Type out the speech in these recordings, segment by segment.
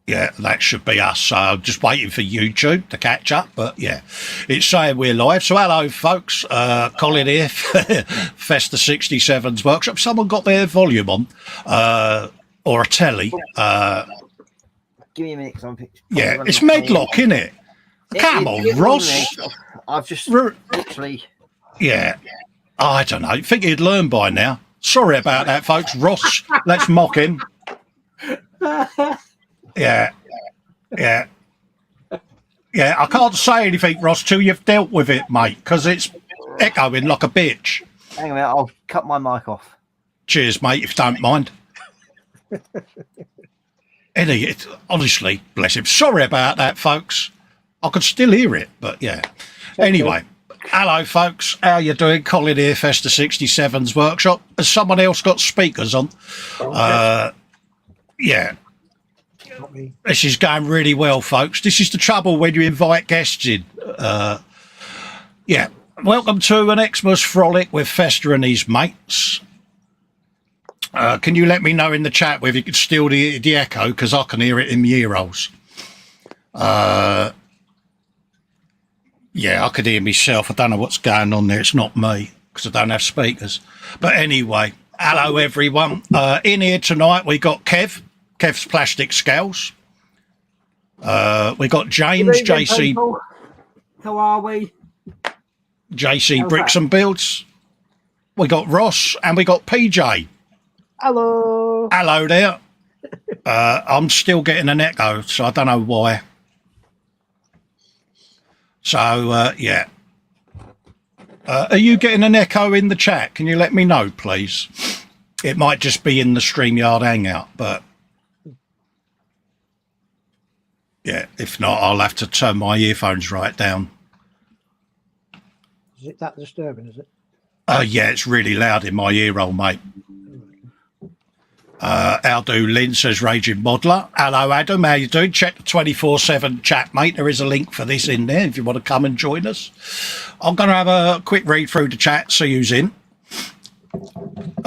Yeah, that should be us. So just waiting for YouTube to catch up. But yeah, it's saying we're live. So hello, folks. Colin here, Festa 67's workshop. Someone got their volume on, or a telly. Give me a minute. I'm yeah, it's Medlock, isn't it? Come on, Ross. I've just literally. Yeah, I don't know. I think he'd learn by now. Sorry about that, folks. Ross, let's mock him. Yeah. I can't say anything, Ross, till you've dealt with it, mate, because it's echoing like a bitch. Hang on a minute, I'll cut my mic off. Cheers, mate, if you don't mind. Eddie, honestly, bless him. Sorry about that, folks. I could still hear it, but yeah. Anyway, hello, folks. How you doing? Colin here, Festa 67's workshop. Has someone else got speakers on? Yeah. This is going really well, folks. This is the trouble when you invite guests in. Yeah. Welcome to an Xmas frolic with Festa and his mates. Can you let me know in the chat whether you can still hear the echo, because I can hear it in my ear holes. Yeah, I could hear myself. I don't know what's going on there. It's not me, because I don't have speakers. But anyway, hello, everyone. In here tonight, we got Kev's Plastic Scales. We got James, JC. People. How are we? JC Bricks and Builds. We got Ross and we got PJ. Hello. Hello there. I'm still getting an echo, so I don't know why. So, yeah. Are you getting an echo in the chat? Can you let me know, please? It might just be in the StreamYard Hangout, but yeah, if not, I'll have to turn my earphones right down. Is it that disturbing, is it? Yeah, it's really loud in my ear hole, mate. How do Lynn says Raging Modeler. Hello, Adam. How you doing? Check the 24/7 chat, mate. There is a link for this in there if you want to come and join us. I'm going to have a quick read through the chat, see who's in.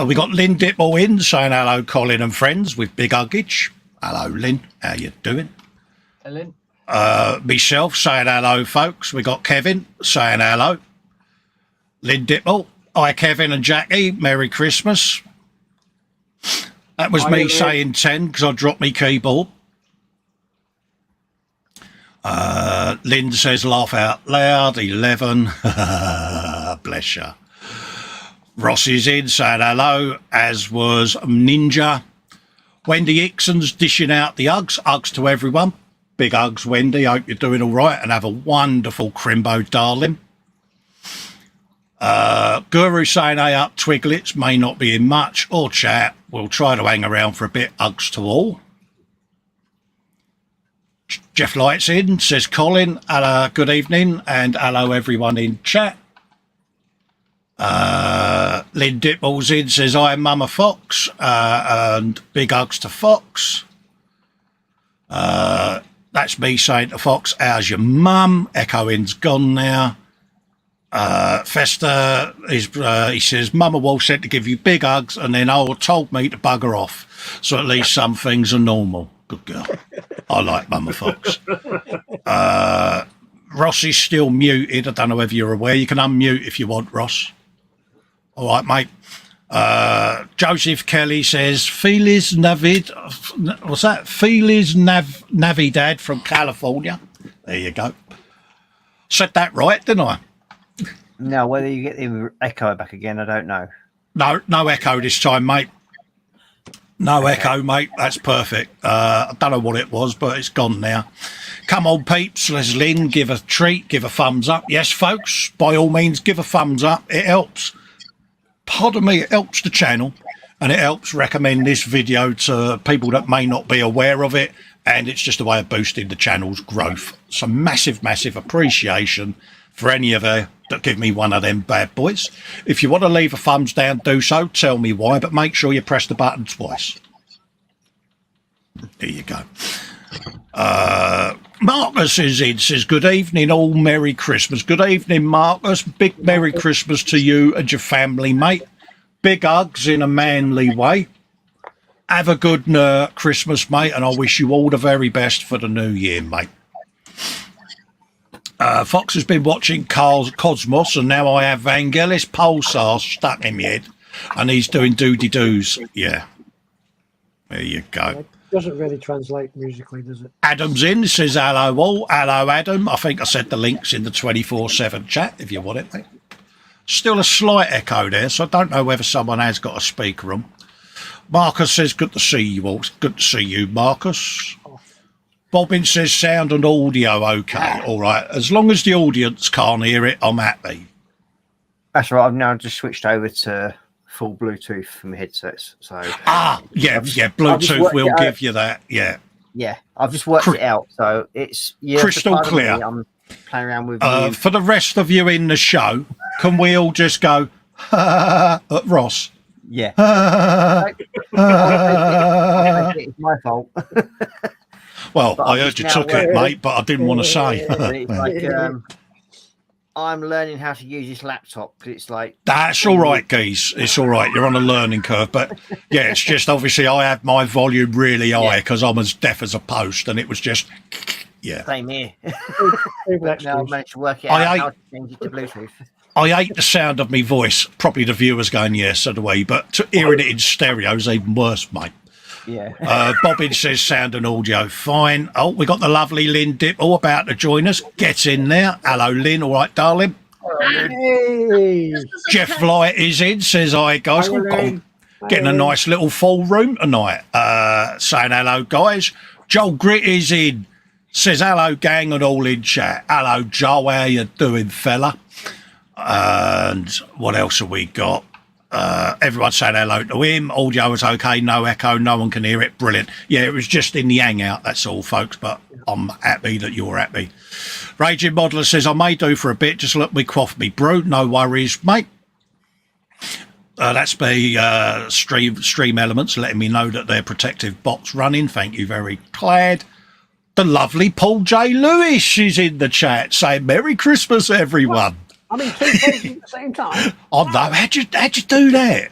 We got Lynn Dipple in saying hello, Colin and friends with Big Huggage. Hello, Lynn. How you doing? Ellen. Myself saying hello, folks. We got Kevin saying hello. Lynn Dipple. Hi, Kevin and Jackie. Merry Christmas. That was me saying 10 because I dropped my keyboard. Lynn says laugh out loud. 11. Bless you. Ross is in saying hello, as was Ninja. Wendy Ixon's dishing out the hugs. Hugs to everyone. Big hugs, Wendy. Hope you're doing all right and have a wonderful Crimbo, darling. Guru saying, hey up, Twiglets. May not be in much or chat. We'll try to hang around for a bit. Hugs to all. Jeff Light's in, says Colin. Hello, good evening. And hello, everyone in chat. Lynn Dipple's in, says, I am Mama Fox. And big hugs to Fox. That's me saying to Fox, how's your mum? Echoing's gone now. Festa is, he says, Mama Wall said to give you big hugs and then told me to bugger off. So at least some things are normal. Good girl. I like Mama Fox. Ross is still muted. I don't know whether you're aware. You can unmute if you want, Ross. All right, mate. Joseph Kelly says, Feliz Navid. What's that? Feliz Navidad from California. There you go. Said that right, didn't I? No, whether you get the echo back again, I don't know. No echo this time, mate. No echo, mate. That's perfect. I don't know what it was, but it's gone now. Come on, peeps. Let's Lynn give a treat, give a thumbs up. Yes, folks, by all means, give a thumbs up. It helps. Pardon me, it helps the channel, and it helps recommend this video to people that may not be aware of it, and it's just a way of boosting the channel's growth. So massive, massive appreciation for any of you that give me one of them bad boys. If you want to leave a thumbs down, do so. Tell me why, but make sure you press the button twice. There you go. Marcus is in, says, good evening, all. Merry Christmas. Good evening, Marcus. Big Merry Christmas to you and your family, mate. Big hugs in a manly way. have a good Christmas, mate, and I wish you all the very best for the new year, mate. Fox has been watching Cosmos, and now I have Vangelis Pulsar stuck in my head, and he's doing doody-doos. Yeah. There you go. It doesn't really translate musically, does it? Adam's in, says hello all. Hello, Adam. I think I said the links in the 24/7 chat if you want it, mate. Still a slight echo there, so I don't know whether someone has got a speaker on. Marcus says, good to see you all. Good to see you, Marcus. Bobbin says, sound and audio okay. All right. As long as the audience can't hear it, I'm happy. That's right. I've now just switched over to full Bluetooth from headsets. So Bluetooth will give you that. Yeah. Yeah. I've just worked it out. So it's crystal clear. I'm playing around with you. For the rest of you in the show, can we all just go at Ross? Yeah. It's my fault. Well, I heard you took it, mate, but I didn't want to say. It's like, I'm learning how to use this laptop because it's like... That's all right, Geese. It's all right. You're on a learning curve. But, yeah, it's just obviously I have my volume really high because I'm as deaf as a post, and it was just... Yeah. Same here. Now I've managed to work it out how to change it to Bluetooth. I hate the sound of my voice. Probably the viewers going, yes, so do we. But hearing it in stereo is even worse, mate. Yeah. Bobbin says sound and audio fine. Oh, we got the lovely Lynn Dip all about to join us. Get in there. Hello, Lynn. All right, darling. Hey. Jeff Light is in. Says hi, guys. Getting a nice little full room tonight. Saying hello, guys. Joel Grit is in. Says hello, gang, and all in chat. Hello, Joel. How you doing, fella? And what else have we got? Everyone saying hello to him. Audio was okay, no echo, no one can hear it. Brilliant. Yeah, it was just in the hangout, that's all, folks, but I'm happy that you're happy. Raging Modeler says, I may do for a bit, just let me quaff me brew. No worries, mate. That's the stream elements letting me know that their protective bot's running. Thank you, very glad. The lovely Paul J. Lewis is in the chat saying, Merry Christmas, everyone. I mean, two places at the same time. Oh, no, how'd you do that?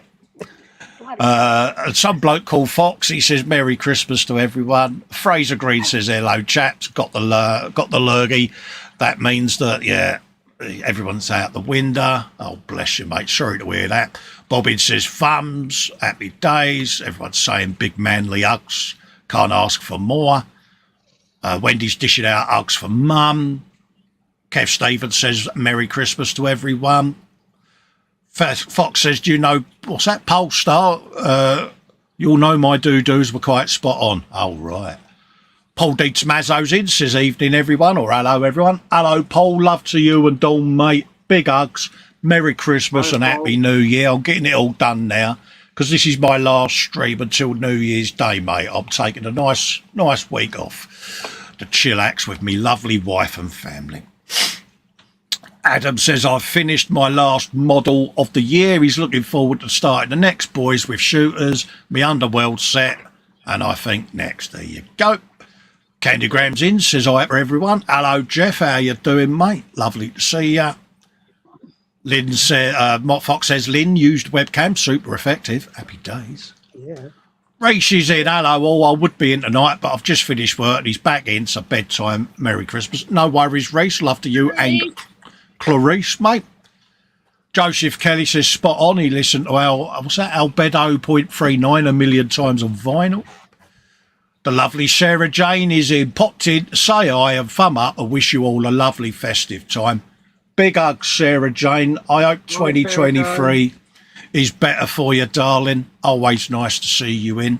And some bloke called Fox, he says, Merry Christmas to everyone. Fraser Green says, hello, chaps. Got the lurgy. That means that, yeah, everyone's out the window. Oh, bless you, mate. Sorry to hear that. Bobbin says, thumbs, happy days. Everyone's saying big manly hugs. Can't ask for more. Wendy's dishing out hugs for mum. Kev Stevens says, Merry Christmas to everyone. Fox says, do you know, what's that, Polestar? You'll know my doo-doos were quite spot on. Oh, right. Paul Deeds Mazzo's in, says, evening, everyone, or hello, everyone. Hello, Paul, love to you and Dawn, mate. Big hugs. Merry Christmas and Happy New Year. I'm getting it all done now because this is my last stream until New Year's Day, mate. I'm taking a nice week off to chillax with me lovely wife and family. Adam says, I've finished my last model of the year. He's looking forward to starting the next Boys with Shooters, my Underworld set, and I think next. There you go. Candygrams in, says hi for everyone. Hello, Jeff. How you doing, mate? Lovely to see ya. Lynn says, Mott Fox says, Lynn used webcam, super effective. Happy days. Yeah. Race is in. Hello, all. I would be in tonight, but I've just finished work and he's back in, so bedtime. Merry Christmas. No worries, Race. Love to you and Clarice, mate. Joseph Kelly says, spot on. He listened to Albedo 0.39 a million times on vinyl. The lovely Sarah Jane is in. Popped in. Say hi and thumb up. I wish you all a lovely festive time. Big hugs, Sarah Jane. I hope 2023 is better for you, darling. Always nice to see you in.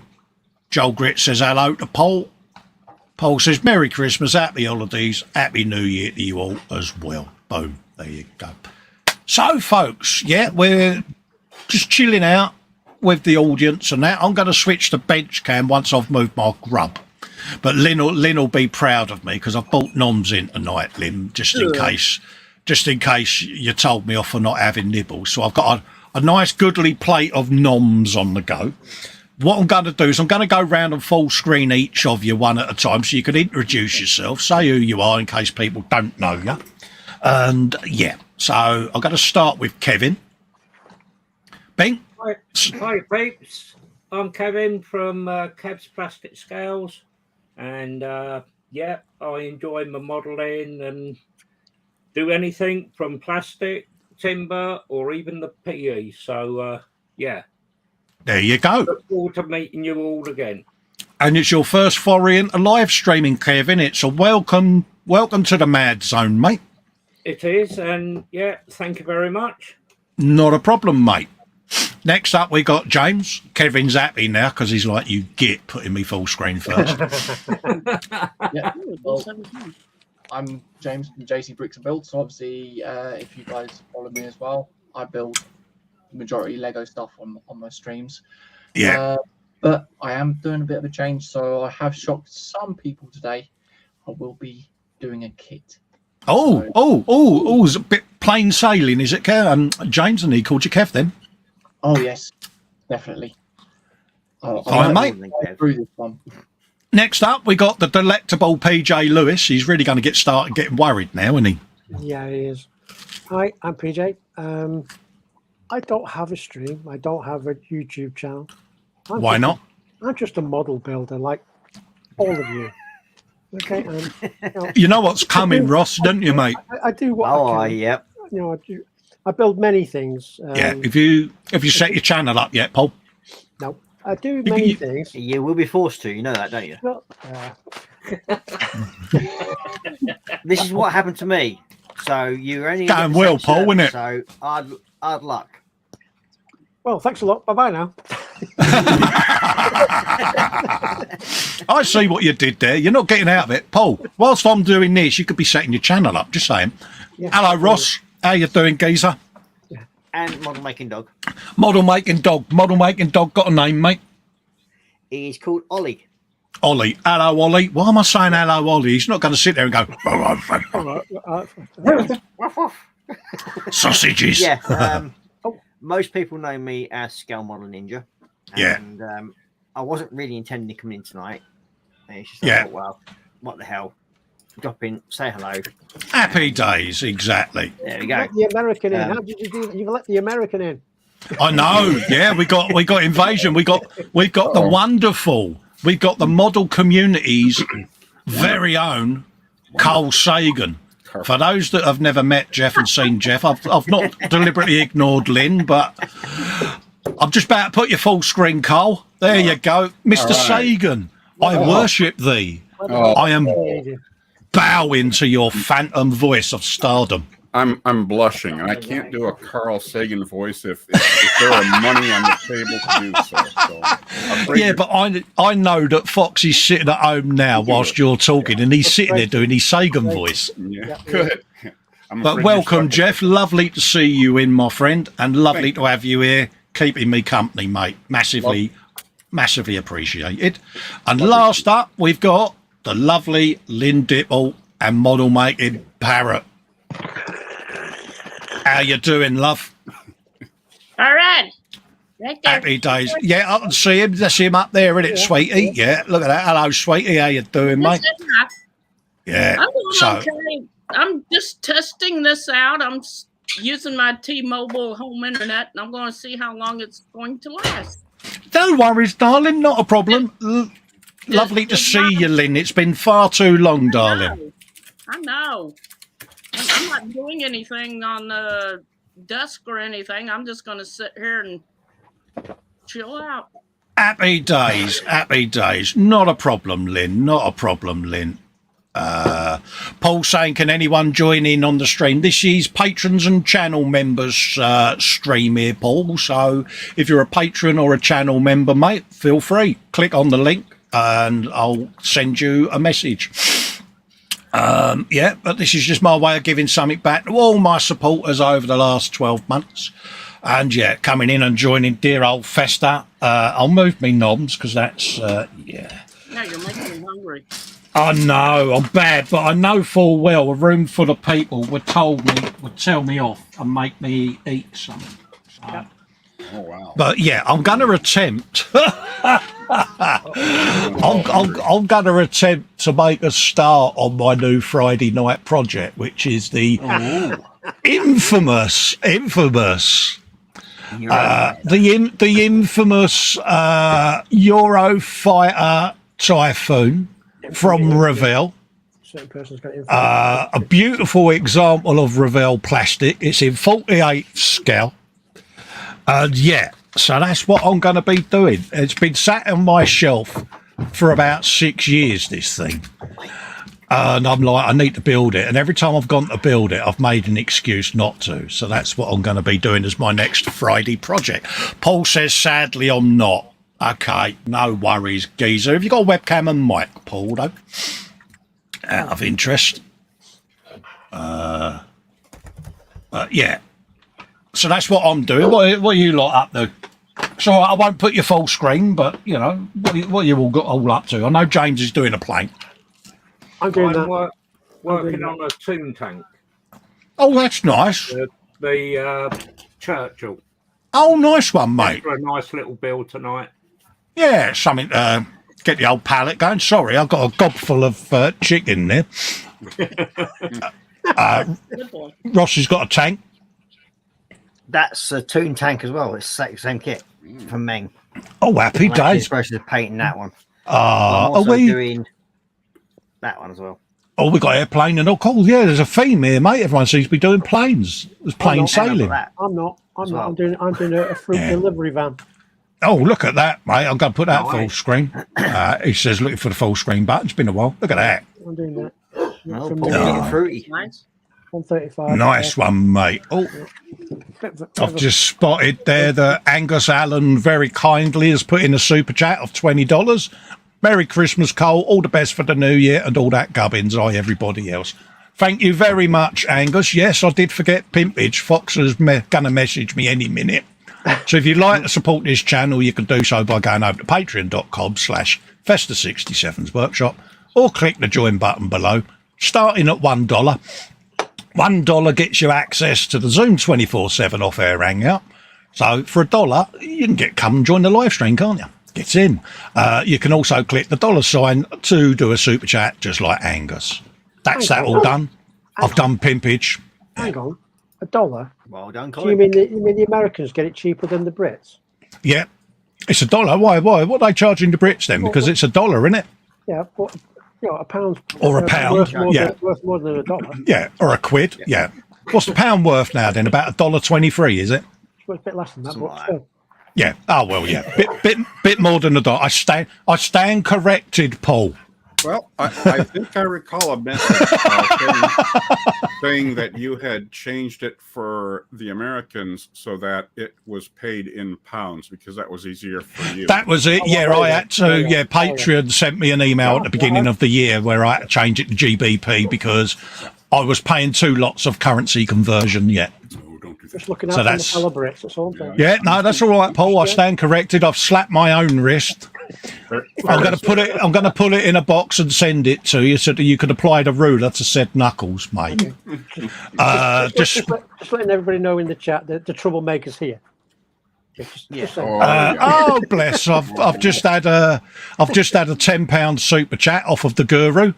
Joel Grit says hello to Paul. Paul says, Merry Christmas, happy holidays, Happy New Year to you all as well. Boom. There you go. So, folks, yeah, we're just chilling out with the audience and that. I'm going to switch to bench cam once I've moved my grub. But Lynn will be proud of me because I've bought noms in tonight, Lynn, just in case you told me off for not having nibbles. So I've got a nice goodly plate of noms on the go. What I'm going to do is I'm going to go round and full screen each of you one at a time so you can introduce yourself, say who you are in case people don't know you. And, yeah, so I'm going to start with Kevin. Bing? Hi, peeps. I'm Kevin from Kev's Plastic Scales, and yeah, I enjoy my modelling and do anything from plastic, timber, or even the PE. So yeah, There you go. look forward to meeting you all again. And it's your first foray into live streaming, Kevin. It's a welcome to the Mad Zone, mate. It is, and yeah, thank you very much. Not a problem, mate. Next up, we got James. Kevin's happy now because he's like, you git, putting me full screen first. Yeah, well, I'm James from JC Bricks and Builds. So obviously, if you guys follow me as well, I build the majority Lego stuff on my streams. Yeah. But I am doing a bit of a change, so I have shocked some people today. I will be doing a kit. It's a bit plain sailing, is it, Kev? James, and he called you Kev then? Oh, yes, definitely. Fine, mate. Through this one. Next up, we got the delectable PJ Lewis. He's really going to get started getting worried now, isn't he? Yeah, he is. Hi, I'm PJ. I don't have a stream. I don't have a YouTube channel. Why not? I'm just a model builder, like all of you. Okay. You know what's coming, Ross, don't you, mate? I do what I can. Yep. You know, I build many things. Yeah. If you set your channel up yet, Paul? No, I do many things. You will be forced to. You know that, don't you? Well, This is what happened to me. So you're only going well, Paul, isn't it? So hard luck. well, thanks a lot. Bye bye now. I see what you did there. You're not getting out of it. Paul, whilst I'm doing this, you could be setting your channel up. Just saying. Yeah. Hello, Ross. How you doing, geezer? And model making dog. Model making dog. Model making dog got a name, mate? He's called Ollie. Ollie. Hello, Ollie. Why am I saying hello, Ollie? He's not going to sit there and go, sausages. Yeah. Most people know me as Scale Model Ninja. Yeah. And I wasn't really intending to come in tonight. And it's just like, oh, well, what the hell? Drop in, say hello. Happy days, exactly. There we go. Let the American in. How did you do that? You let the American in. I know. Yeah, we got invasion. We've got the wonderful. We've got the model community's very own Carl Sagan. For those that have never met Jeff and seen Jeff, I've not deliberately ignored Lynn, but I'm just about to put your full screen, Carl. There you go, Mr. Sagan. I worship thee. I am bowing to your phantom voice of stardom. I'm blushing, and I can't do a Carl Sagan voice if there are money on the table to do so. Yeah, but I know that Foxy's sitting at home now whilst you're talking, and he's sitting there doing his Sagan voice. Yeah, good. But welcome, Jeff. Lovely to see you in, my friend, and lovely to have you here, keeping me company, mate. Massively appreciated. And last up, we've got the lovely Lynn Dipple and model making Parrot. How you doing, love? All right. Right there. Happy days. Yeah, I can see him. That's him up there, isn't it, sweetie? Yeah, look at that. Hello, sweetie. How you doing, mate? Yeah. I'm doing okay. I'm just testing this out. I'm using my T-Mobile home internet, and I'm going to see how long it's going to last. No worries, darling. Not a problem. Lovely to see you, Lynn. It's been far too long, darling. I know. I'm not doing anything on the desk or anything. I'm just going to sit here and chill out. Happy days. Happy days. Not a problem, Lynn. Not a problem, Lynn. Paul saying, can anyone join in on the stream? This is patrons and channel members stream here, Paul. So if you're a patron or a channel member, mate, feel free. Click on the link and I'll send you a message. Yeah, but this is just my way of giving something back to all my supporters over the last 12 months. And yeah, coming in and joining dear old Festa. I'll move me knobs because that's, yeah. Now you're making me hungry. I know, I'm bad, but I know full well a room full of people would tell me off and make me eat something. So. Oh, wow. But yeah, I'm going to attempt. I'm going to attempt to make a start on my new Friday night project, which is the infamous The infamous Eurofighter Typhoon from Revell. Certain person's got A beautiful example of Revell plastic. It's in 48 scale. Yeah, so that's what I'm going to be doing. It's been sat on my shelf for about 6 years, this thing. And I'm like, I need to build it. And every time I've gone to build it, I've made an excuse not to. So that's what I'm going to be doing as my next Friday project. Paul says, sadly, I'm not. Okay, no worries, geezer. Have you got a webcam and mic, Paul, though? Out of interest. Yeah. So that's what I'm doing. What are you lot up to? So I won't put your full screen, but, you know, what you all got all up to? I know James is doing a plane. I'm doing that. Working on a tomb tank. Oh, that's nice. The Churchill. Oh, nice one, mate. For a nice little build tonight. Yeah, something to get the old palate going. Sorry, I've got a gob full of chicken there. Good boy. Ross has got a tank. That's a Toon tank as well. It's the same kit from Meng. Oh, happy I'm actually in days. the process of painting that one. I'm Are also we? doing that one as well. Oh, we got airplane and all. Cool. Yeah, there's a theme here, mate. Everyone seems to be doing planes. There's plane not. sailing. That. I'm not. As well. I'm doing a fruit Yeah. delivery van. Oh, look at that, mate. I'm going to put that Nice. full screen. He says looking for the full screen button. It's been a while. Look at that. I'm doing that. Oh, From Paul's the- getting fruity. Nice. 135. Nice one, mate. Oh, I've just spotted there that Angus Allen very kindly has put in a super chat of $20. Merry Christmas, Cole. All the best for the new year and all that gubbins. Aye, everybody else. Thank you very much, Angus. Yes, I did forget Pimpage. Fox is going to message me any minute. So if you'd like to support this channel, you can do so by going over to patreon.com/Festa67's workshop or click the join button below. Starting at $1. $1 gets you access to the Zoom 24/7 off-air hangout. So for $1, you can come and join the live stream, can't you? Get in. You can also click the $sign to do a super chat, just like Angus. That's that all done. I've done Pimpage. Hang on, $1. Well done, Do you Colin. mean the Americans get it cheaper than the Brits? Yeah, it's $1. Why? What are they charging the Brits then? Because it's $1, isn't it? Yeah, but a pound Or a pound, worth more than $1. Yeah, or a quid. Yeah. What's the pound worth now then? About $1.23, is it? Well, it's a bit less than that, Something but like still. Yeah. Oh well, yeah. Bit more than $1. I stand corrected, Paul. Well, I think I recall a message saying that you had changed it for the Americans so that it was paid in pounds because that was easier for you. That was it. Yeah, I had to. Yeah, Patreon sent me an email at the beginning of the year where I had to change it to GBP because I was paying 2 lots of currency conversion. Yeah. No, don't do that. Just looking out So for the that's- fellow Brits, that's all I'm saying. Yeah, no, that's all right, Paul. I stand corrected. I've slapped my own wrist. I'm going to put it. I'm going to put it in a box and send it to you so that you can apply the ruler to said knuckles, mate. Just letting everybody know in the chat that the troublemakers here. Just saying. Oh, bless! I've just had a £10 super chat off of the Guru.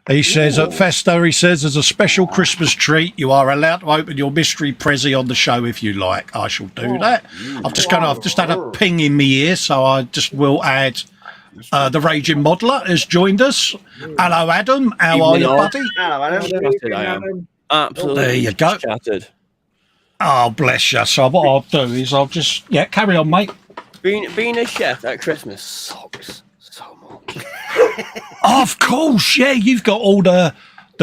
He says at Festa, he says, as a special Christmas treat, you are allowed to open your mystery Prezi on the show if you like. I shall do that. I've just had a ping in my ear, so I just will add the Raging Modeler has joined us. Hello, Adam. How are you, buddy? Hello, Adam. Shattered I am. Absolutely There you go. shattered. Oh, bless you. So what I'll do is I'll just carry on, mate. Being a chef at Christmas sucks so much. Of course, yeah. You've got all the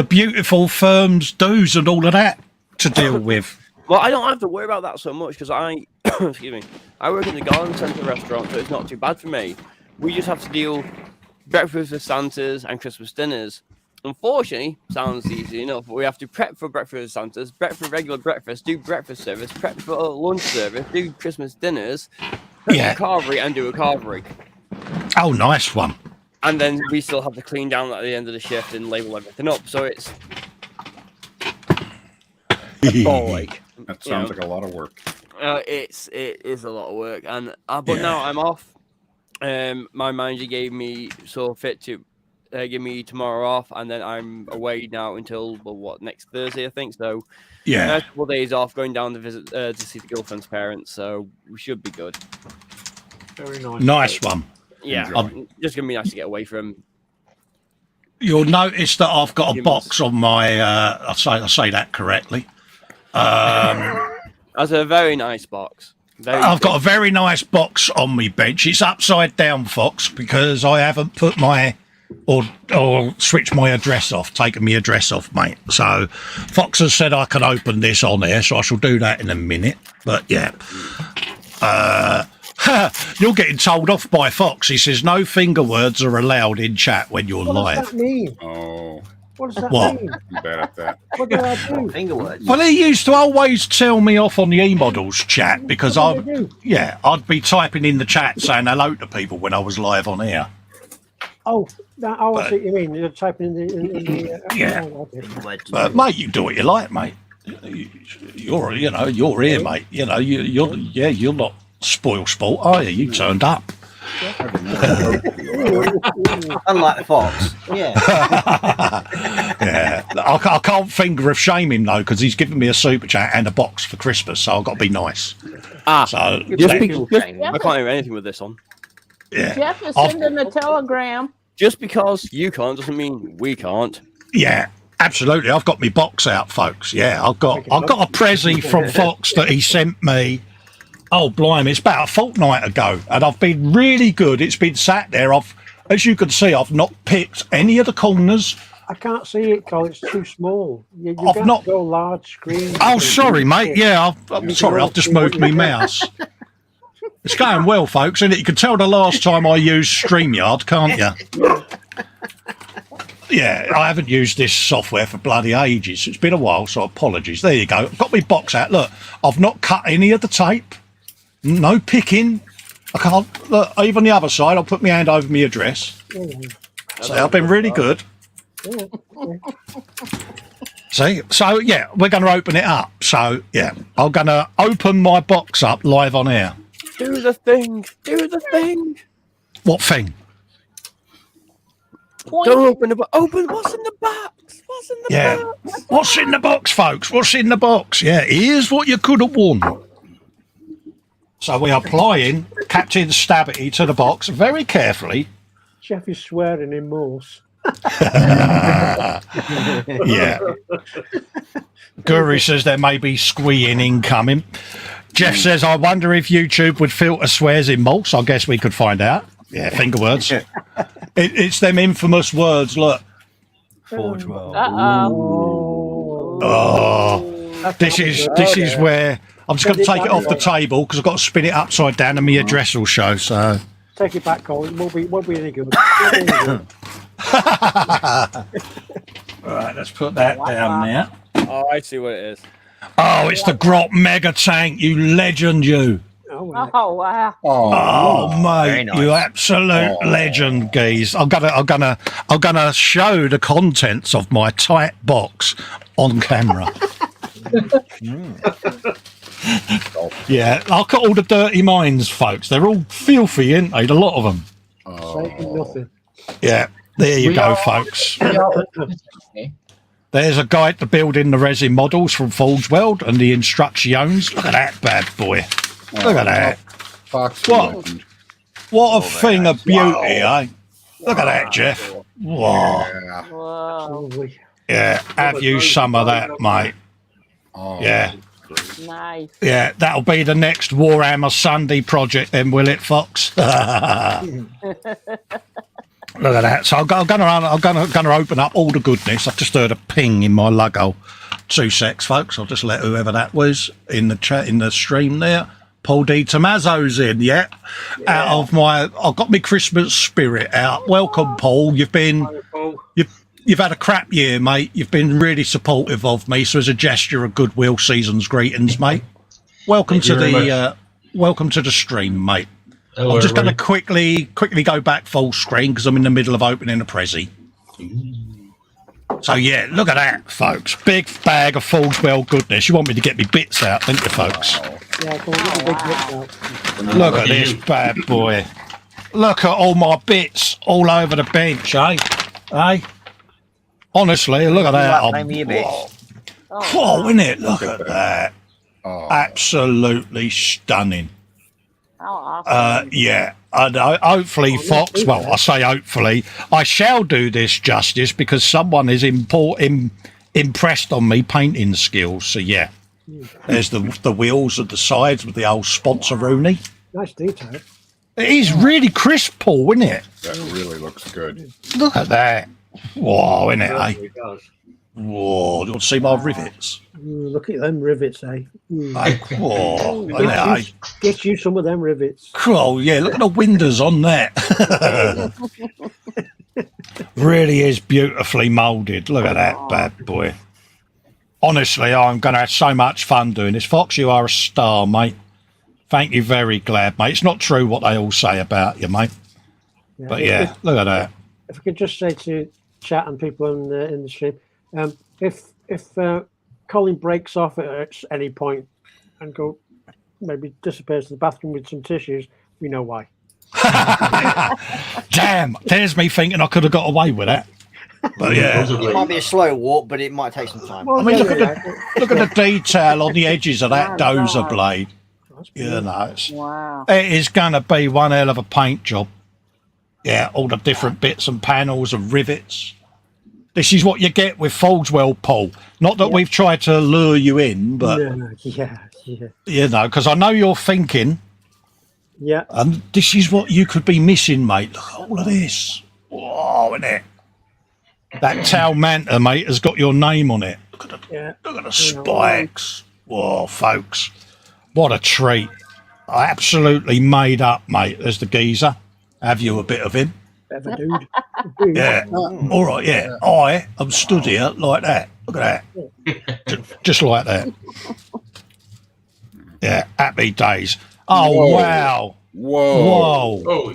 beautiful firms, do's, and all of that to deal with. Well, I don't have to worry about that so much because I, excuse me, I work in the Garden Centre restaurant, so it's not too bad for me. We just have to deal breakfast for Santas and Christmas dinners. Unfortunately, sounds easy enough, but we have to prep for breakfast for Santas, prep for regular breakfast, do breakfast service, prep for lunch service, do Christmas dinners, prep Yeah. for carvery and do a carvery. Oh, nice one. And then we still have to clean down at the end of the shift and label everything up. So it's ball ache. That sounds like a lot of work. It is a lot of work, and but now I'm off. My manager gave me so fit to give me tomorrow off, and then I'm away now until next Thursday, I think. So Yeah. a couple of days off, going down to visit to see the girlfriend's parents. So we should be good. Very nice. Nice one. Yeah, Enjoy. just gonna be nice to get away from. You'll notice that I've got a Humans. box on my. I say that correctly. That's a very nice box. I've got a very nice box on my bench. It's upside down, Fox, because I haven't put my or switched my address off, taken my address off, mate. So Fox has said I can open this on there, so I shall do that in a minute. But yeah, you're getting told off by Fox. He says no finger words are allowed in chat when you're What live. does that mean? Oh, What does that What? mean? I'm bad at that. What did I do? Finger words. Well, he used to always tell me off on the e-models chat because What did I do? I'd be typing in the chat saying hello to people when I was live on air. Oh, I see what you mean. You're typing in the Yeah. oh, okay. Words. But mate, you do what you like, mate. You're here, mate. You're not spoil sport, are you? You turned up. Unlike the fox. Yeah. Yeah, I can't finger of shame him though because he's given me a super chat and a box for Christmas, so I've got to be nice. So Just let- I can't hear anything with this on. yeah, Jeff is I've- sending a telegram. Just because you can't doesn't mean we can't. yeah, absolutely. I've got my box out, folks. Yeah, I've got a prezi from Fox that he sent me. Oh, blimey, it's about a fortnight ago, and I've been really good. It's been sat there. As you can see, I've not picked any of the corners. I can't see it, Colin. It's too small. You I've got not- to go large screen. Oh, sorry, mate. Yeah, I'm sorry. I've just moved my mouse. It's going well, folks, isn't it? You can tell the last time I used StreamYard, can't you? Yeah, I haven't used this software for bloody ages. It's been a while, so apologies. There you go. I've got my box out. Look, I've not cut any of the tape. No picking. I can't. Look, even the other side, I'll put my hand over my address. So I've been really good. See? So, yeah, we're going to open it up. So, yeah, I'm going to open my box up live on air. Do the thing. Do the thing. What thing? Don't open the box. Open what's in the box. What's in the Yeah. box? What's in the box, folks? What's in the box? Yeah, here's what you could have won. So we are applying Captain Stabity to the box very carefully. Jeff is swearing in Morse. Yeah. Guru says there may be squeeing incoming. Jeff says, I wonder if YouTube would filter swears in Morse. I guess we could find out. Yeah, finger words. It's them infamous words, look. Forge well. Uh-oh. Oh, this is where I'm just going to take it off the table because I've got to spin it upside down and my address will show. So Take it back, Colin. Won't be any good. Won't be any good. right, let's put that down now. Oh, I see what it is. Oh, it's the Grot Mega Tank, you legend, you. Oh, right. Oh, wow. Oh, Very mate, nice. you absolute legend, geez. I'm gonna show the contents of my tight box on camera. Yeah, I've got all the dirty minds, folks. They're all filthy, ain't they? A lot of them. Saying nothing. Yeah, there you We go, are- folks. We are- There's a guide to building the resin models from Forge World and the instructions. Look at that bad boy. Look at that. Fox. What? legend. What a thing of beauty, eh? Look at that, Jeff. Whoa. Yeah. Whoa. Lovely. Yeah, have you some of that, mate? Oh, Yeah. Nice. Yeah, that'll be the next Warhammer Sunday project then, will it, Fox? Look at that. So I'm gonna open up all the goodness. I've just heard a ping in my lug-hole. 2 secs, folks. I'll just let whoever that was in the chat, in the stream there. Paul D. Tommaso's in, yeah. Out of I've got my Christmas spirit out. Welcome, Paul. You've had a crap year, mate. You've been really supportive of me. So as a gesture of goodwill, season's greetings, mate. Welcome to the stream, mate. Hello, I'm just going to everybody. quickly go back full screen because I'm in the middle of opening a prezi. So yeah, look at that, folks. Big bag of Forge Well goodness. You want me to get me bits out, don't you, folks? Yeah, come on, get the big bits out. Look at this bad boy. Look at all my bits all over the bench, eh? Hey, honestly, look at that. Like, name me a bit. Oh, isn't it? Look at that. Oh, Absolutely stunning. Oh, awesome. Yeah, and hopefully Fox, well, I say hopefully, I shall do this justice because someone is impressed on me painting skills. So yeah, there's the wheels at the sides with the old sponsor Rooney. Nice detail. It is really crisp, Paul, isn't it? that really looks good. Look at that. Whoa, isn't it, eh? It does. Whoa, do you want to see my rivets? Look at them rivets, eh? Hey, whoa, isn't it, eh? Get you some of them rivets. Oh, yeah, look at the windows on that. Really is beautifully moulded. Look at that bad boy. Honestly, I'm going to have so much fun doing this. Fox, you are a star, mate. Thank you, very glad, mate. It's not true what they all say about you, mate. But yeah, look at that. If I could just say to chat and people in the stream, if Colin breaks off at any point and maybe disappears to the bathroom with some tissues, we know why. Damn, there's me thinking I could have got away with that. But yeah, It might be a slow walk, but it might take some time. Well, I mean, yeah, look at the detail on the edges of that My dozer God. blade. That's You know, Wow. it is going to be one hell of a paint job. Yeah, all the different bits and panels and rivets. This is what you get with Foldswell, Paul. Not that we've tried to lure you in, but yeah. you know, because I know you're thinking, Yeah. and this is what you could be missing, mate. Look at all of this. Whoa, isn't it? That towel manta, mate, has got your name on it. Look at the spikes. Whoa, folks. What a treat. I absolutely made up, mate. There's the geezer. Have you a bit of him? Bit of a dude. Yeah. All right, yeah. I am stood here like that. Look at that. Just like that. Yeah, happy days. Oh, Whoa. wow. Whoa. Whoa.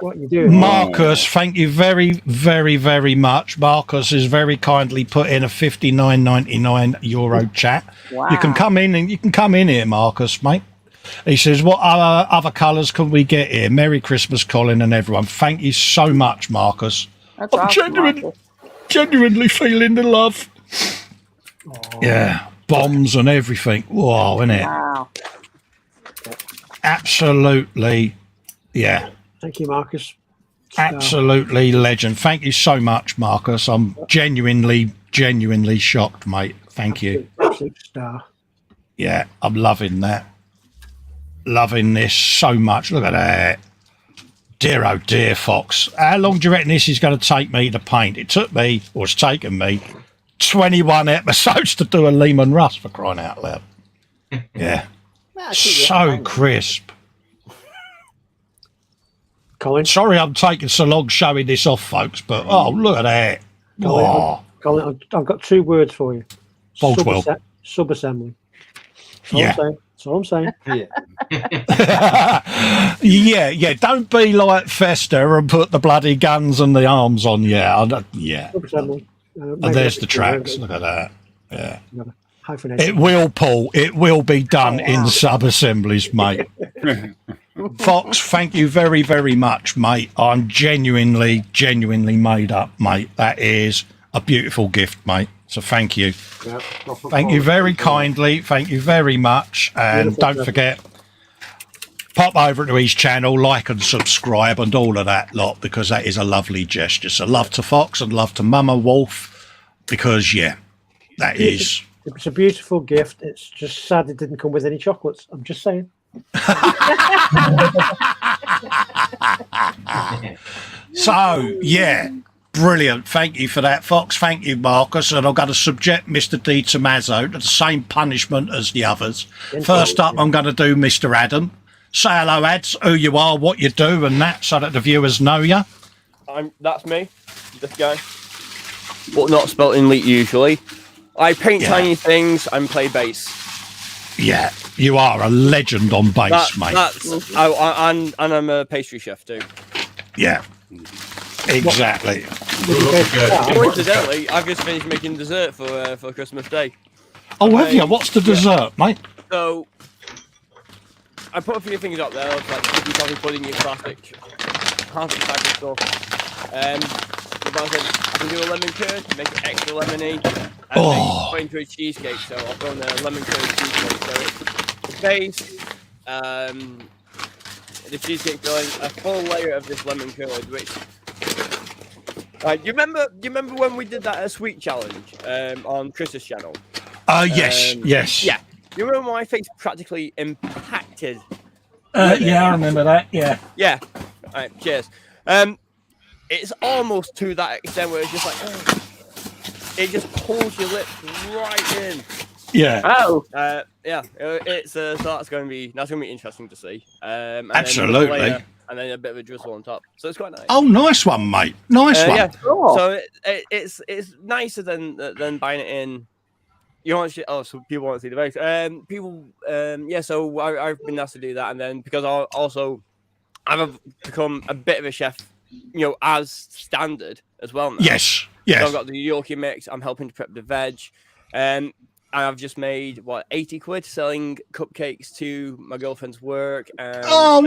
What you doing? Marcus, thank you very, very, very much. Marcus has very kindly put in a €59.99 chat. Wow. You can come in here, Marcus, mate. He says, what other colours can we get here? Merry Christmas, Colin and everyone. Thank you so much, Marcus. That's I'm awesome, Marcus. genuinely feeling the love. Yeah, bombs and everything. Whoa, isn't it? Wow. Absolutely, yeah. Thank you, Marcus. Absolutely legend. Thank you so much, Marcus. I'm genuinely shocked, mate. Thank you. Absolute star. Yeah, I'm loving that. Loving this so much. Look at that. Dear, oh dear, Fox. How long do you reckon this is going to take me to paint? It took me, or it's taken me, 21 episodes to do a Lehman Russ, for crying out loud. Yeah. So crisp. Colin. Sorry I'm taking so long showing this off, folks, but oh, look at that. Oh, Colin, I've got 2 words for you. Foldswell. Sub-assembly. Yeah. That's all I'm saying. yeah. Don't be like Festa and put the bloody guns and the arms on. Yeah. Sub-assembly. And there's the tracks. Look at that. Yeah. Hyphenated. It will, Paul. It will be done in sub-assemblies, mate. Fox, thank you very, very much, mate. I'm genuinely made up, mate. That is a beautiful gift, mate. So thank you. Thank you very kindly. Thank you very much. And don't forget, pop over to his channel, like and subscribe and all of that lot, because that is a lovely gesture. So love to Fox and love to Mama Wolf, because, yeah, that is... It's a beautiful gift. It's just sad it didn't come with any chocolates. I'm just saying. So, yeah, brilliant. Thank you for that, Fox. Thank you, Marcus. And I'm going to subject Mr. D. Tommaso to the same punishment as the others. First up, I'm going to do Mr. Adam. Say hello, Ads, who you are, what you do, and that, so that the viewers know you. That's me, this guy. But not spelt in leet usually. I paint tiny things and play bass. Yeah, you are a legend on bass, mate. And I'm a pastry chef too. Yeah, exactly. Coincidentally, I've just finished making dessert for Christmas Day. Oh, have you? What's the dessert, mate? So, I put a few things up there, like chicken coffee pudding, your classic type of stuff. but I said I can do a lemon curd, make it extra lemony, and put it into a cheesecake. So I've done a lemon curd cheesecake. So it's the base, the cheesecake filling, a full layer of this lemon curd, which. Do you remember when we did that sweet challenge on Chris's channel? Yes. Yeah. You remember my face practically impacted? Yeah, I remember that. Yeah. Yeah. All right. Cheers. It's almost to that extent where it's just like, it just pulls your lips right in. Yeah. Oh. Yeah. It's so that's going to be interesting to see. Absolutely. And then a bit of a drizzle on top, so it's quite nice. Oh, nice one, mate. Nice one. Yeah. So it's nicer than buying it in. You want to? So people want to see the base. Yeah. So I've been asked to do that, and then because I've become a bit of a chef, as standard as well now. Yes. So I've got the Yorkie mix. I'm helping to prep the veg, and I've just made 80 quid selling cupcakes to my girlfriend's work. And,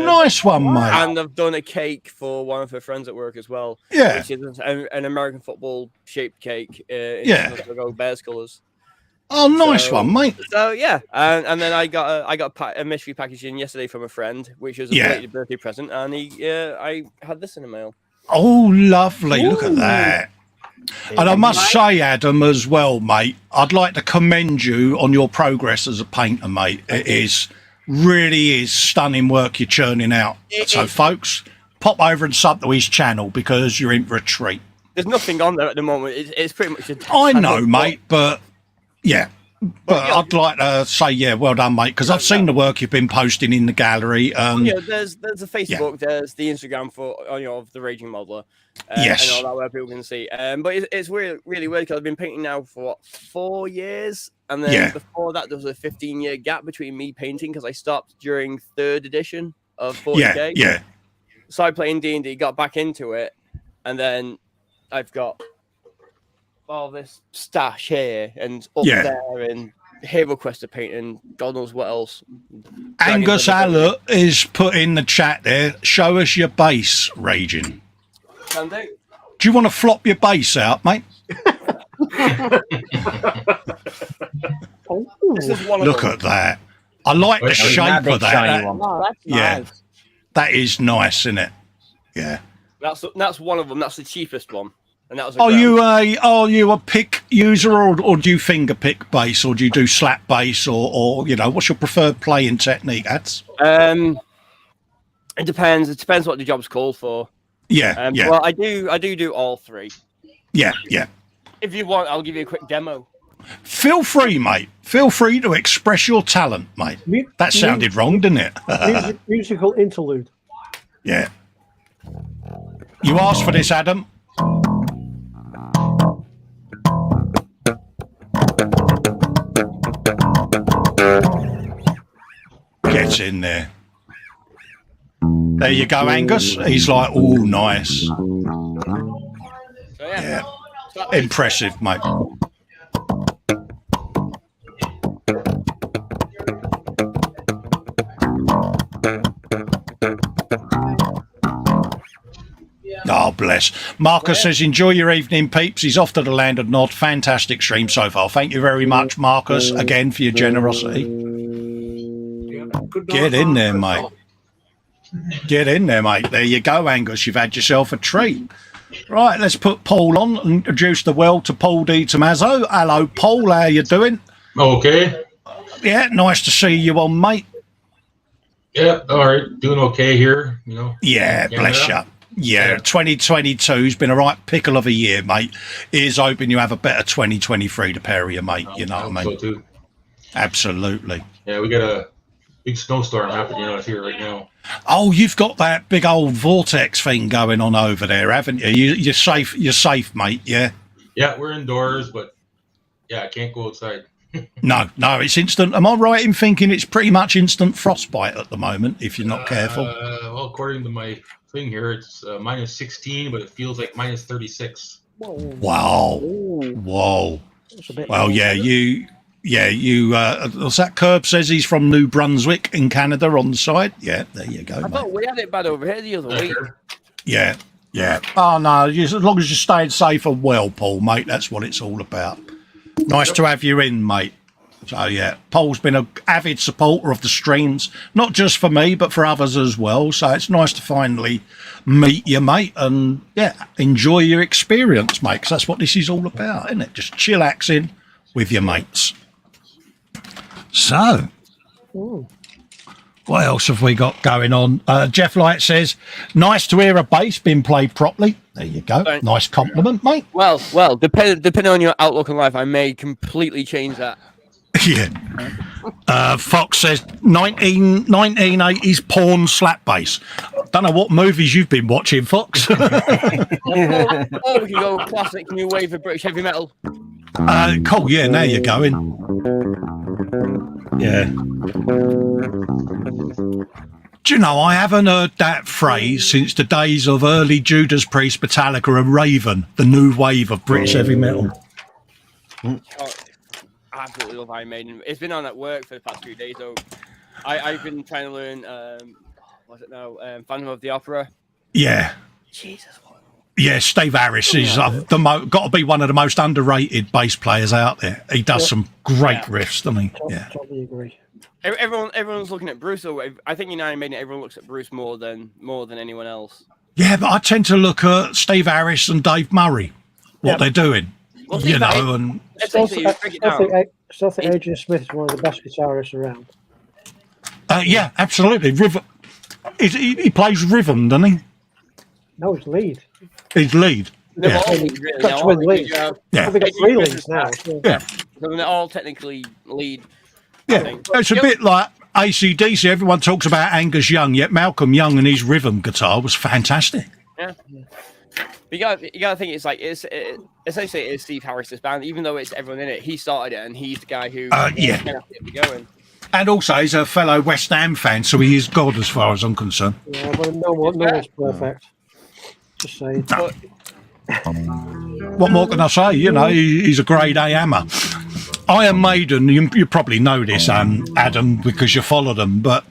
nice one, mate. And I've done a cake for one of her friends at work as well. Yeah. Which is an American football shaped cake. In Bears colours. Oh, nice one, mate. So yeah, and then I got a mystery package in yesterday from a friend, which was a belated birthday present, and I had this in the mail. Oh, lovely! Look at that. And I must say, Adam, as well, mate, I'd like to commend you on your progress as a painter, mate. It really is stunning work you're churning out. So, folks, pop over and sub to his channel because you're in for a treat. There's nothing on there at the moment. It's pretty much. I know, mate, but yeah. But I'd like to say, well done, mate, because I've seen the work you've been posting in the gallery. There's the Facebook, there's the Instagram for of the Raging Modeler, and all that where people can see. But it's really, really weird because I've been painting now for 4 years, and then before that there was a 15-year gap between me painting because I stopped during 3rd edition of 40k. Yeah. Started playing D&D, got back into it, and then I've got all this stash here and up there and Hero Quest of painting, God knows what else. Angus Allert is put in the chat there. Show us your base, Raging. Can do. Do you want to flop your base out, mate? Look at that. I like the shape of that. That's nice. That is nice, isn't it? Yeah. That's one of them. That's the cheapest one. And that was are you a pick user or do you finger pick base or do you do slap base or what's your preferred playing technique? It depends. It depends what the job's called for. Yeah. Well, I do all three. Yeah. If you want, I'll give you a quick demo. Feel free, mate. Feel free to express your talent, mate. That sounded wrong, didn't it? Musical interlude. Yeah. You asked for this, Adam. Get in there. There you go, Angus. He's like, oh, nice. So, yeah. Impressive, mate. Oh, bless. Marcus says, enjoy your evening, peeps. He's off to the land of Nod. Fantastic stream so far. Thank you very much, Marcus, again, for your generosity. Get in there, mate. Get in there, mate. There you go, Angus. You've had yourself a treat. Right, let's put Paul on and introduce the world to Paul D. Tommaso. Hello, Paul. How you doing? Okay. Yeah, nice to see you on, mate. Yeah, all right. Doing okay here, Yeah, bless you. Yeah, 2022's been a right pickle of a year, mate. Here's hoping you have a better 2023 to pair you, mate. You know what I mean? So too. Absolutely. Yeah, we got a big snowstorm happening out here right now. Oh, you've got that big old vortex thing going on over there, haven't you? You're safe. You're safe, mate. Yeah. Yeah, we're indoors, but yeah, I can't go outside. No, it's instant. Am I right in thinking it's pretty much instant frostbite at the moment if you're not careful? Well, according to my thing here, it's minus 16, but it feels like minus 36. Wow. Whoa. Well, yeah, you. What's that? Curb says he's from New Brunswick in Canada on the side. Yeah, there you go. I thought we had it bad over here the other week. Yeah. Yeah. Oh, no, as long as you're staying safe and well, Paul, mate, that's what it's all about. Nice to have you in, mate. So, yeah, Paul's been an avid supporter of the streams, not just for me, but for others as well. So it's nice to finally meet you, mate, and, yeah, enjoy your experience, mate, because that's what this is all about, isn't it? Just chillaxing with your mates. So, what else have we got going on? Jeff Light says, nice to hear a bass being played properly. There you go. Nice compliment, mate. Well, depending on your outlook on life, I may completely change that. Yeah. Fox says 1980s porn slap bass. Don't know what movies you've been watching, Fox. Or we can go classic new wave of British heavy metal. Cool, yeah, now you're going. Yeah. Do you know, I haven't heard that phrase since the days of early Judas Priest, Metallica and Raven, the new wave of British heavy metal. Oh, I absolutely love Iron Maiden. It's been on at work for the past few days, though. I've been trying to learn, what's it now? Phantom of the Opera. Yeah. Jesus, what? Yeah, Steve Harris is got to be one of the most underrated bass players out there. He does some great riffs, doesn't he? Yeah. Totally agree. Everyone's looking at Bruce. Though. I think in Iron Maiden, everyone looks at Bruce more than anyone else. Yeah, but I tend to look at Steve Harris and Dave Murray, what they're doing. Well, you know, and Still think Adrian Smith is one of the best guitarists around. yeah, absolutely. He plays rhythm, doesn't he? No, it's lead. He's lead. They're Yeah. all lead, really. Got twin leads. Yeah. They've got 3 leads now. Yeah. So they're all technically lead. Yeah, it's a bit like AC/DC. Everyone talks about Angus Young, yet Malcolm Young and his rhythm guitar was fantastic. Yeah. But you gotta think essentially it is Steve Harris's band, even though it's everyone in it. He started it, and he's the guy who yeah. kept it going. And also, he's a fellow West Ham fan, so he is God as far as I'm concerned. Yeah, but no one's perfect. Just saying. No. What more can I say? You know, he's a grade A hammer. Iron Maiden, you probably know this, Adam, because you follow them, but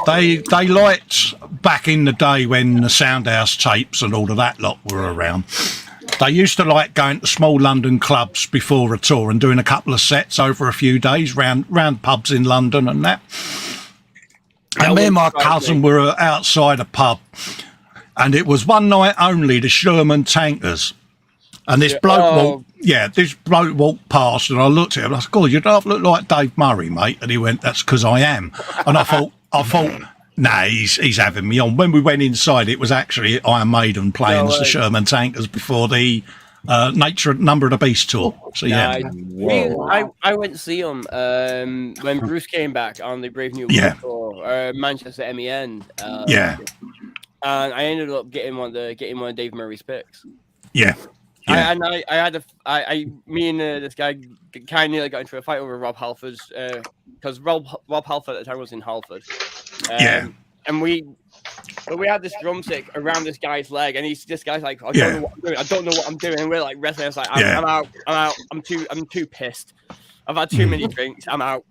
they liked back in the day when the Soundhouse tapes and all of that lot were around. They used to like going to small London clubs before a tour and doing a couple of sets over a few days round pubs in London and that. And me and my cousin were outside a pub, and it was one night only, the Sherman Tankers. And this bloke walked past, and I looked at him. I said, "God, you don't look like Dave Murray, mate." And he went, "That's because I am." And I thought, nah, he's having me on. When we went inside, it was actually Iron Maiden playing as the Sherman Tankers before the Number of the Beast tour. So yeah, I went to see him when Bruce came back on the Brave New World tour, Manchester MEN. And I ended up getting one of Dave Murray's picks. Yeah. Yeah. Me and this guy kind of nearly got into a fight over Rob Halford's because Rob Halford at the time was in Halford. And we had this drumstick around this guy's leg, and this guy's like, I don't know what I'm doing. And we're like wrestling. It's like, I'm out. I'm too pissed. I've had too many drinks. I'm out.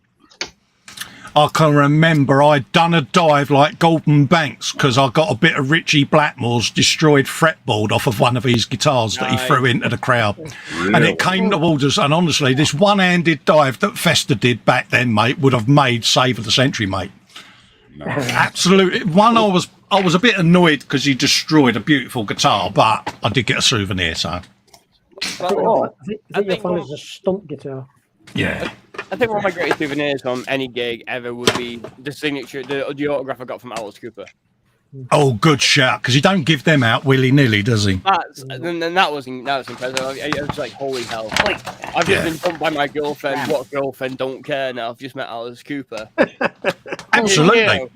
I can remember I'd done a dive like Golden Banks because I got a bit of Richie Blackmore's destroyed fretboard off of one of his guitars that he threw into the crowd. Really? And it came towards us, and honestly, this one-handed dive that Festa did back then, mate, would have made Save of the Century, mate. No. Absolutely. I was a bit annoyed because he destroyed a beautiful guitar, but I did get a souvenir, so. I think you'll find it's a stunt guitar. Yeah. I think one of my greatest souvenirs from any gig ever would be the signature, the autograph I got from Alice Cooper. Oh, good shout, because he don't give them out willy-nilly, does he? That was impressive. I was like, holy hell. I've just been bumped by my girlfriend. What girlfriend don't care now? I've just met Alice Cooper. Absolutely.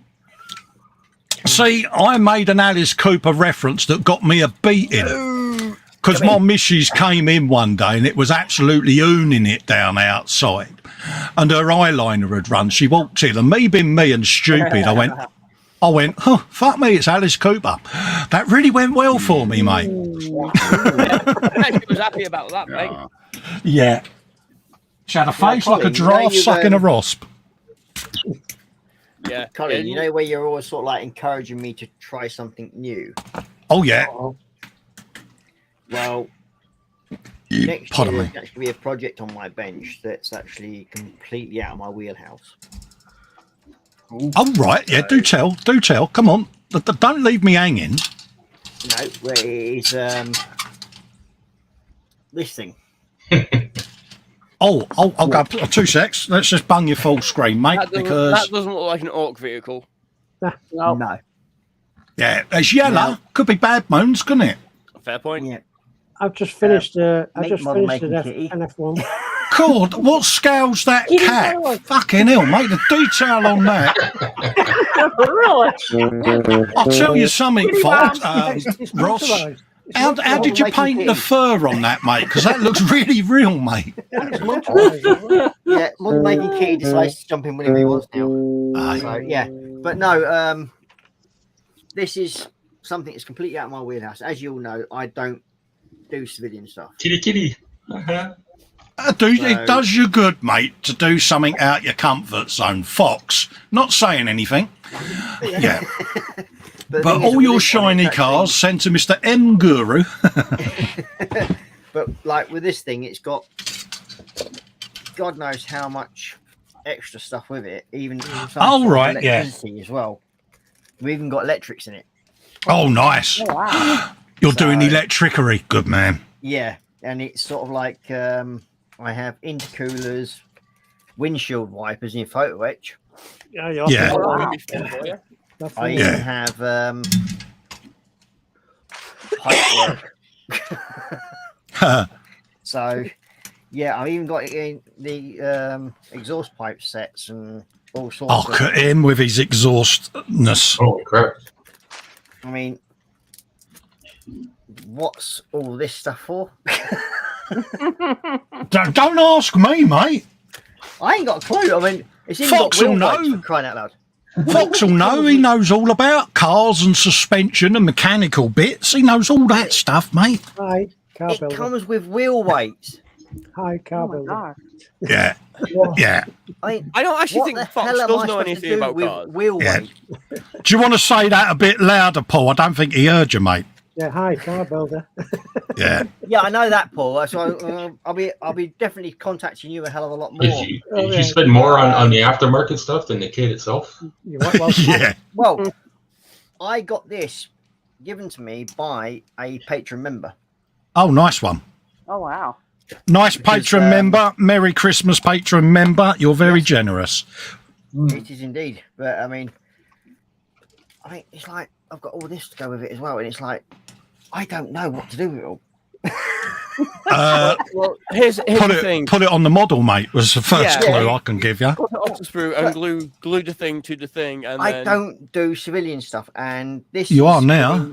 See, I made an Alice Cooper reference that got me a beating. Because my missus came in one day and it was absolutely ooning it down outside. And her eyeliner had run. She walked in, and me being me and stupid, I went, oh, fuck me, it's Alice Cooper. That really went well for me, mate. I was happy about that, mate. Yeah. She had a face Colin, like a giraffe sucking a rasp. Yeah. Colin, you know where you're always sort of like encouraging me to try something new? Oh, yeah. Well, next Pardon year me. there's actually be a project on my bench that's actually completely out of my wheelhouse. Oh, right. Yeah, do tell. Do tell. Come on. Don't leave me hanging. No, where it is this thing. Oh, I'll go 2 secs. Let's just bung your full screen, mate, That because doesn't look like an orc vehicle. No. yeah, it's yellow. No. Could be bad moons, couldn't it? Fair point. Yeah. I've just finished. Make model Finished making an kitty. NF1. God, what scales that cat? Fucking hell, mate. The detail on that. Really? I'll tell you something, Fox. It's Ross, motorised. It's how motorised. did you making paint the kitty. fur on that, mate? Because that looks really real, mate. It's motorised. Yeah, model making kitty decides to jump in whenever he wants now. Aye. So yeah, but no, this is something that's completely out of my wheelhouse. As you all know, I don't do civilian stuff. Kitty kitty. Uh-huh. It does you good, mate, to do something out your comfort zone. Fox, not saying anything. Yeah. the But thing is, all with your this one, shiny it's cars sent to Mr. M Guru. actually- but like with this thing, it's got God knows how much extra stuff with it. Even some Oh, sort of right, yeah. electricity as well. We even got electrics in it. Oh, nice. You're doing So- electricery. Good man. Yeah, and it's sort of like I have intercoolers, windshield wipers in photo etch. Yeah, yeah. Yeah. That'd be fun for you. I Yeah. even have pipe work. So yeah, I've even got it in the exhaust pipe sets and all sorts. Oh, cut him with his exhaustness. Holy crap. I mean, what's all this stuff for? Don't ask me, mate. I ain't got a clue. I mean, it's even Fox got will wheel weights know. for crying out loud. Fox will know. He knows all about cars and suspension and mechanical bits. He knows all that stuff, mate. Hi, car It builder. comes with wheel weights. Hi, car builder. Yeah. Yeah. I mean, I don't actually what think the Fox hell am does I know supposed to anything do about with cars. wheel Yeah. weight? Do you want to say that a bit louder, Paul? I don't think he heard you, mate. Yeah, hi, car builder. Yeah. Yeah, I know that, Paul. So I'll be definitely contacting you a hell of a lot more. Did you spend more on the aftermarket stuff than the kit itself? You might well Yeah. Well, I got this given to me by a patron member. Oh, nice one. Oh wow. Nice Because, patron member. Merry Christmas, patron member. You're very Yes. generous. It is indeed, but I mean, it's like I've got all this to go with it as well, and it's like I don't know what to do with it all. Well, here's the thing. Put it on the model, mate, was the first Yeah. clue I can give you. Put it onto sprue and glue the thing to the thing, and I then don't do civilian stuff, and this You is are now.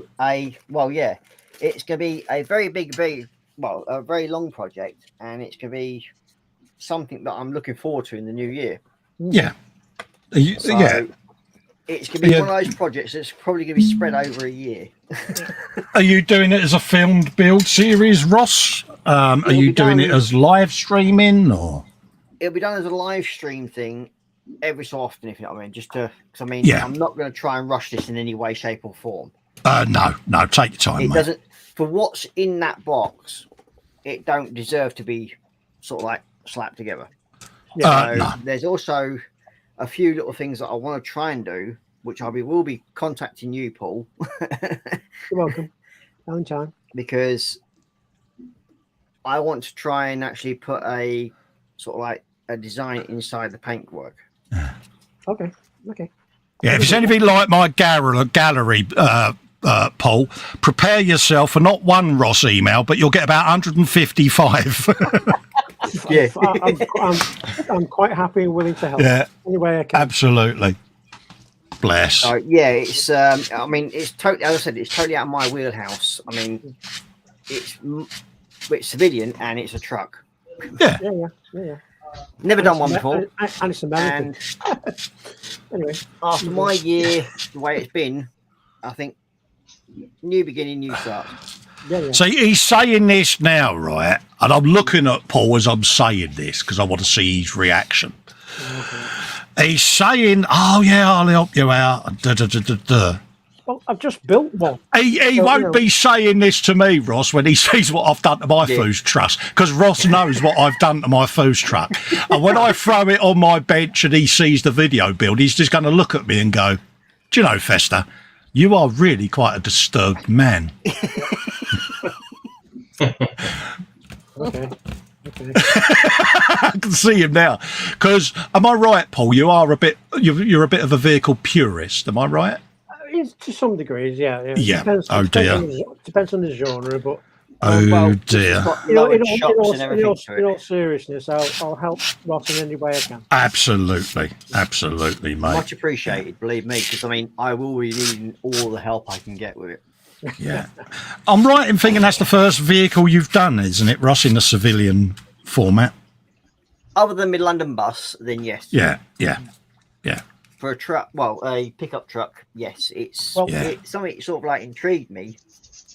it's gonna be a very a very long project, and it's gonna be something that I'm looking forward to in the new year. Yeah. So Yeah. it's gonna be Yeah. one of those projects that's probably gonna be spread over a year. Are you doing it as a filmed build series, Ross? Are It'll you be doing done- it as live streaming or? It'll be done as a live stream thing every so often, if you know what I mean. Because Yeah. I'm not going to try and rush this in any way, shape, or form. No. Take your time, It mate. doesn't, for what's in that box, it don't deserve to be sort of like slapped together. So no. there's also a few little things that I want to try and do, which will be You're contacting you, Paul, welcome. Anytime. because I want to try and actually put a sort of like a design inside the paintwork. Okay. Yeah, if it's anything like my gallery, Paul, prepare yourself for not one Ross email, but you'll get about 155. Yeah. I'm quite happy and willing to help. Yeah. Any way I can. Absolutely. Bless. So yeah, it's it's totally, as I said, it's totally out of my wheelhouse. I mean, it's civilian and it's a truck. Yeah. Yeah. Never done one before. And it's American. And Anyway. after my year, the way it's been, I think new beginning, new start. Yeah. See, he's saying this now, right? And I'm looking at Paul as I'm saying this because I want to see his reaction. He's saying, "Oh yeah, I'll help you out." Well, I've just built one. He won't be saying this to me, Ross, when he sees what I've done to my food truck, because Ross knows what I've done to my food truck. And when I throw it on my bench and he sees the video build, he's just going to look at me and go, "Do you know, Festa, you are really quite a disturbed man." Okay. I can see him now. Because, am I right, Paul? You're a bit of a vehicle purist. Am I right? To some degrees, yeah. Yeah. Depends, Oh dear. Depends on the genre, but Oh dear. in all seriousness, I'll help Ross in any way I can. Absolutely, mate. Much appreciated, believe me, because I mean, I will be needing all the help I can get with it. Yeah. I'm right in thinking that's the first vehicle you've done, isn't it, Ross, in the civilian format? Other than Mid-London bus, then yes. Yeah. For a truck, well, a pickup truck, yes. It's something that sort of like intrigued me,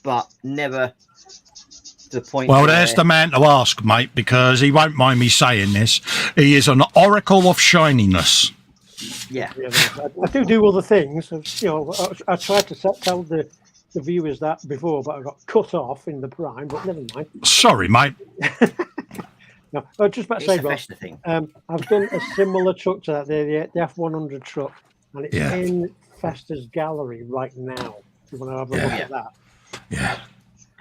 but never to the point. Well, there's the man to ask, mate, because he won't mind me saying this. He is an oracle of shininess. Yeah. I do other things. I tried to tell the viewers that before, but I got cut off in the prime. But never mind. Sorry, mate. No, I was just about to say, Ross, thing. I've done a similar truck to that, the F100 truck, and it's in Festa's gallery right now. If you want to have a look at that. Yeah.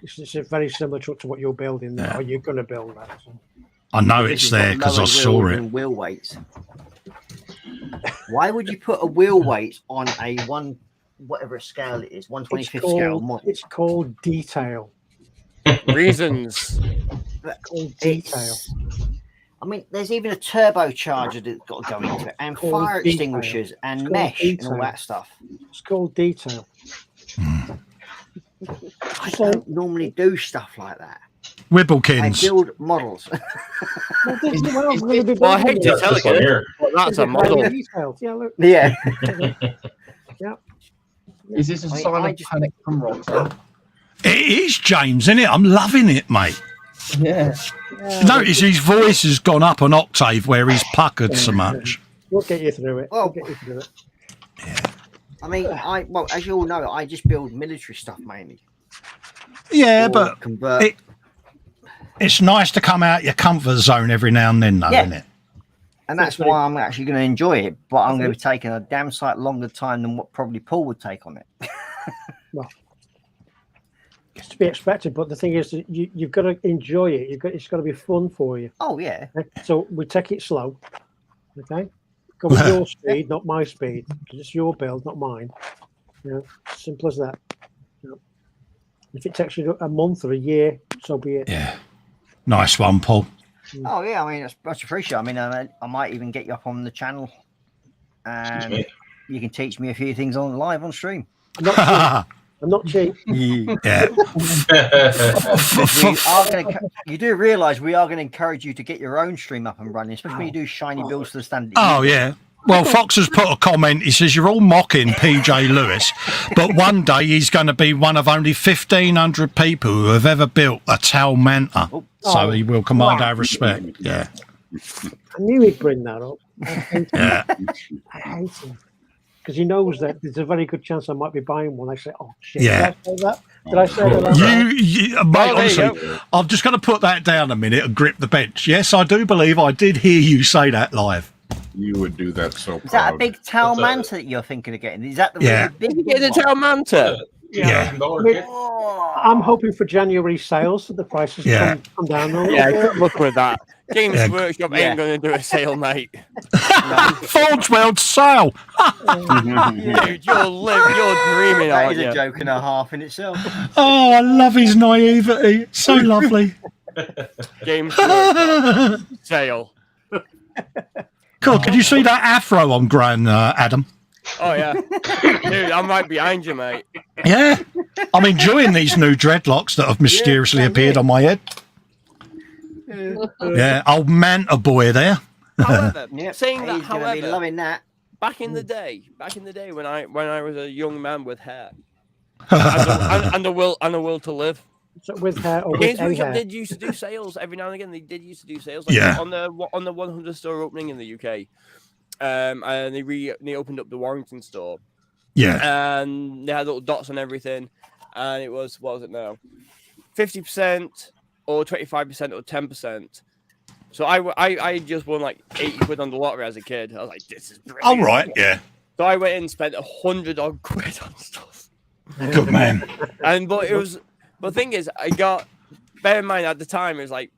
It's a very similar truck to what you're building there, or you're going to build that. So. I know it's there because I saw it. Wheel weights. Why would you put a wheel weight on a whatever scale it is, 125th scale model? It's called detail. Reasons. Called detail. I mean, there's even a turbocharger that's got to go into it, and fire extinguishers, and mesh, and all that stuff. It's called detail. I don't normally do stuff like that. Wibblekins. I build models. Well, I hate to tell you, but that's a model. Yeah. Yeah. Is this a sign of panic from Rob? It is, James, isn't it? I'm loving it, mate. Yeah. Notice his voice has gone up an octave where he's puckered so much. We'll get you through it. Well, I mean, well, as you all know, I just build military stuff mainly. Yeah, Or but convert. it's nice to come out your comfort zone every now and then, though, isn't it? And that's why I'm actually going to enjoy it, but I'm going to be taking a damn sight longer time than what probably Paul would take on it. Well, it's to be expected, but the thing is that you've got to enjoy it. It's got to be fun for you. Oh, yeah. So we take it slow, okay? Go with your speed, not my speed. It's your build, not mine. Simple as that. If it takes you a month or a year, so be it. Yeah. Nice one, Paul. Oh, yeah. I mean, that's much appreciated. I mean, I might even get you up on the channel and you can teach me a few things on live on stream. I'm not cheap. Yeah. You do realise we are going to encourage you to get your own stream up and running, especially when you do shiny builds to the standard. Oh, yeah. Well, Fox has put a comment. He says, you're all mocking PJ Lewis, but one day he's going to be one of only 1,500 people who have ever built a Tal Manta. So he will command our respect. Yeah. I knew he'd bring that up. Yeah. I hate him. Because he knows that there's a very good chance I might be buying one. I say, oh, shit. Yeah. Did I say that? Mate, honestly, I'm just going to put that down a minute and grip the bench. Yes, I do believe I did hear you say that live. You would do that so proud. Is that a big Tal Manta that you're thinking of getting? Is that the really big one? Get the Tal Manta. Yeah. I'm hoping for January sales so the prices come down. Good luck with that. Games Workshop ain't going to do a sale, mate. Forge World sale. Dude, you're dreaming, That aren't is you? a joke and a half in itself. Oh, I love his naivety. So lovely. Games Workshop sale. Cool. Could you see that afro I'm growing, Adam? Oh, yeah. Dude, I'm right behind you, mate. Yeah. I'm enjoying these new dreadlocks that have mysteriously appeared on my head. Yeah, old Manta boy there. However, saying He's that, going to be however, loving that. back in the day when I was a young man with hair and a will to live. So with hair or Games with a Workshop hair? did used to do sales every now and again. They did used to do sales, on the 100 store opening in the UK, and they opened up the Warrington store. Yeah. And they had little dots on everything. And it was, what was it now? 50% or 25% or 10%. So I just won like 80 quid on the lottery as a kid. I was like, this is brilliant. Oh, right, yeah. So I went in and spent 100 odd quid on stuff. Good man. But the thing is, bear in mind at the time, it was like,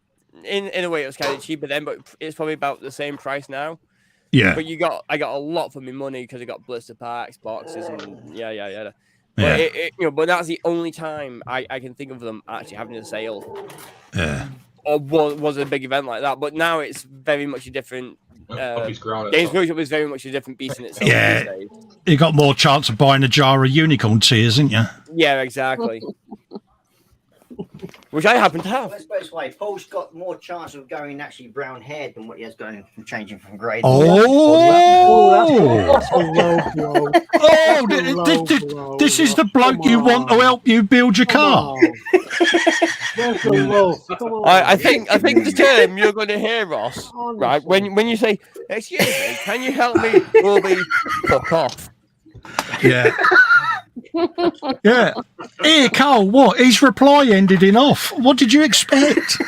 in a way it was kind of cheaper then, but it's probably about the same price now. Yeah. But I got a lot for my money because I got blister packs, boxes, and yeah. But but that's the only time I can think of them actually having a sale. Yeah. Or was a big event like that. But now it's very much a different. Games Workshop is very much a different beast in itself. Yeah. You got more chance of buying a jar of unicorn tears, haven't you? Yeah, exactly. Which I happen to have. Let's put it this way, Paul's got more chance of going actually brown haired than what he has going from changing from grey. That's a low blow. This is the bloke you want to help you build your car. I think the term you're going to hear, Ross, right? When you say, "Excuse me, can you help me?" will be fuck off. Yeah. Yeah. Here, Cole, what? His reply ended in off. What did you expect?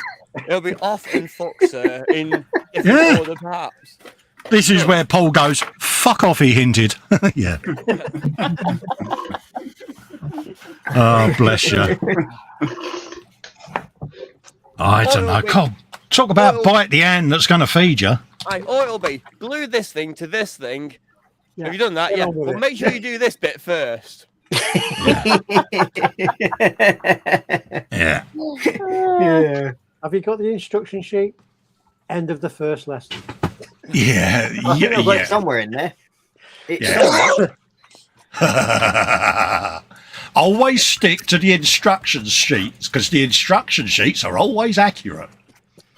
It'll be off and fuck, sir, in different order, perhaps. This is where Paul goes, fuck off, he hinted. Yeah. Oh, bless you. I don't know. Come talk about bite the hand that's going to feed you. Or it'll be glue this thing to this thing. Yeah. Have you done that? Yeah. Well, make sure you do this bit first. Yeah. Have you got the instruction sheet? End of the first lesson. Yeah. It's somewhere in there. Always stick to the instruction sheets because the instruction sheets are always accurate.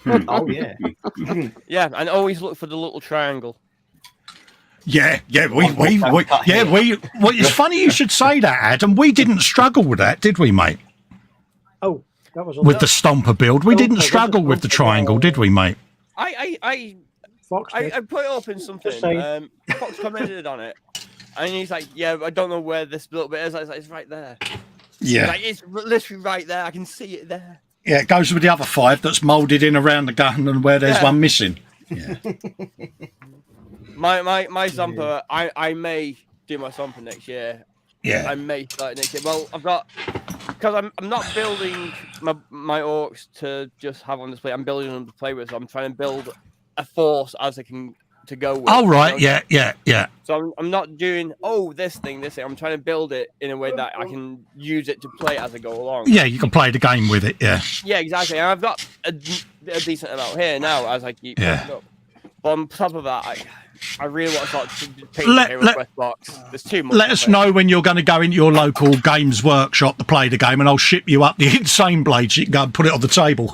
Oh yeah. Yeah, and always look for the little triangle. Yeah. Well, it's funny you should say that, Adam. We didn't struggle with that, did we, mate? Oh, that was with the Stomper build. We didn't struggle with the triangle, did we, mate? I put it up in something. Fox commented on it, and he's like, "Yeah, I don't know where this little bit is." I was like, "It's right there." Yeah, it's literally right there. I can see it there. Yeah, it goes with the other 5 that's moulded in around the gun and where there's one missing. Yeah. My Zomper, I may do my Zomper next year. Yeah. I may start next year. Well, I've got, because I'm not building my orcs to just have on display. I'm building them to play with. So I'm trying to build a force as I can to go with. Oh, right. You know? Yeah. So I'm not doing, this thing. I'm trying to build it in a way that I can use it to play as I go along. Yeah, you can play the game with it, yeah. Yeah, exactly. And I've got a decent amount here now as I keep building up. But on top of that, I really want to start painting the Hero Quest box. There's too much. Let us know when you're going to go into your local games workshop to play the game, and I'll ship you up the insane blades. You can go and put it on the table.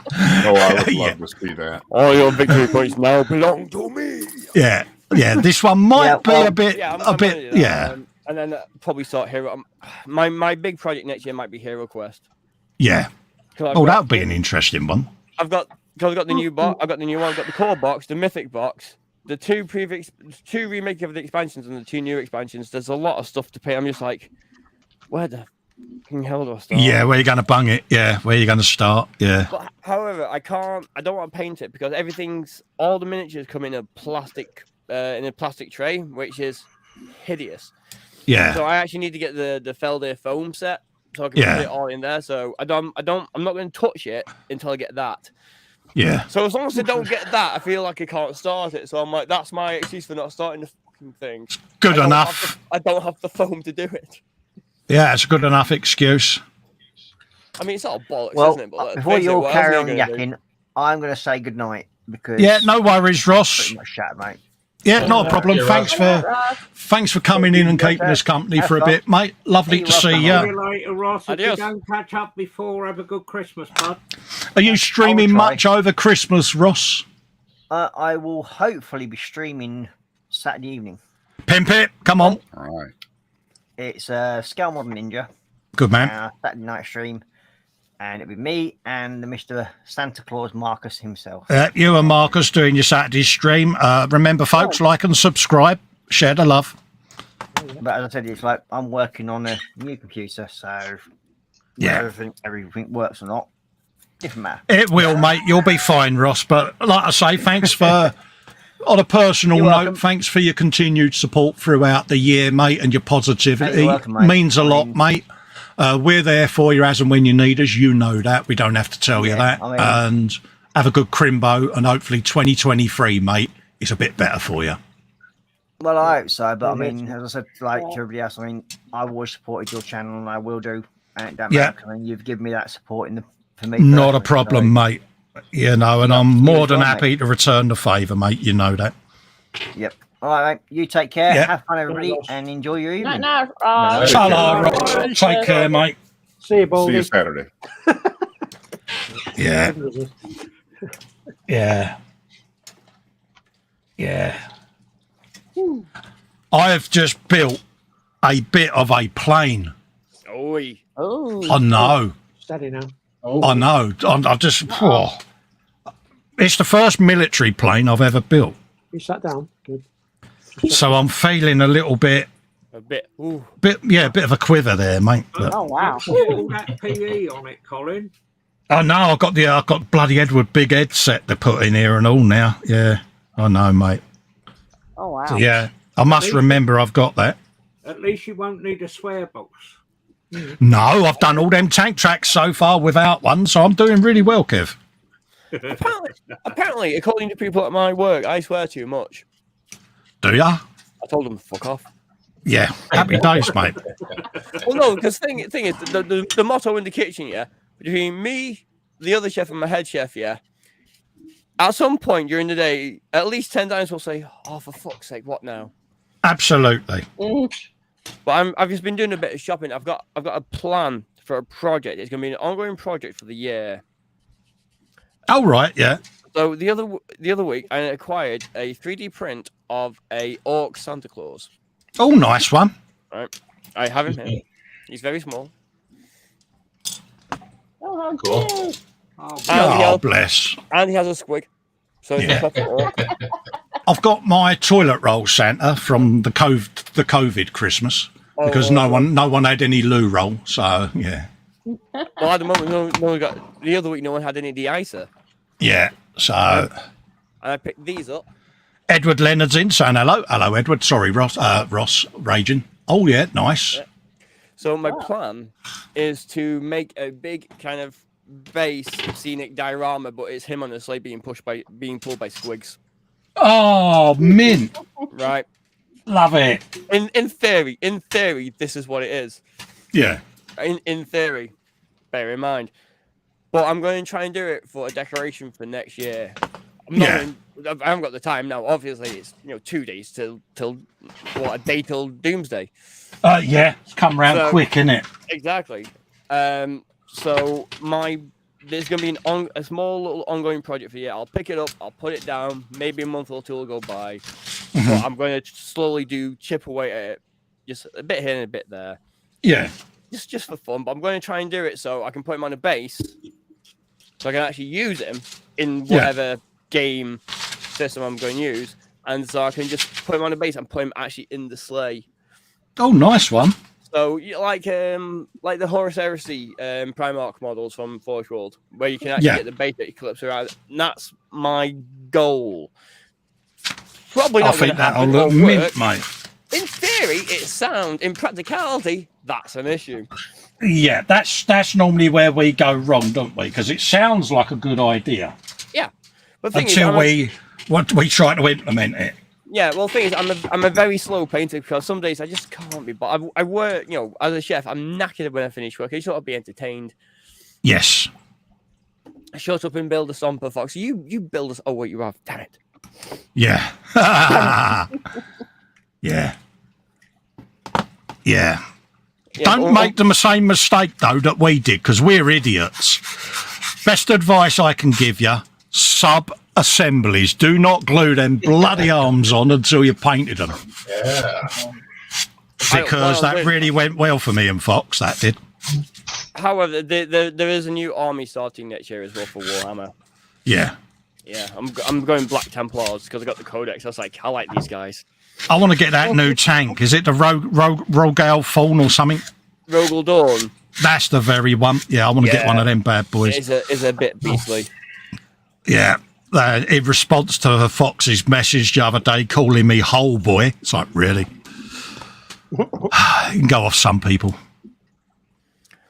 I would love to see that. All your victory points now belong to me. Yeah. This one might be a bit. And then probably start Hero. My big project next year might be Hero Quest. Yeah. That would be an interesting one. I've got the new box. I've got the new one. I've got the core box, the mythic box, the two remake of the expansions and the 2 new expansions. There's a lot of stuff to pay. I'm just like, where the hell do I start? Yeah, where are you going to bung it? Yeah, where are you going to start? Yeah. But, however, I don't want to paint it because all the miniatures come in a plastic tray, which is hideous. Yeah. So I actually need to get the Feldir foam set so I can put it all in there. So I'm not going to touch it until I get that. Yeah. So as long as I don't get that, I feel like I can't start it. So I'm like, that's my excuse for not starting the fucking thing. Good enough. I don't have the foam to do it. Yeah, it's a good enough excuse. I mean, it's all bollocks, well, isn't it? But before you all carry on yakking, I'm going to say goodnight because no worries, Ross. Pretty much shat, mate. Yeah, not a problem. Thanks for coming in and keeping us company for a bit, mate. Lovely to see you. See you later, Ross. If you don't catch up before, have a good Christmas, bud. Are you streaming much over Christmas, Ross? I will hopefully be streaming Saturday evening. Pimp it. Come on. All right. It's Scale Modern Ninja. Good man. Saturday night stream. And it'll be me and the Mr. Santa Claus Marcus himself. You and Marcus doing your Saturday stream. Remember, folks, like and subscribe. Share the love. But as I said, it's like I'm working on a new computer, so Yeah. everything works or not, different matter. It will, mate. You'll be fine, Ross. But like I say, thanks for, on a personal You're note, welcome. thanks for your continued support throughout the year, mate, and your positivity. You're welcome, mate. Means a lot, mate. We're there for you as and when you need us. You know that. We don't have to tell you that. And have a good crimbo, and hopefully 2023, mate, is a bit better for you. Well, I hope so, but I mean, as I said, like to everybody else, I mean, I've always supported your channel, and I will do. And it don't matter. I mean, you've given me that support for me. Not a problem, mate. You know, and I'm more than well, happy mate. to return the favour, mate. You know that. Yep. All right, mate. You take care. Yeah. Have fun, everybody, and enjoy your evening. Ta-ra, Ross. Take care, mate. See you, Baldy. See you Saturday. Yeah. Yeah. Yeah. I've just built a bit of a plane. Oi. Oh. I know. Steady now. I know. I just. Oh. It's the first military plane I've ever built. You sat down. Good. So I'm feeling a little bit. A bit. Ooh. A bit of a quiver there, mate. But Oh wow. All that PE on it, Colin. I know. I've got bloody Edward Big Ed set to put in here and all now. Yeah, I know, mate. Oh wow. So, yeah, I must remember I've got that. At least you won't need a swear box. No, I've done all them tank tracks so far without one, so I'm doing really well, Kev. Apparently, according to people at my work, I swear too much. Do ya? I told them to fuck off. Yeah, happy days, mate. Well, no, because thing is, the motto in the kitchen, yeah, between me, the other chef, and my head chef, yeah, at some point during the day, at least 10 times we'll say, "Oh, for fuck's sake, what now?" Absolutely. But I've just been doing a bit of shopping. I've got a plan for a project. It's going to be an ongoing project for the year. Oh, right, yeah. So the other week, I acquired a 3D print of a orc Santa Claus. Oh, nice one. Right, I have him here. He's very small. Oh, how Cool. cute. Oh, bless. And he has a squig. So it's Yeah. a perfect orc. I've got my toilet roll Santa from the COVID Christmas because no one had any loo roll. So yeah. Well, at the moment, no one got. The other week, no one had any de-icer. Yeah. So And I picked these up. Edward Leonard's in saying hello. Hello, Edward. Sorry, Ross. Ross raging. Oh yeah, nice. Yeah. So my plan is to make a big kind of base scenic diorama, but it's him on a sleigh being pulled by squigs. Oh, mint. Right. Love it. In theory, this is what it is. Yeah. In theory, bear in mind. But I'm going to try and do it for a decoration for next year. I haven't got the time now. Obviously, it's 2 days till a day till Doomsday. Yeah, it's come round quick, innit? Exactly. So there's going to be a small little ongoing project for the year. I'll pick it up, I'll put it down, maybe a month or two will go by. But I'm going to slowly chip away at it, just a bit here and a bit there. Yeah. Just for fun, but I'm going to try and do it so I can put him on a base, so I can actually use him in whatever game system I'm going to use, and so I can just put him on a base and put him actually in the sleigh. Oh, nice one. So like the Horus Heresy Primarch models from Forge World, where you can actually get the base that clips around. And that's my goal. Probably not going to happen. I think that'll look mint, mate. In theory, it sounds. In practicality, that's an issue. Yeah, that's normally where we go wrong, don't we? Because it sounds like a good idea. Yeah, but the thing until is, we try to implement it. Yeah, well, the thing is, I'm a very slow painter because some days I just can't be. But I work, as a chef, I'm knackered when I finish work. I just want to be entertained. Yes. Shut up and build a Stomper Fox. You build us. Oh wait, you have. Damn it. Yeah. Yeah. Yeah. Don't make the same mistake, though, that we did, because we're idiots. Best advice I can give you, sub-assemblies. Do not glue them bloody arms on until you painted them. Yeah. Because that really went well for me and Fox, that did. However, there is a new army starting next year as well for Warhammer. Yeah. Yeah, I'm going Black Templars because I got the Codex. I was like, I like these guys. I want to get that new tank. Is it the Rogale Fawn or something? Rogel Dawn. That's the very one. Yeah, I want to get one of them bad boys. It's a bit beastly. Yeah. In response to Fox's message the other day calling me Hole Boy, it's like, really? You can go off some people.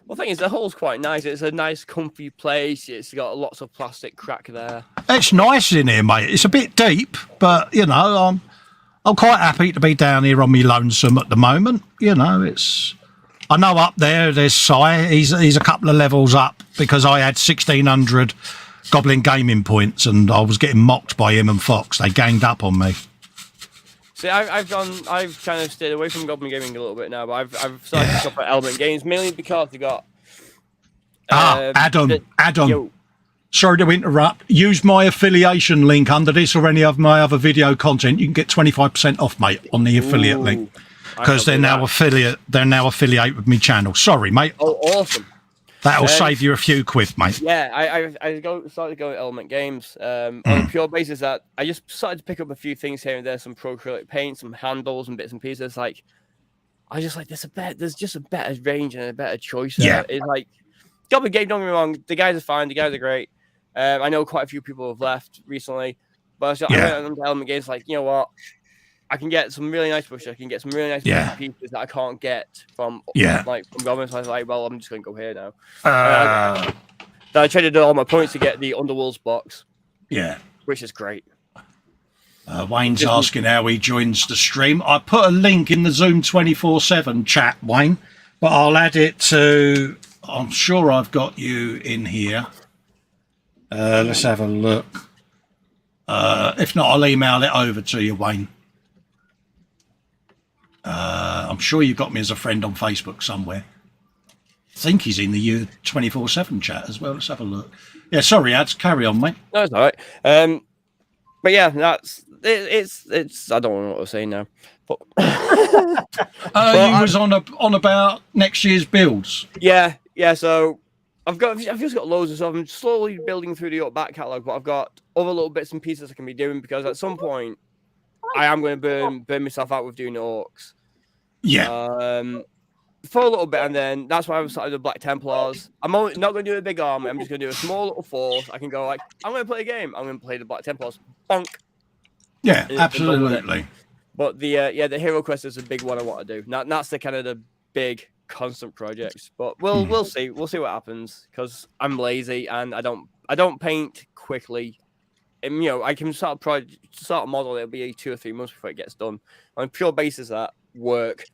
Well, the thing is, the hole's quite nice. It's a nice, comfy place. It's got lots of plastic crack there. It's nice in here, mate. It's a bit deep, but, you know, I'm quite happy to be down here on me lonesome at the moment. You know, it's... I know up there's Si. He's a couple of levels up because I had 1,600 Goblin gaming points and I was getting mocked by him and Fox. They ganged up on me. See, I've kind of stayed away from Goblin Gaming a little bit now, but I've started to shop at Element Games mainly because they got. Adam. Yo. Sorry to interrupt. Use my affiliation link under this or any of my other video content. You can get 25% off, mate, on the affiliate link because they're now affiliate. They're now affiliate with me channel. Sorry, mate. Oh, awesome. That'll save you a few quid, mate. Yeah, I started going to Element Games on the pure basis that I just started to pick up a few things here and there, some pro acrylic paint, some handles and bits and pieces. Like, I just like there's just a better range and a better choice. Yeah, it's like Goblin Game. Don't get me wrong, the guys are fine, the guys are great. I know quite a few people have left recently, but I went on to Element Games like, you know what? I can get some really nice brushes. I can get some really nice pieces that I can't get from Goblin. So I was like, well, I'm just going to go here now. I traded all my points to get the Underworlds box. Yeah. Which is great. Wayne's asking how he joins the stream. I put a link in the Zoom 24/7 chat, Wayne, but I'll add it to... I'm sure I've got you in here. Let's have a look. If not, I'll email it over to you, Wayne. I'm sure you've got me as a friend on Facebook somewhere. I think he's in the 24/7 chat as well. Let's have a look. Yeah, sorry, Ads. Carry on, mate. No, it's all right. But yeah, it's. I don't know what I was saying now. But you was on about next year's builds. Yeah. So I've just got loads of stuff. I'm slowly building through the back catalogue, but I've got other little bits and pieces I can be doing because at some point I am going to burn myself out with doing the orcs. Yeah. For a little bit, and then that's why I've started the Black Templars. I'm not going to do a big army. I'm just going to do a small little force. I can go like, I'm going to play a game. I'm going to play the Black Templars. Bonk. Yeah, absolutely. But the Hero Quest is a big one I want to do. That's the kind of the big constant projects. But we'll see. We'll see what happens because I'm lazy and I don't paint quickly. And, you know, I can start a model. It'll be 2 or 3 months before it gets done. On pure basis that work.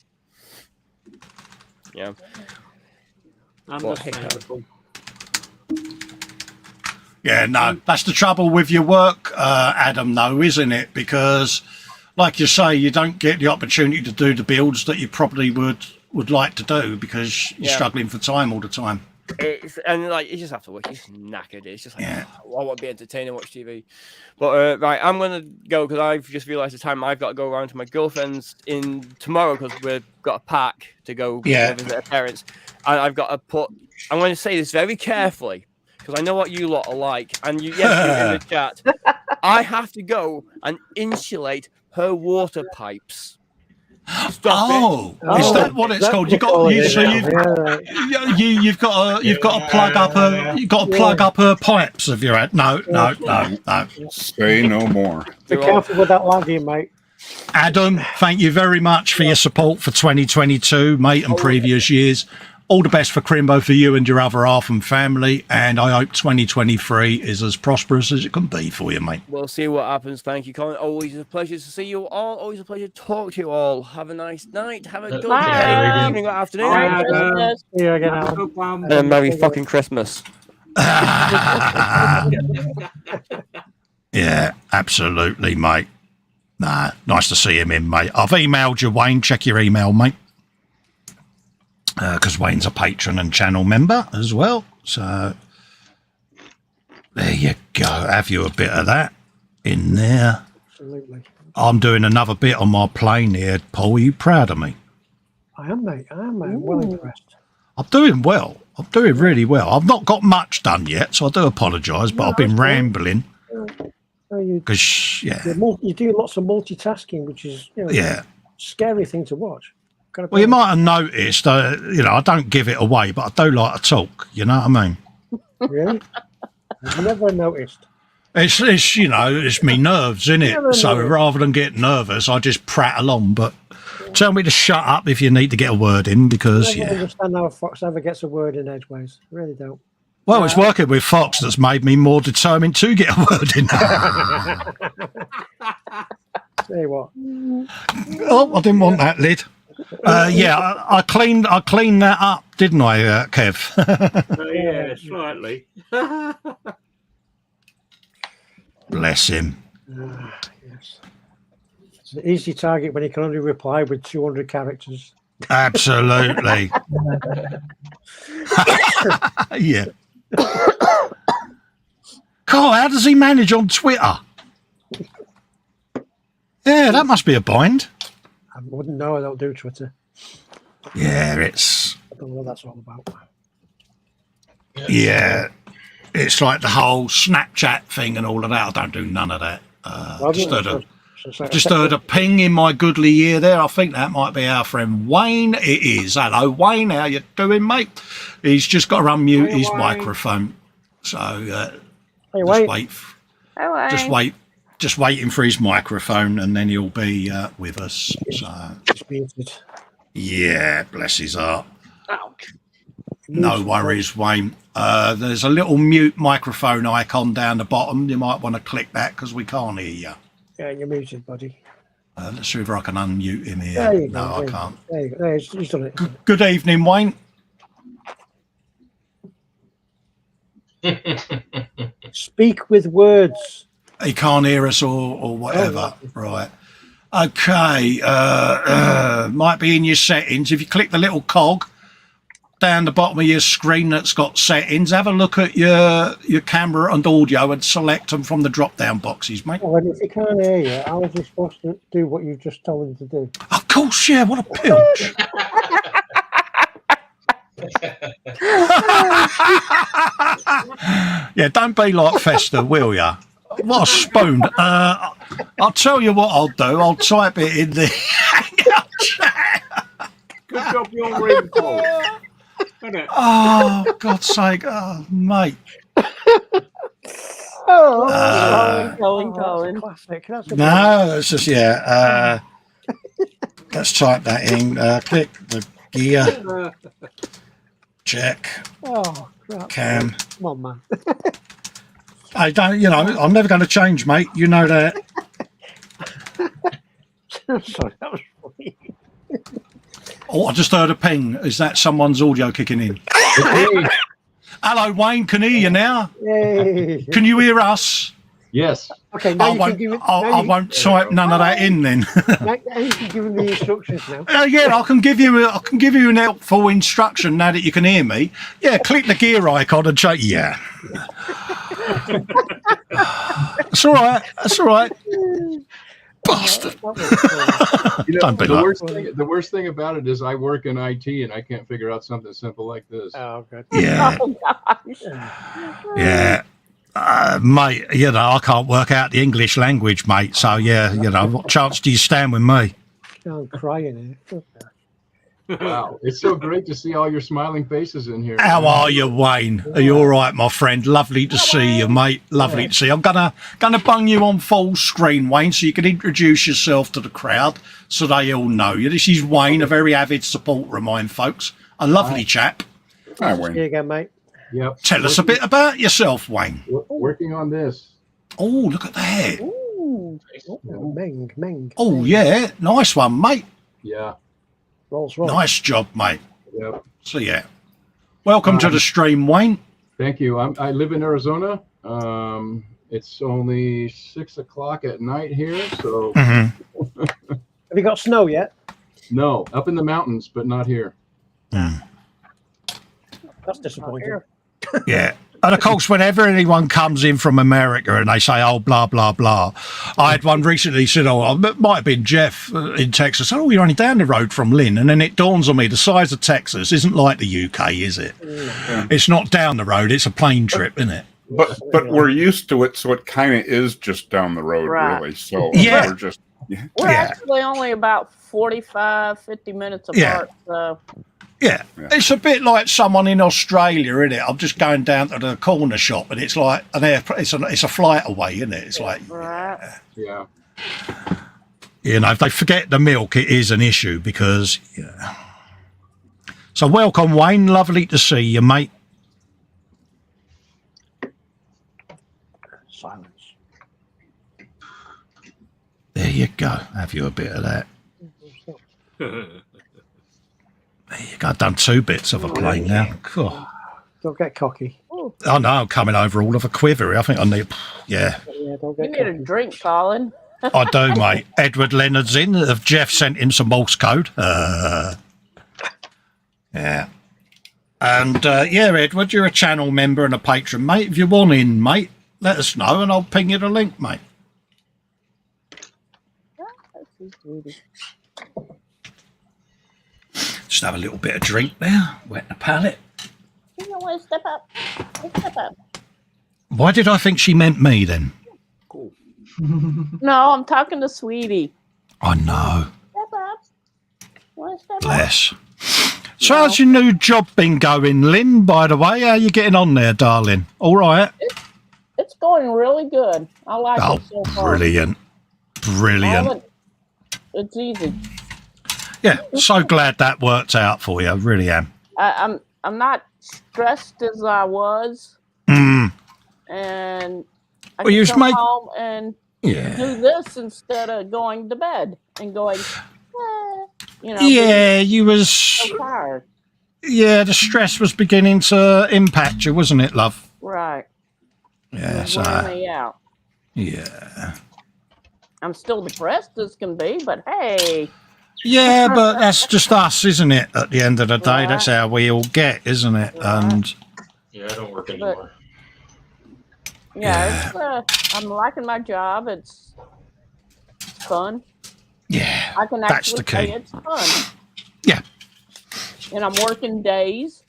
Yeah. Yeah, no, that's the trouble with your work, Adam, though, isn't it? Because, like you say, you don't get the opportunity to do the builds that you probably would like to do because you're struggling for time all the time. You just have to work. You're just knackered. It's just like, I want to be entertained and watch TV. But right, I'm going to go because I've just realised the time I've got to go around to my girlfriend's in tomorrow because we've got a pack to go visit her parents. And I've got to I'm going to say this very carefully because I know what you lot are like. And you in the chat, I have to go and insulate her water pipes. Is that what it's called? You've got to plug up her pipes. Have you had? No. Say no more. Be careful with that lagging, mate. Adam, thank you very much for your support for 2022, mate, and previous years. All the best for Crimbo, for you and your other half and family, and I hope 2023 is as prosperous as it can be for you, mate. We'll see what happens. Thank you, Colin. Always a pleasure to see you all. Always a pleasure to talk to you all. Have a nice night. Have a good evening or afternoon. See you again, Alan. And Merry fucking Christmas. Yeah, absolutely, mate. Nah, nice to see him in, mate. I've emailed you, Wayne. Check your email, mate. Because Wayne's a patron and channel member as well. So there you go. Have you a bit of that in there? Absolutely. I'm doing another bit on my plane here. Paul, are you proud of me? I am, mate. I'm well impressed. I'm doing well. I'm doing really well. I've not got much done yet, so I do apologise, but I've been rambling. Because you do lots of multitasking, which is scary thing to watch. Well, you might have noticed, I don't give it away, but I do like to talk. You know what I mean? Really? I've never noticed. It's me nerves, isn't it? So rather than get nervous, I just prattle on. But tell me to shut up if you need to get a word in, because I don't understand how a fox ever gets a word in edgeways. I really don't. Well, it's working with Fox that's made me more determined to get a word in. Tell you what. Oh, I didn't want that lid. I cleaned that up, didn't I, Kev? Yeah, slightly. Bless him. Yes. It's an easy target when he can only reply with 200 characters. Absolutely. Yeah. Carl, how does he manage on Twitter? Yeah, that must be a bind. I wouldn't know. I don't do Twitter. Yeah, I don't know what that's all about. Yeah, it's like the whole Snapchat thing and all of that. I don't do none of that. Just heard a ping in my goodly ear there. I think that might be our friend Wayne. It is. Hello, Wayne. How you doing, mate? He's just got to unmute his microphone. So just waiting for his microphone, and then he'll be with us. So yeah, bless his heart. Ouch. No worries, Wayne. There's a little mute microphone icon down the bottom. You might want to click that because we can't hear you. Yeah, you're muted, buddy. Let's see if I can unmute him here. There you No, go. I can't. There you go. There, he's done it. Good evening, Wayne. Speak with words. He can't hear us or whatever. Right. Okay. Might be in your settings. If you click the little cog down the bottom of your screen that's got settings, have a look at your camera and audio and select them from the drop-down boxes, mate. Oh, and if he can't hear you, how is he supposed to do what you've just told him to do? Of course, yeah. What a pilch. Yeah, don't be like Festa, will ya? What a spoon. I'll tell you what I'll do. I'll type it in the hangout chat. Good job you're rainfall. Oh, God's sake. Oh, mate. Colin. Classic. No, it's just, let's type that in. Click the gear. Check. Oh, crap. Cam. Come on, man. I don't, I'm never going to change, mate. You know that. Sorry, that was funny. Oh, I just heard a ping. Is that someone's audio kicking in? Hello, Wayne. Can hear you now. Yay. Can you hear us? Yes. Okay, now I won't type none of that in then. Now you can give him the instructions now. Yeah, I can give you an helpful instruction now that you can hear me. Yeah, click the gear icon and check. Yeah. That's all right. That's all right. Bastard. The worst thing about it is I work in IT and I can't figure out something simple like this. Oh, good. Yeah. Yeah. Mate, I can't work out the English language, mate. So, yeah, what chance do you stand with me? I'm crying here. Wow. It's so great to see all your smiling faces in here. How are you, Wayne? Are you all right, my friend? Lovely to see you, mate. Lovely to see you. I'm gonna bung you on full screen, Wayne, so you can introduce yourself to the crowd so they all know you. This is Wayne, a very avid supporter of mine, folks. A lovely chap. Hi, Wayne. Here you go, mate. Yep. Tell us a bit about yourself, Wayne. Working on this. Oh, look at that. Ooh. Meng. Oh, yeah. Nice one, mate. Yeah. Rolls. Nice job, mate. Yep. So, yeah. Welcome to the stream, Wayne. Thank you. I live in Arizona. It's only 6 o'clock at night here, so. Have you got snow yet? No, up in the mountains, but not here. That's disappointing. Yeah. And of course, whenever anyone comes in from America and they say, oh, blah, blah, blah. I had one recently said, it might have been Jeff in Texas. Oh, you're only down the road from Lynn. And then it dawns on me, the size of Texas isn't like the UK, is it? Yeah. It's not down the road. It's a plane trip, isn't it? But we're used to it, so it kind of is just down the road, Right. really. So Yeah. we're just We're actually only about 45, 50 minutes Yeah. apart. So Yeah. It's a bit like someone in Australia, isn't it? I'm just going down to the corner shop, and it's like it's a flight away, isn't it? It's like, right. Yeah. you know, if they forget the milk, it is an issue because. Yeah. So welcome, Wayne. Lovely to see you, mate. Silence. There you go. Have you a bit of that. There you go. I've done 2 bits of a plane now. Cool. Don't get cocky. Ooh, Oh no, I'm coming over all of a quiver. I think I need. Yeah, Yeah, don't you get need a cocky. drink, Colin. I do, mate. Edward Leonard's in. If Jeff sent him some Morse code. Yeah. And yeah, Edward, you're a channel member and a patron, mate. If you want in, mate, let us know and I'll ping you the link, mate. Just have a little bit of drink there. Wet the palate. You don't want to step up. Step up. Why did I think she meant me then? No, I'm talking to Sweetie. I know. Step up. Want to step up? Bless. So how's your new job been going, Lynn, by the way? How you getting on there, darling? All right? It's going really good. I like Oh, it so far. brilliant. Brilliant. It's easy. Yeah, so glad that worked out for you. I really am. I'm not stressed as I was, Mm. and I Well, can you just come make- home and Yeah. do this instead of going to bed and going, you know, Yeah, you being was... so tired. Yeah, the stress was beginning to impact you, wasn't it, love? Right. Yeah, It's wearing so... me out. Yeah. I'm still depressed as can be, but hey, Yeah, but that's just us, isn't it? At the end of the day, Right. that's how we all get, isn't it? And Yeah, I don't work anymore. yeah, it's, I'm liking my job. It's fun. yeah, I can that's actually the say key. it's fun. Yeah. And I'm working days.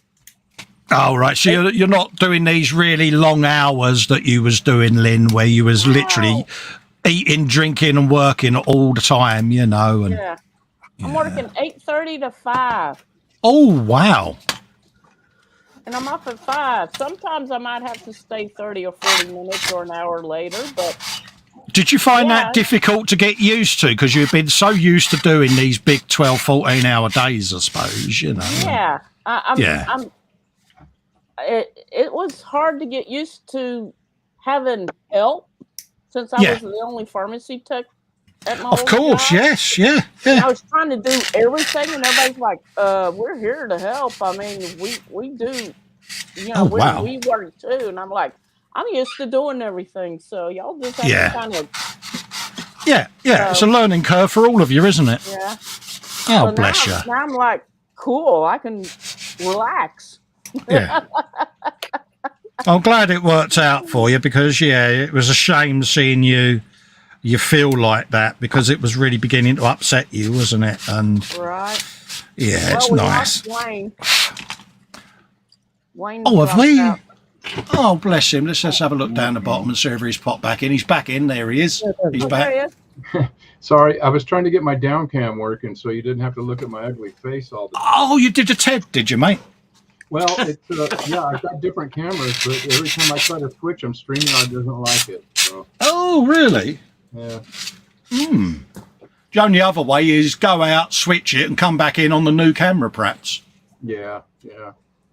Oh, right. So you're not doing these really long hours that you was doing, Lynn, where you was literally eating, drinking, and working all the time, you know. And Yeah. I'm working 8:30 to 5, oh, wow. and I'm up at 5. Sometimes I might have to stay 30 or 40 minutes or an hour later, but Did you find Yeah. that difficult to get used to? Because you've been so used to doing these big 12, 14-hour days, I suppose, you know. yeah, Yeah. it was hard to get used to having help since I Yeah. was the only pharmacy tech at my Of old course, job. yes, yeah, And yeah. I was trying to do everything, and everybody's like, we're here to help. I mean, we do, you know, Oh, wow. we work too. And I'm like, I'm used to doing everything, so y'all just have Yeah. to kind of, Yeah, it's a learning curve for all of you, isn't it? yeah. Oh, So bless you. now I'm like, cool, I can relax. Yeah. I'm glad it worked out for you because, yeah, it was a shame seeing you feel like that because it was really beginning to upset you, wasn't it? And, Right. yeah, it's we nice. lost Wayne. Wayne Oh, have dropped we? out. Oh, bless him. Let's just have a look down the bottom and see if he's popped back in. He's back in. There he is. He's There back. he is. Sorry, I was trying to get my down cam working so you didn't have to look at my ugly face all the time. Oh, you did a TED, did you, mate? Well, it's yeah, I've got different cameras, but every time I try to switch them, StreamYard doesn't like it. So Oh, really? yeah, The only other way is go out, switch it, and come back in on the new camera, perhaps. yeah.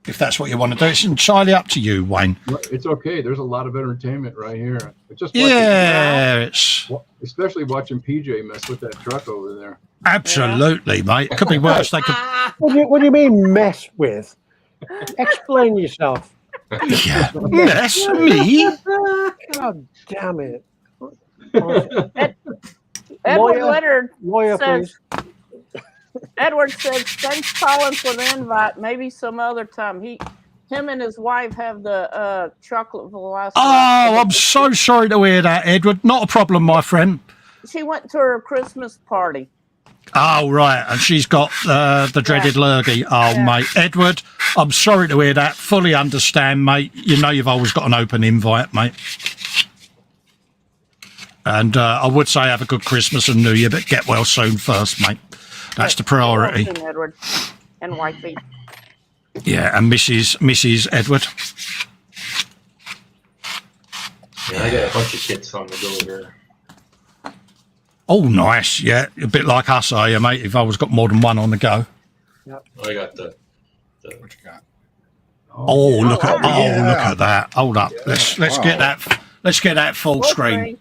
If that's what you want to do. It's entirely up to you, Wayne. Well, it's okay. There's a lot of entertainment right here. It's just watching, Yeah, it's especially watching PJ mess with that truck over there. absolutely, mate. Could be worse. They could. What do you mean mess with? Explain yourself. Yeah. Yes, me. God damn it. Edward Lawyer. Leonard Lawyer, says, please. Edward said, thanks, Colin, for the invite. Maybe some other time. Him and his wife have the chocolate velocity. Oh, I'm so sorry to hear that, Edward. Not a problem, my friend. She went to her Christmas party. Oh, right. And she's got the dreaded lurgy. Oh, Yeah. mate. Edward, I'm sorry to hear that. Fully understand, mate. You know you've always got an open invite, mate. And I would say have a good Christmas and New Year, but get well soon first, mate. That's the priority. Well, Edward and wifey. Yeah, and Mrs. Edward. Yeah, I got a bunch of kits on the go here. Oh, nice. Yeah, a bit like us, are you, mate? You've always got more than one on the go. Oh, I got the What you got? Look at that. Hold up. Let's get that. Let's get that full screen.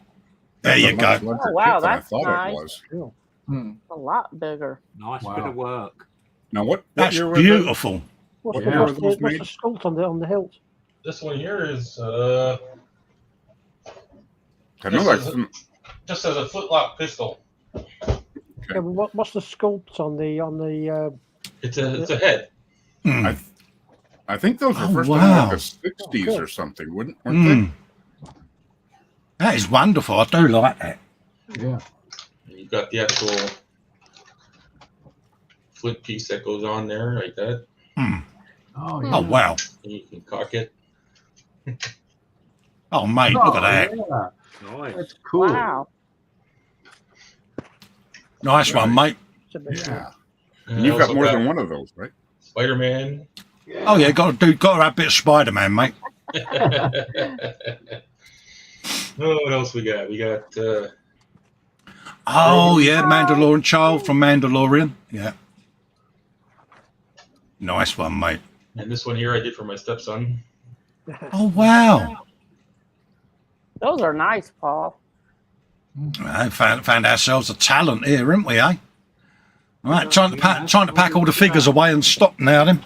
There you go. Oh, wow, that's I thought nice. it was. A lot bigger. Nice bit of work. Now what? That's year was it? beautiful. What's Yeah. the sculpt on the hilt? This one here is I know that's just as a flintlock pistol. Yeah, but what's the sculpt on the? It's a head. I think those were Oh, first wow. in like the 60s cool. or something, weren't That is wonderful. I do like that. Yeah. And you've got the actual flint piece that goes on there like that. Oh, yeah. Oh, wow. And you can cock it. Oh, mate, look at that. Yeah. Nice. That's cool. Wow. Nice one, mate. It's a bit they? Yeah. And You've I got also more than one of those, right? Spider-Man. Oh, yeah, got to have a bit of Spider-Man, mate. Oh, what else we got? We got Oh, yeah, Mandalorian child from Mandalorian. Yeah. Nice one, mate. and this one here I did for my stepson. Oh, wow. Those are nice, Paul. I found ourselves a talent here, haven't we, eh? All right, trying to pack all the figures away and stop now, then.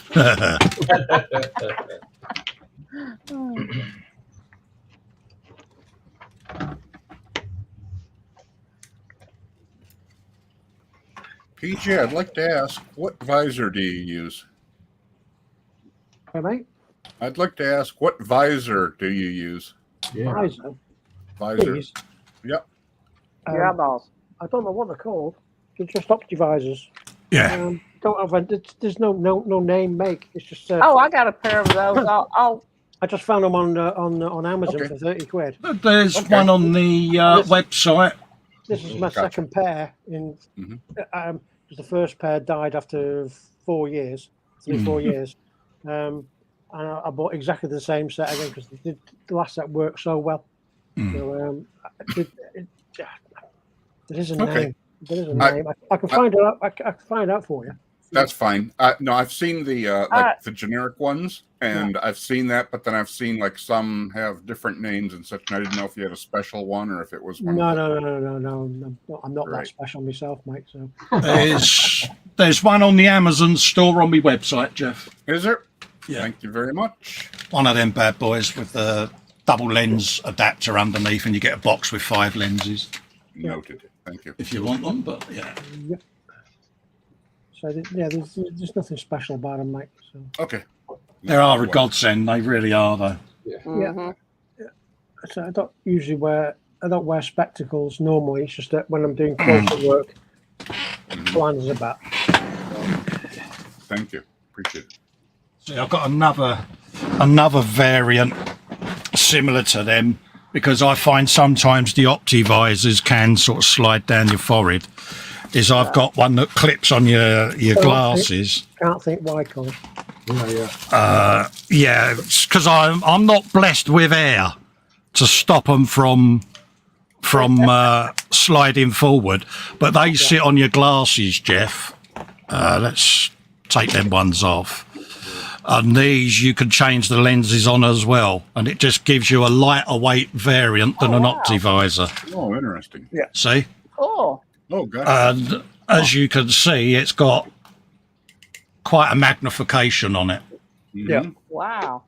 PJ, I'd like to ask, what visor do you use? Hey, mate. I'd like to ask, what visor do you use? Yeah. Visor. These, Yep. Yeah, balls. I don't know what they're called. They're just optivisors. Yeah. Don't have there's no name make. It's just. Oh, I got a pair of those. I just found them on Amazon Okay. for 30 quid. There's one on the website. This is my Gotcha. second pair. Because the first pair died after 4 years, 4 years. And I bought exactly the same set again because the last set worked so well. So there is a name. There is a name. I can find it out. I can find out for you. That's fine. No, I've seen the the generic ones, and I've seen that, but then I've seen like some have different names and such. And I didn't know if you had a special one or if it was one. No. of them. I'm not that Right. special myself, mate. So There's one on the Amazon store on my website, Jeff. Is there? Yeah. Thank you very much. One of them bad boys with the double lens adapter underneath, and you get a box with 5 lenses Noted. Thank you. if you want them. But yeah, so there's nothing special about them, mate. So Okay. they are a godsend. They really are, though. Mhm. so I don't wear spectacles normally. It's just that when I'm doing closer work, blinds are back. Thank you. Appreciate it. See, I've got another variant similar to them because I find sometimes the optivisors can sort of slide down your forehead. I've got one that clips on your glasses. Can't think why, Colin. Yeah, because I'm not blessed with hair to stop them from sliding forward, but they sit on your glasses, Jeff. Let's take them ones off. And these you can change the lenses on as well, and it just gives you a lighter weight variant than an optivisor. Oh, interesting. Yeah. See? Cool. Oh, God. And as you can see, it's got quite a magnification on it. Yeah. Wow.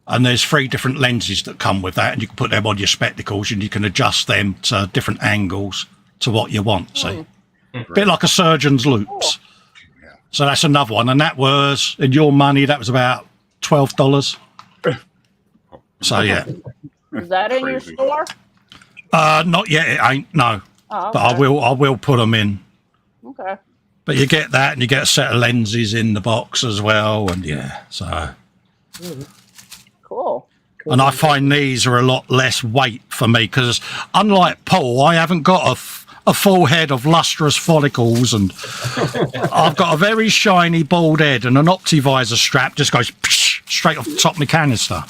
And there's 3 different lenses that come with that, and you can put them on your spectacles and you can adjust them to different angles to what you want. See? A bit like a surgeon's loupes. So that's another one. And that was, in your money, that was about $12. So, yeah. Is that in your Crazy. store? Not yet, it ain't, no. Oh, But I will put them in. Okay. But you get that, and you get a set of lenses in the box as well, and so. Cool. And I find these are a lot less weight for me because, unlike Paul, I haven't got a full head of lustrous follicles, and I've got a very shiny bald head, and an Optivisor strap just goes straight off the top of my canister.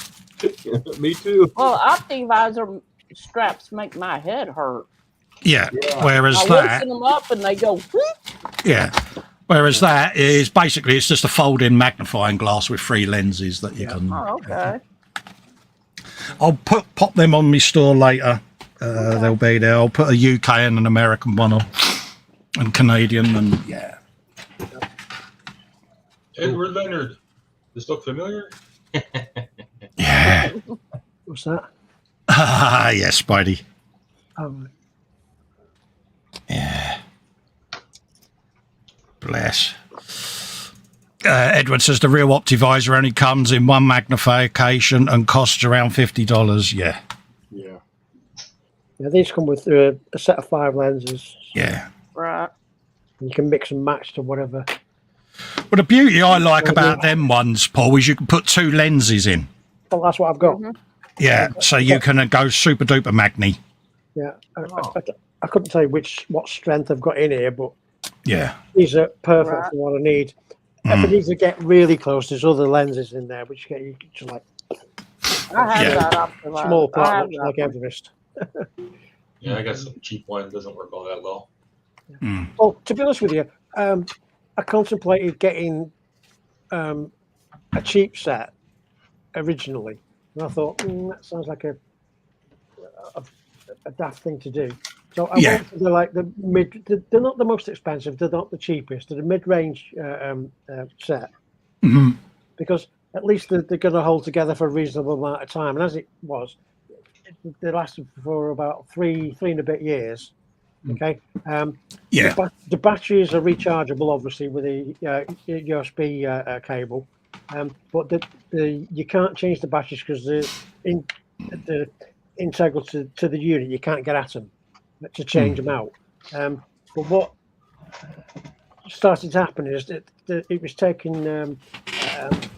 Me too. Well, Optivisor straps make my head hurt. Yeah. Whereas I loosen them up and they go. Whoop. Yeah. Whereas that is basically it's just a fold-in magnifying glass with 3 lenses that you can. Oh, okay. I'll pop them on my store later. They'll be there. I'll put a UK and an American one on, and Canadian, and Edward Leonard. This look familiar? Yeah. What's that? Yes, Spidey. Yeah. Bless. Edward says the real Optivisor only comes in one magnification and costs around $50. Yeah. Yeah, these come with a set of 5 lenses. Yeah. Right. You can mix and match to whatever. Well, the beauty I like about them ones, Paul, is you can put 2 lenses in. Well, that's what I've got. Yeah, so you can go super duper magni. Yeah, I couldn't tell you what strength I've got in here, but yeah, these are perfect for what I need. If I need to get really close, there's other lenses in there which get you to like I have that Optivisor. small part, looks like Everest. Yeah, I got some cheap one. It doesn't work all that well. Well, to be honest with you, I contemplated getting a cheap set originally, and I thought that sounds like a daft thing to do. So I went for the mid. They're not the most expensive. They're not the cheapest. They're the mid-range set because at least they're going to hold together for a reasonable amount of time. And as it was, they lasted for about three and a bit years. Okay. The batteries are rechargeable, obviously, with a USB cable, but you can't change the batteries because they're integral to the unit. You can't get at them to change them out. But what started to happen is that it was taking a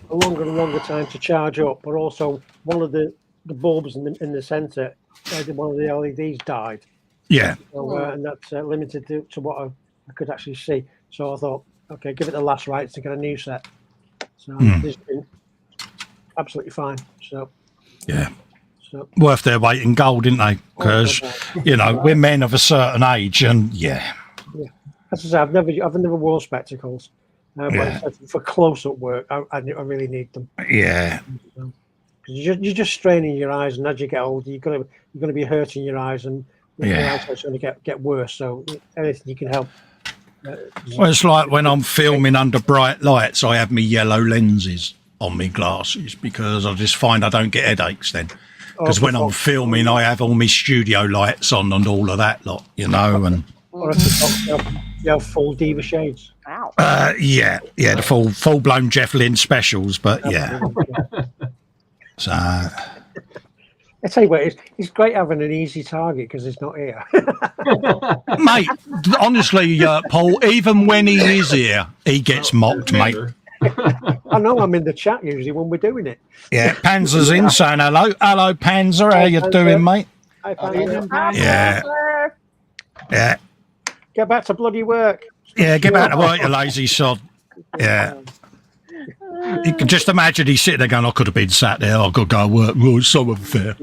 longer and longer time to charge up, but also one of the bulbs in the center, one of the LEDs died. Yeah. So, and that's limited to what I could actually see. So I thought, okay, give it the last rites to get a new set. So it's been absolutely fine. So yeah. Worth their weight in gold, didn't they? Because we're men of a certain age, and as I say, I've never worn spectacles, but for close-up work, I really need them. Yeah, you're just straining your eyes, and as you get older, you're going to be hurting your eyes, and your eyesight's going to get worse. So anything you can help. Well, it's like when I'm filming under bright lights, I have me yellow lenses on me glasses because I just find I don't get headaches then. Because when I'm filming, I have all my studio lights on and all of that lot, and. Or if you have full Diva shades. Wow. The full blown Jeff Lynne specials, but yeah. So. I tell you what, it's great having an easy target because he's not here. Mate, honestly, Paul, even when he is here, he gets mocked, mate. I know I'm in the chat usually when we're doing it. Yeah, Panzer's in saying hello. Hello, Panzer. How you doing, mate? Hi, Panzer. Yeah. Get back to bloody work. Yeah, get back to work, you lazy sod. Yeah. You can just imagine he's sitting there going, I could have been sat there. I could go work. Oh, it's so unfair.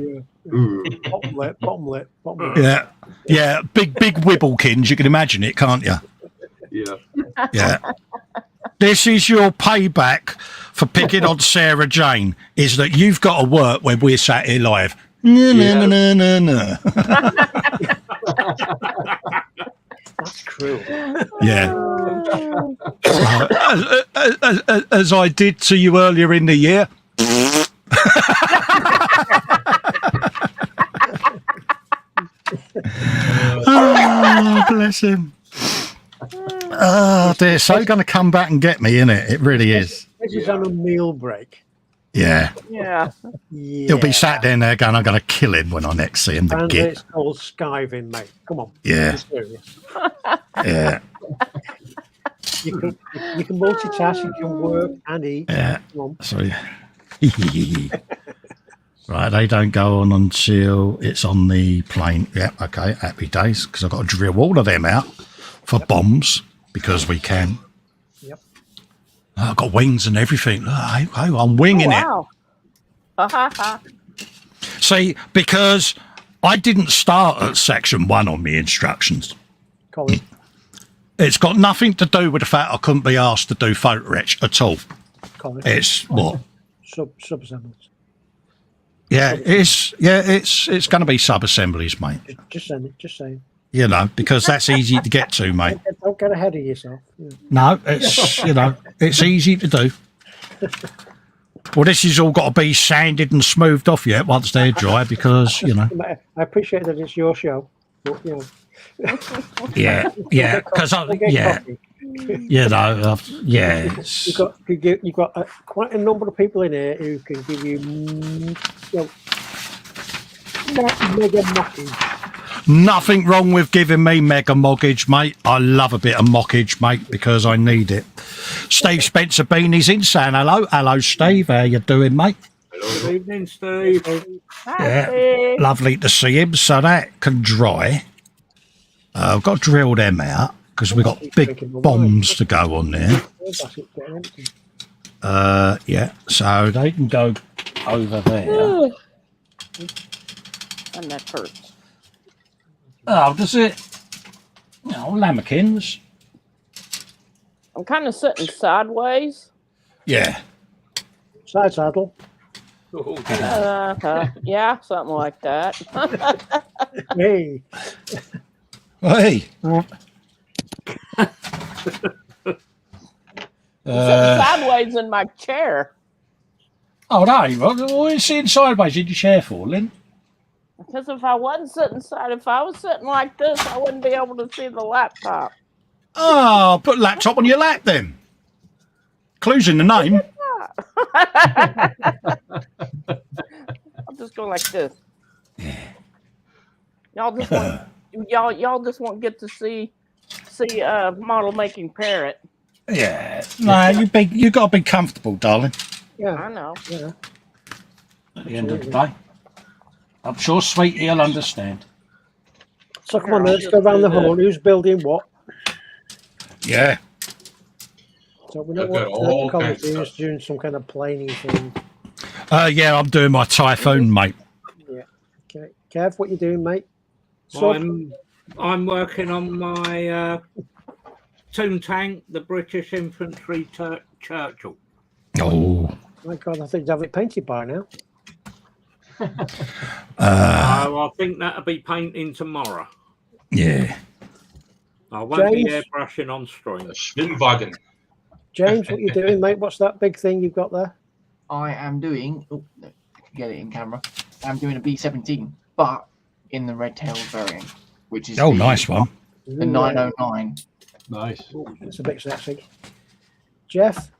Bottom lip. Yeah. Yeah. Big Wibblekins. You can imagine it, can't you? Yeah. Yeah. This is your payback for picking on Sarah Jane, is that you've got to work when we're sat here live. No. That's cruel. Yeah. As I did to you earlier in the year. Oh, bless him. Oh, dear. So going to come back and get me, innit? It really is. This is on a meal break. Yeah. He'll be sat there going, I'm going to kill him when I next see him. The and git. it's called skiving, mate. Come on. Yeah. Yeah. You can multitask, you can work and eat. Yeah. Come on. Sorry. Right, they don't go on until it's on the plane. Yeah, okay, happy days, because I've got to drill all of them out for bombs, because we can. Yep. Oh, I've got wings and everything. Oh, I'm winging wow. it. See, because I didn't start at section 1 on the instructions. Colin. It's got nothing to do with the fact I couldn't be asked to do photo etch at all. Colin. It's what? Sub-assemblies. Yeah, it's going to be sub-assemblies, mate. Just saying. You know, because that's easy to get to, mate. Don't get ahead of yourself. Yeah. No, it's, it's easy to do. Well, this has all got to be sanded and smoothed off yet once they're dry, because, I appreciate that it's your show. But, Yeah, because, You've got quite a number of people in here who can give you, mega mockage. Nothing wrong with giving me mega mockage, mate. I love a bit of mockage, mate, because I need it. Steve Spencer Beanie's in saying hello. Hello, Steve. How you doing, mate? Good evening, Steve. Yeah, lovely to see him. So that can dry. I've got to drill them out because we've got big bombs to go on there. Yeah, so they can go over there. And that hurts. Oh, does it? Lamekins. I'm kind of sitting sideways. Yeah. Side saddle. Yeah, something like that. Hey. Hey. Sitting sideways in my chair. Oh, no. What are you sitting sideways in your chair for, Lynn? Because if I was sitting like this, I wouldn't be able to see the laptop. Oh, put laptop on your lap then. Clue's in the name. I'll just go like this. Y'all just won't get to see model making parrot. Yeah. No, you got to be comfortable, darling. Yeah, I know. Yeah. At the end of the day. I'm sure Sweetie will understand. So come on, let's go around the hall. Who's building what? Yeah. So we know what Colin is doing some kind of planing thing. Yeah, I'm doing my typhoon, mate. Yeah. Okay. Kev, what you doing, mate? So I'm working on my tomb tank, the British Infantry Churchill. Oh. My God, I think you have it painted by now. I think that'll be painting tomorrow. Yeah. I won't be airbrushing on stream. Schwimmwagen. James, what you doing, mate? What's that big thing you've got there? I am doing. Oh, no, I can get it in camera. I'm doing a B-17, but in the red tail variant, which is nice one. The 909. Nice. It's a bit sexy. Jeff,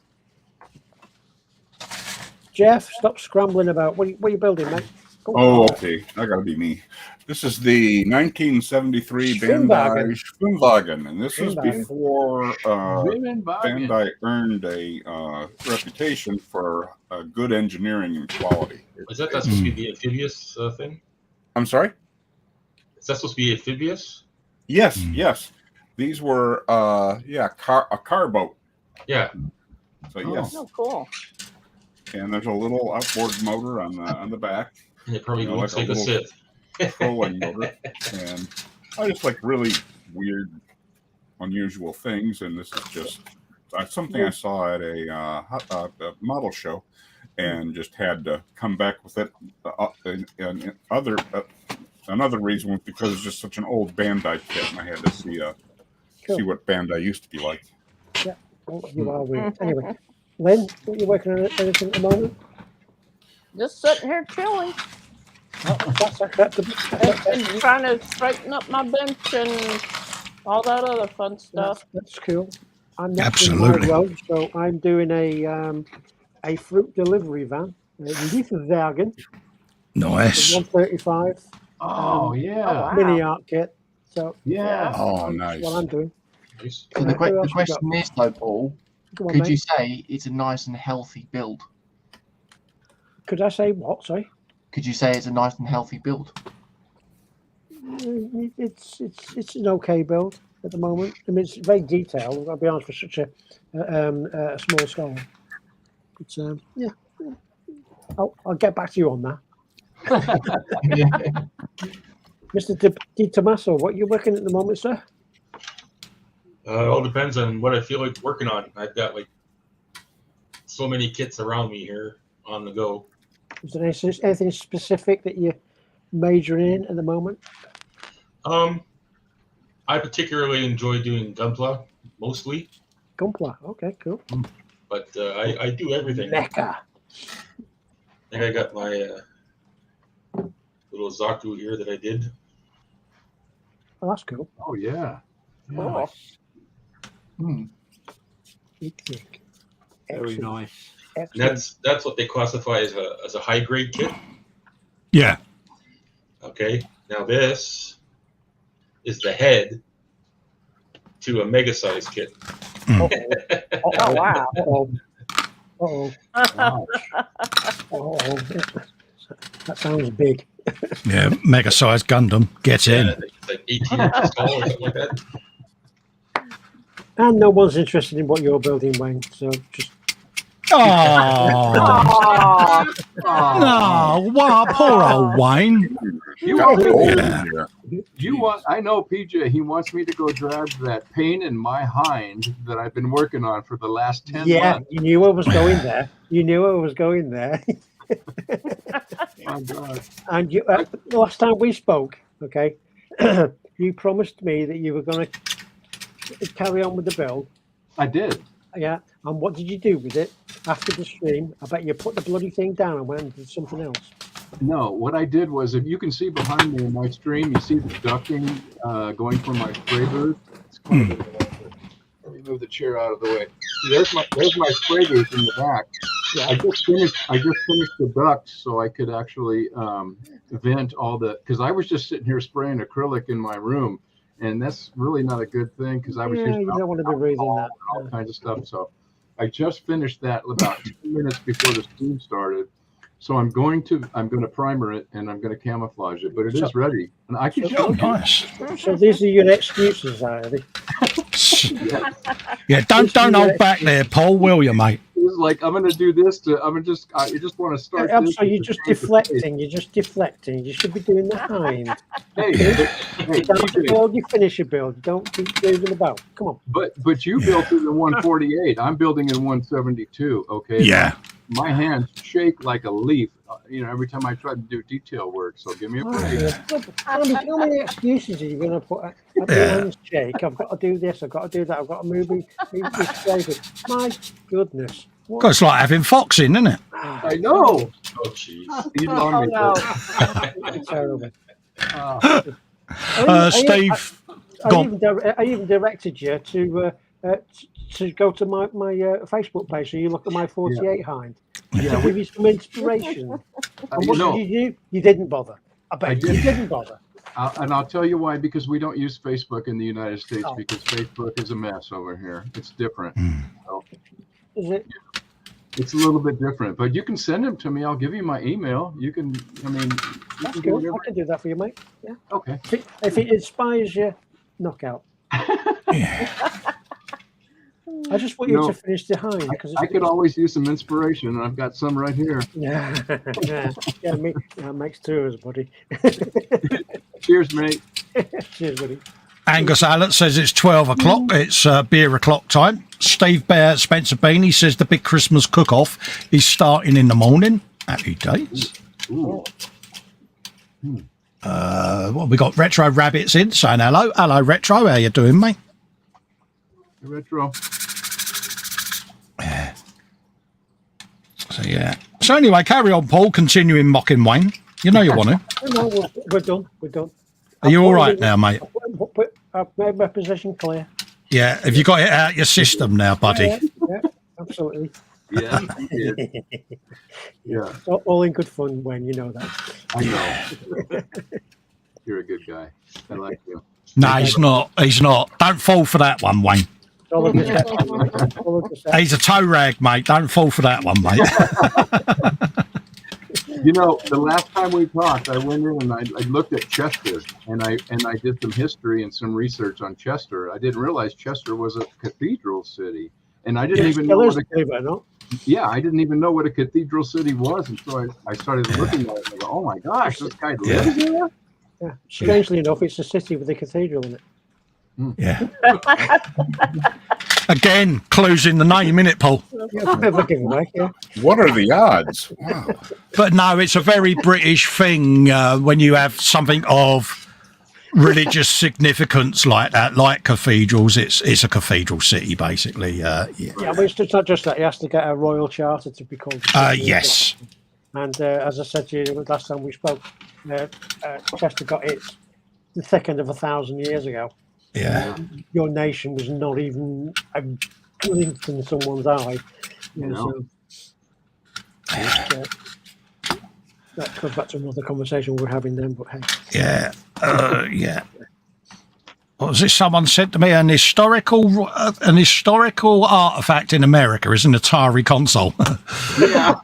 stop scrambling about. What are you building, mate? Okay. I gotta be me. This is the 1973 Bandai Schwimmwagen, and this is before Bandai earned a reputation for good engineering and quality. Is that supposed to be the amphibious thing? I'm sorry? Is that supposed to be amphibious? Yes, yes. These were a car boat. Yeah. So yes. Oh, cool. And there's a little outboard motor on the back. And it probably looks like like a Sith. Trolling motor. And I just like really weird, unusual things. And this is just something I saw at a model show, and just had to come back with it. And another reason was because it's just such an old Bandai kit, and I had to see what Bandai used to be like. Yeah, well, you are weird. Anyway, Lynn, what are you working on anything at the moment? Just sitting here chilling. That's acceptable. And trying to straighten up my bench and all that other fun stuff. That's cool. I'm Absolutely. Road, so I'm doing a fruit delivery van, Lieferwagen. Nice. 135. Oh yeah. Mini art kit. So yeah. Oh, nice. That's what I'm doing. Nice. So the question is, though, Paul, Go on, could mate. you say it's a nice and healthy build? Could I say what? Sorry. Could you say it's a nice and healthy build? It's an okay build at the moment. I mean, it's very detailed. I'll be honest, for such a small scale. But yeah, I'll get back to you on that. Mr. Di Tommaso, what are you working at the moment, sir? It all depends on what I feel like working on. I've got like so many kits around me here on the go. Is there anything specific that you're majoring in at the moment? I particularly enjoy doing Gunpla mostly. Gunpla, okay, cool. But I do everything. Mecca. I think I got my little Zaku here that I did. Oh, that's cool. Oh yeah. Oh, Very nice. And that's what they classify as a high grade kit. Yeah. Okay. Now this is the head to a mega size kit. Oh wow. Oh. That sounds big. Yeah, mega sized Gundam. Get in. It's like 18 inches tall or something like that. And no one's interested in what you're building, Wayne. So just. Oh. No, wow, poor old Wayne. You want? I know PJ. He wants me to go drag that pain in my hind that I've been working on for the last 10 months. You knew I was going there. You knew I was going there. My God. And you, the last time we spoke, okay, you promised me that you were going to carry on with the build. I did. Yeah. And what did you do with it after the stream? I bet you put the bloody thing down and went and did something else. No, what I did was, if you can see behind me in my stream, you see the ducking going from my spray booth. Let me move the chair out of the way. There's my spray booth in the back. Yeah. I just finished the ducts so I could actually vent all the, because I was just sitting here spraying acrylic in my room, and that's really not a good thing because I was you don't want to be breathing that. all kinds of stuff. So I just finished that about 2 minutes before the stream started. So I'm going to primer it and I'm going to camouflage it, but it is ready, and I can show you. Nice. So these are your excuses, are they? Yeah, don't hold back there, Paul, will you, mate? It's like, I'm going to do this I just want to start. So you're just deflecting. You're just deflecting. You should be doing the hind. You finish your build. Don't keep moving about. Come on. But you built it in 148. I'm building in 172. Okay. Yeah. My hands shake like a leaf. Every time I try to do detail work. So give me a break. How many excuses are you going to put? My hands shake. I've got to do this. I've got to do that. I've got to move this. My goodness. God, it's like having foxing, isn't it? I know. Oh, jeez. Terrible. Steve, I even directed you to go to my Facebook page so you look at my 48 hind. Yeah, give you some inspiration. And what did you do? You didn't bother. I bet you didn't bother. And I'll tell you why, because we don't use Facebook in the United States because Facebook is a mess over here. It's different. So, is it? It's a little bit different, but you can send them to me. I'll give you my email. You can, That's good. I can do that for you, mate. Yeah. Okay. If it inspires you, knockout. I just want you to finish the hind. I could always use some inspiration, and I've got some right here. Yeah, makes two of us, buddy. Cheers, mate. Cheers, buddy. Angus Allett says it's 12 o'clock. It's beer o'clock time. Steve Bear Spencer Beanie says the big Christmas cook-off is starting in the morning. Happy days. We got Retro Rabbits in saying hello. Hello, Retro. How you doing, mate? Retro. Yeah. So anyway, carry on, Paul. Continuing mocking Wayne. You know you want to. No, we're done. We're done. Are you all right now, mate? I've made my position clear. Yeah. Have you got it out your system now, buddy? Yeah, absolutely. Yeah. Yeah. All in good fun, Wayne. You know that. I know. You're a good guy. I like you. No, he's not. He's not. Don't fall for that one, Wayne. All of deception. He's a toe rag, mate. Don't fall for that one, mate. You know, the last time we talked, I went in and I looked at Chester, and I did some history and some research on Chester. I didn't realize Chester was a cathedral city, and I didn't even know what I didn't even know what a cathedral city was, and so I started looking at it and I go, oh my gosh, this guy lives there. Yeah. Strangely enough, it's a city with a cathedral in it. Yeah. Again, clues in the name, innit, Paul? What are the odds? Wow. But no, it's a very British thing when you have something of religious significance like that, like cathedrals. It's a cathedral city, basically. Yeah, but it's not just that. He has to get a royal charter to be called. Yes. And as I said to you last time we spoke, Chester got its the thick end of 1,000 years ago. Yeah. Your nation was not even a glint in someone's eye. So, that goes back to another conversation we were having then, but hey. Yeah. Yeah. What was this? Someone said to me an historical artifact in America is an Atari console. Yeah.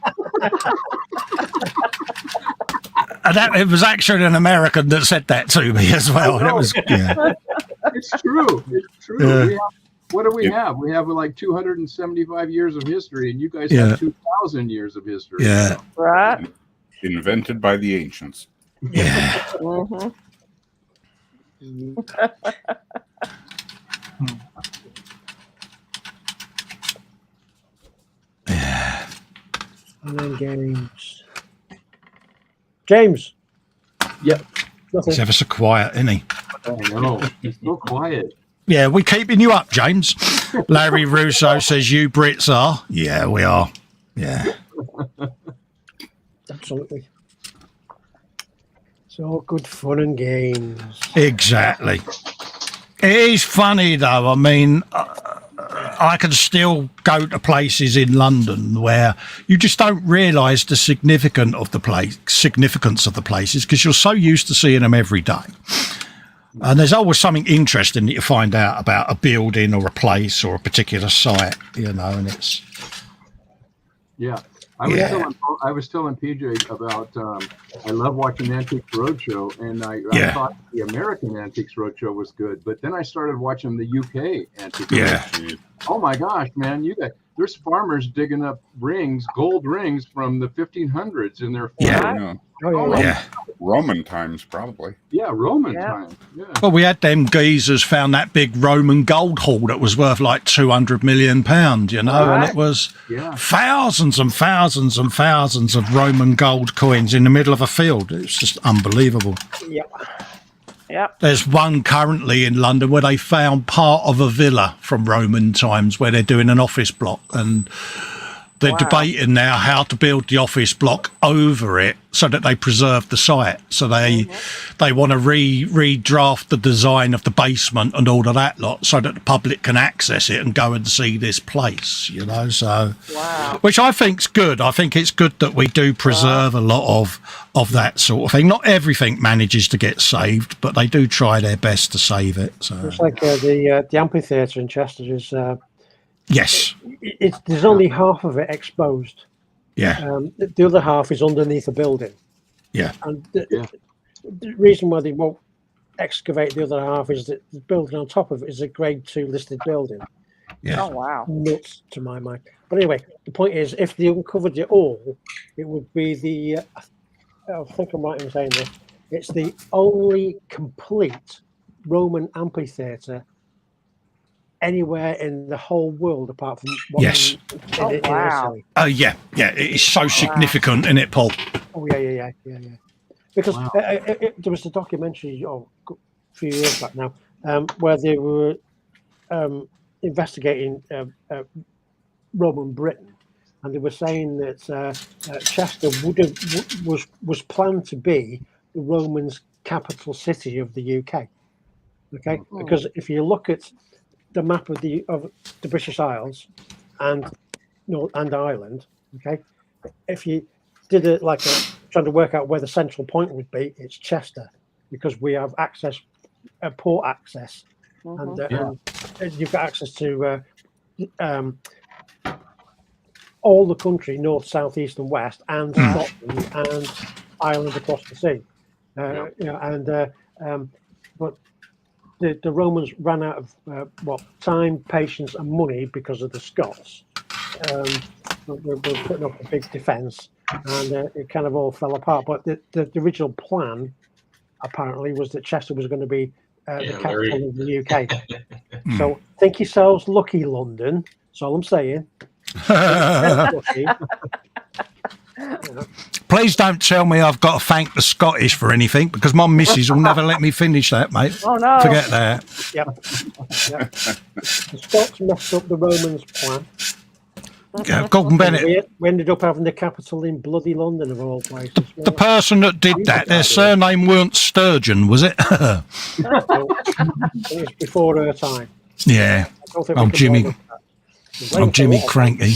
And it was actually an American that said that to me as well. And it was, yeah. It's true. It's true. What do we have? We have like 275 years of history, and you guys have 2,000 years of history. Yeah. Right. Invented by the ancients. Yeah. Mm-hmm. Yeah. And then games. James. Yep. He's ever so quiet, isn't he? I know. He's so quiet. Yeah, we're keeping you up, James. Larry Russo says you Brits are. Yeah, we are. Yeah. Absolutely. It's all good fun and games. Exactly. It is funny, though. I mean, I can still go to places in London where you just don't realise the significance of the places because you're so used to seeing them every day. And there's always something interesting that you find out about a building or a place or a particular site, and it's... Yeah. I was telling PJ about I love watching Antiques Roadshow, and I thought the American Antiques Roadshow was good, but then I started watching the UK Antiques Roadshow. Oh my gosh, man! There's farmers digging up gold rings from the 1500s in their farm. Roman times, probably. Yeah, Roman times. Yeah. Well, we had them geezers found that big Roman gold haul that was worth like £200 million, and it was thousands and thousands and thousands of Roman gold coins in the middle of a field. It was just unbelievable. Yep. There's one currently in London where they found part of a villa from Roman times where they're doing an office block, and they're debating now how to build the office block over it so that they preserve the site. So they want to redraft the design of the basement and all of that lot so that the public can access it and go and see this place, so which I think's good. I think it's good that we do preserve a lot of that sort of thing. Not everything manages to get saved, but they do try their best to save it. So it's like the amphitheatre in Chester is yes, there's only half of it exposed. Yeah. The other half is underneath a building. Yeah. And the reason why they won't excavate the other half is that the building on top of it is a Grade 2 listed building. Yeah. Oh, wow. Nuts to my mind. But anyway, the point is, if they uncovered it all, it would be I think I'm right in saying this, it's the only complete Roman amphitheatre anywhere in the whole world apart from yes. In Italy. Oh yeah, it is so significant, isn't it, Paul? Oh yeah. Because there was a documentary a few years back now where they were investigating Roman Britain, and they were saying that Chester was planned to be the Romans' capital city of the UK. Okay, because if you look at the map of the British Isles and Ireland, okay, if you did it trying to work out where the central point would be, it's Chester, because we have access port access, and you've got access to all the country, north, south, east, and west, and Scotland and Ireland across the sea. But the Romans ran out of time, patience, and money because of the Scots. We're putting up a big defence, and it kind of all fell apart. But the original plan, apparently, was that Chester was going to be the capital of the UK. So think yourselves lucky, London. That's all I'm saying. Please don't tell me I've got to thank the Scottish for anything, because my missus will never let me finish that, mate. Oh no! Forget that. Yep. The Scots messed up the Romans' plan. Yeah, Gordon Bennett. We ended up having the capital in bloody London, of all places. The person that did that, their surname weren't Sturgeon, was it? It was before her time. Yeah. I'm Jimmy Cranky.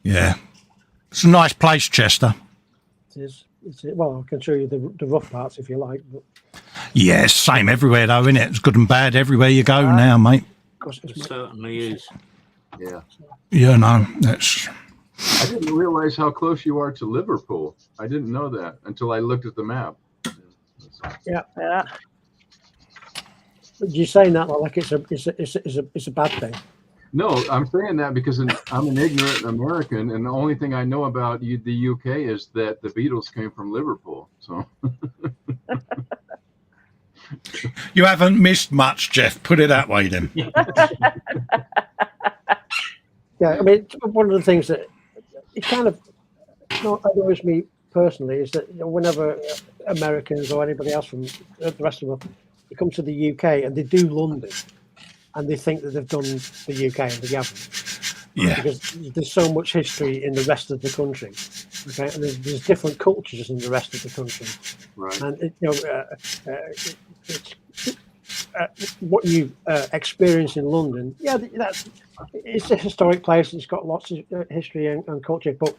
Yeah, it's a nice place, Chester. It is. Well, I can show you the rough parts if you like. But... Yeah, it's same everywhere though, isn't it? It's good and bad everywhere you go now, mate. It certainly is. Yeah. Yeah, no, that's. I didn't realize how close you are to Liverpool. I didn't know that until I looked at the map. Yeah. But you're saying that like it's a bad thing. No, I'm saying that because I'm an ignorant American, and the only thing I know about the UK is that the Beatles came from Liverpool. So You haven't missed much, Jeff. Put it that way, then. Yeah, I mean, one of the things that it kind of annoys me personally is that whenever Americans or anybody else from the rest of the world, they come to the UK and they do London, and they think that they've done the UK, and they haven't. Yeah. Because there's so much history in the rest of the country. Okay, and there's different cultures in the rest of the country. Right. And what you experience in London, it's a historic place. It's got lots of history and culture, but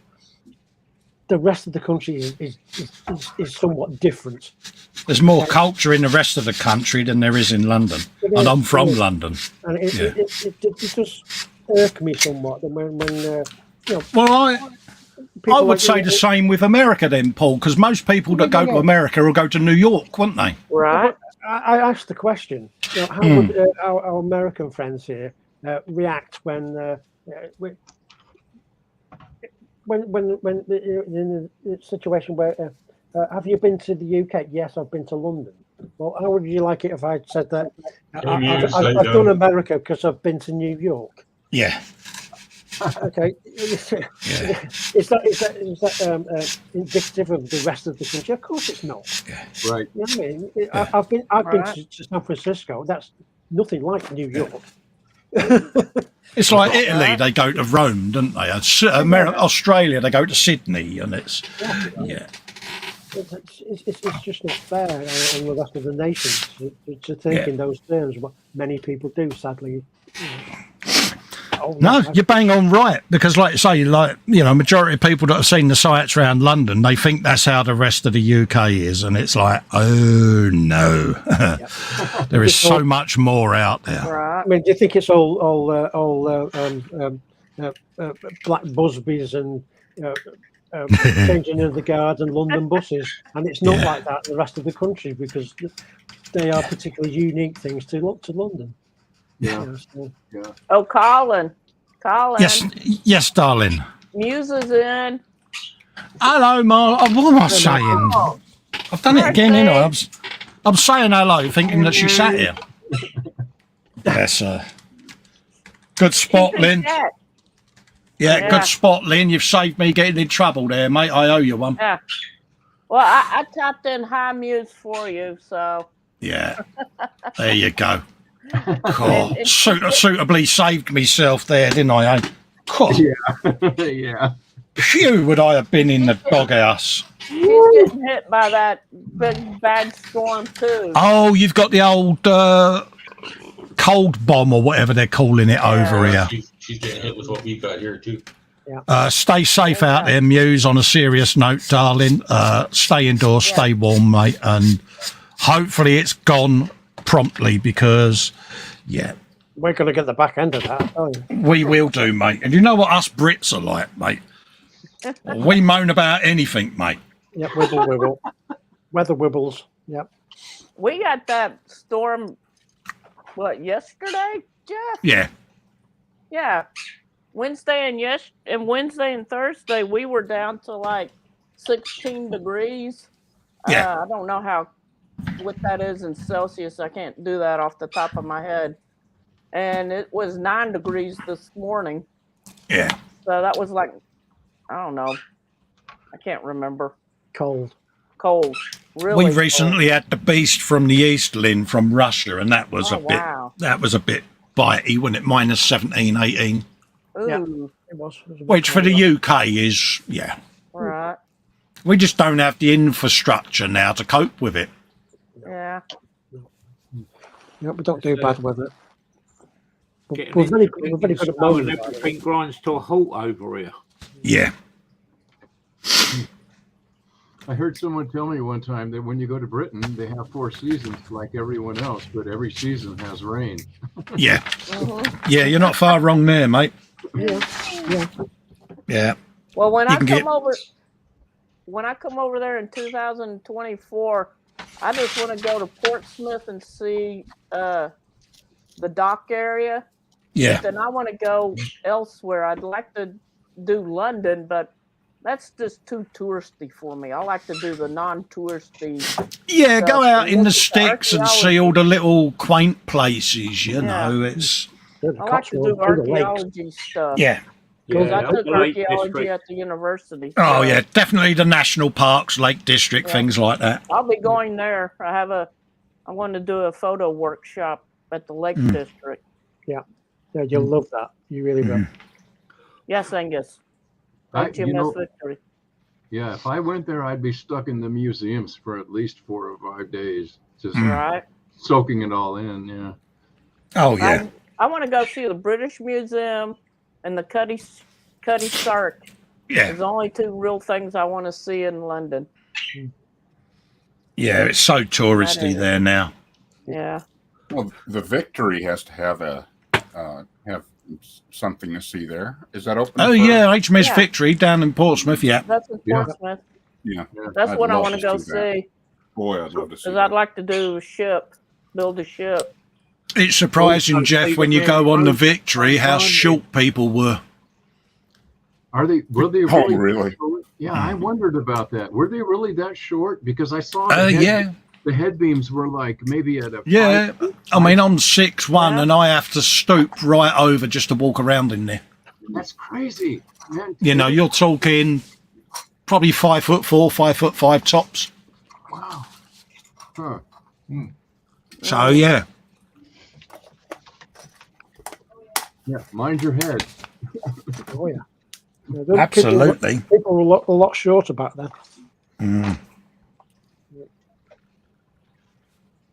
the rest of the country is somewhat different. There's more culture in the rest of the country than there is in London, and I'm from London. And it does irk me somewhat when Well, I would say the same with America then, Paul, because most people that go to America will go to New York, wouldn't they? Right. I asked the question: how would our American friends here react when in a situation where have you been to the UK? Yes, I've been to London. Well, how would you like it if I said that I've done America because I've been to New York? Yeah. Okay. Yeah. Is that indicative of the rest of the country? Of course, it's not. Yeah. Right. You know what I mean? I've been to San Francisco. That's nothing like New York. It's like Italy, they go to Rome, don't they? Australia, they go to Sydney, and it's it's just not fair on the rest of the nation to think in those terms. What many people do, sadly. No, you're bang on right, because like you say, majority of people that have seen the sights around London, they think that's how the rest of the UK is, and it's like, oh no, there is so much more out there. Right. I mean, do you think it's all black Busbies and changing of the guard and London buses, and it's not like that in the rest of the country because they are particularly unique things to London. Yeah. Oh, Colin. Yes, darling. Muse is in. Hello, Ma. What am I saying? I've done it again, you know. I'm saying hello, thinking that she sat here. Yes, good spot, Lynn. Yeah, good spot, Lynn. You've saved me getting in trouble there, mate. I owe you one. Yeah. Well, I tapped in high Muse for you, so. Yeah. There you go. Oh, suitably saved myself there, didn't I? Oh. Yeah. Phew, would I have been in the doghouse? She's getting hit by that big bad storm too. Oh, you've got the old cold bomb or whatever they're calling it over here. She's getting hit with what we got here too. Stay safe out there, Muse. On a serious note, darling, stay indoors, stay warm, mate, and hopefully it's gone promptly because, we're going to get the back end of that. Oh, yeah. we will do, mate. And you know what us Brits are like, mate? We moan about anything, mate. Yep, wibble. Weather wibbles. Yep. We got that storm, yesterday, Jeff? Yeah. Yeah. Wednesday and Thursday, we were down to like 16 degrees. Yeah. I don't know what that is in Celsius. I can't do that off the top of my head. And it was 9 degrees this morning. Yeah. So that was like, I don't know. I can't remember. Cold. Really. We recently had the beast from the East, Lynn, from Russia, and that was that was a bit bitey, wasn't it? Minus 17, 18. Ooh. Yeah, it was. Which for the UK is, Right. we just don't have the infrastructure now to cope with it. Yeah. Yeah, we don't do bad with it. Getting We're very into good at snow and moaning about everything it. grinds to a halt over here. Yeah. I heard someone tell me one time that when you go to Britain, they have 4 seasons like everyone else, but every season has rain. Yeah. Mhm. Yeah, you're not far wrong there, mate. Yeah. Yeah. Well, when You I can come over there in 2024, I just want to go to Portsmouth and see the dock area. Yeah. But then I want to go elsewhere. I'd like to do London, but that's just too touristy for me. I like to do the non-touristy. Yeah, stuff. go out And in the look at sticks and archaeology. see all the little quaint places, you Yeah. know. It's I like to do archaeology stuff. yeah. Because I Yeah, took the Lake archaeology District. at the university. Oh so yeah, definitely the national parks, Lake District, Yeah. things like that. I'll be going there. I want to do a photo workshop at the Lake District. Yeah, you'll love that. You really will. Yes, Angus. Don't you miss Victory. Yeah, if I went there, I'd be stuck in the museums for at least 4 or 5 days, just Right. soaking it all in. Yeah. Oh yeah. I want to go see the British Museum and the Cutty Sark. Yeah. There's only 2 real things I want to see in London. Yeah, it's so touristy there now. Yeah. Well, the Victory has to have have something to see there. Is that open? Oh for- yeah, HMS Yeah. Victory down in Portsmouth, yeah. That's in Yeah. Portsmouth. Yeah. That's I'd what I love want to to go see that. see. Boy, I'd love to see Because that. I'd like to do build a ship. It's surprising, Also, Jeff, see when the you go Mary on the Rose Victory, how Garden. short people were. Were they Oh, really? really? Yeah, I wondered about that. Were they really that short? Because I saw Yeah. the head beams were like maybe at a Yeah. 5 I mean, I'm 6'1", Yeah. and I have to stoop right over just to walk around in there. That's crazy, man. You know, you're talking probably 5'4", 5'5" tops. Wow. Huh. So yeah. Yeah, mind your head. Oh yeah. Those Absolutely. People were a lot shorter back then. Mm.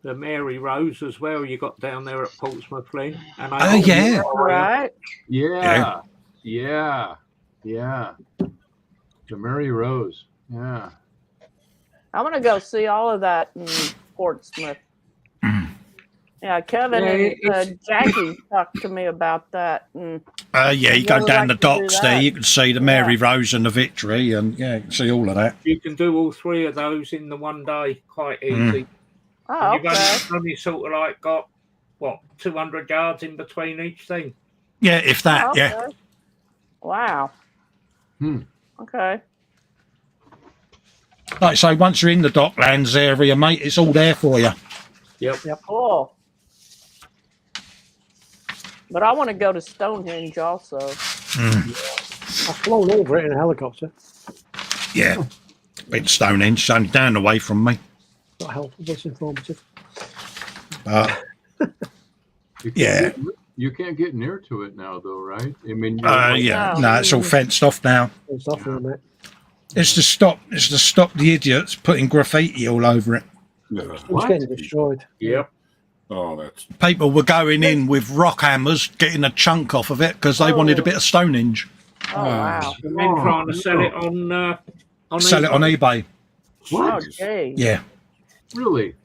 The Mary Rose as well. You got down there at Portsmouth, Lynn. And Oh yeah. Right. Yeah. Yeah. Yeah. The Mary Rose. Yeah. I want to go see all of that in Portsmouth. Yeah, Kevin and Jackie talked to me about that. And Yeah, you go really down like the to do docks there, that. you can see the Mary Rose and the Victory, and yeah, you can see all of that. you can do all 3 of those in the one day quite easy. oh, And you've okay. only sort of like got, 200 yards in between each thing. Yeah, if that, yeah. Okay. Wow. Okay. Like I say, once you're in the Docklands area, mate, it's all there for you. Cool. But I want to go to Stonehenge also. I've flown over it in a helicopter. Yeah. Been Stonehenge, it's only down the way from me. Not helpful, but it's informative. Yeah. You can't get near to it now, though, right? I mean, Yeah. No, it's all fenced off now. It's off there, mate. It's to stop the idiots putting graffiti all over it. Yeah. It's getting destroyed. Yep. Oh, that's People were going in with rock hammers, getting a chunk off of it because they wanted a bit of Stonehenge. Oh wow! And then trying to sell it on Sell it on eBay. Oh, gee. Yeah. Really?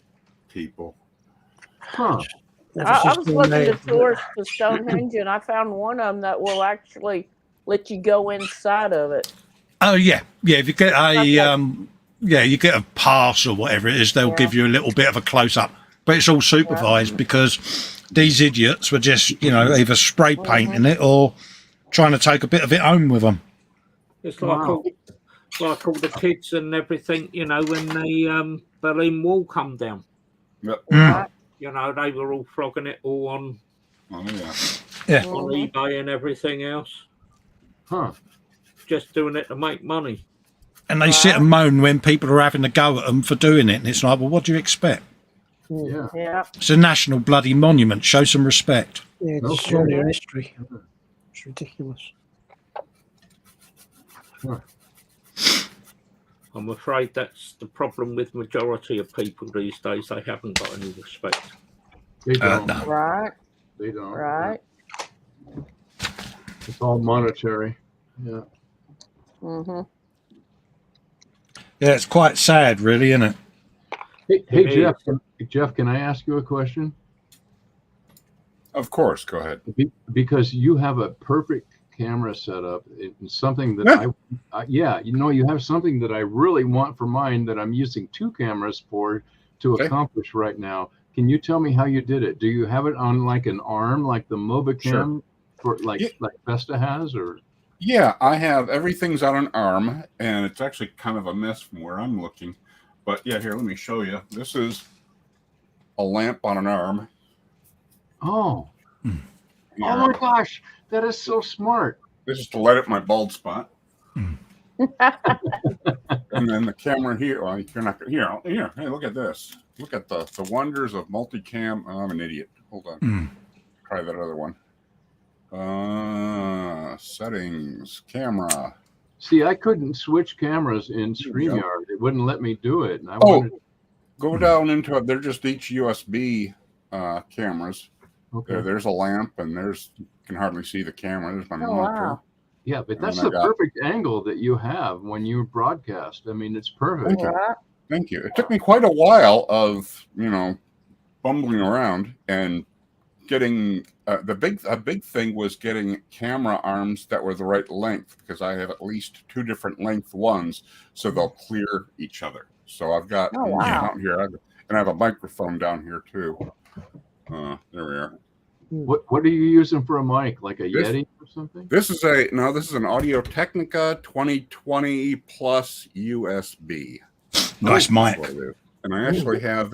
People. Huh. I was looking at tours to Stonehenge, and I found one of them that will actually let you go inside of it. Oh yeah, yeah. If you get a you get a pass or whatever it is, they'll give you a little bit of a close up, but it's all supervised because these idiots were just either spray painting it or trying to take a bit of it home with them. It's like all the kids and everything, when the Berlin Wall come down. Yep. They were all flogging it all on on eBay and everything else. Huh. Just doing it to make money. And they sit and moan when people are having a go at them for doing it. And it's like, well, what do you expect? Yeah. It's a national bloody monument. Show some respect. Yeah, it's showing your history. It's ridiculous. Huh. I'm afraid that's the problem with majority of people these days. They haven't got any respect. They don't. No. Right. They don't. Right. It's all monetary. Yeah. Mm-hmm. Yeah, it's quite sad, really, isn't it? Hey Jeff. Jeff, can I ask you a question? Of course, go ahead. Because you have a perfect camera setup. It's something that you have something that I really want for mine that I'm using 2 cameras for to accomplish right now. Can you tell me how you did it? Do you have it on like an arm, like the Mobicam for like Festa has, or? Yeah, I have everything's on an arm, and it's actually kind of a mess from where I'm looking. But yeah, here, let me show you. This is a lamp on an arm. Oh. Oh my gosh, that is so smart. This is to light up my bald spot. And then the camera here. Well, you're not here. Hey, look at this. Look at the wonders of multicam. Oh, I'm an idiot. Hold on. Try that other one. Settings, camera. See, I couldn't switch cameras in StreamYard. It wouldn't let me do it. And Go down into it. They're just each USB cameras. Okay. There's a lamp, and you can hardly see the camera. There's my monitor. Wow. Yeah, but that's the perfect angle that you have when you broadcast. I mean, it's perfect. Thank you. It took me quite a while of bumbling around and getting a big thing was getting camera arms that were the right length, because I have at least 2 different length ones, so they'll clear each other. So I've got out here, and I have a microphone down here too. There we are. What are you using for a mic? Like a Yeti or something? This is an Audio Technica 2020 plus USB. Nice mic. And I actually have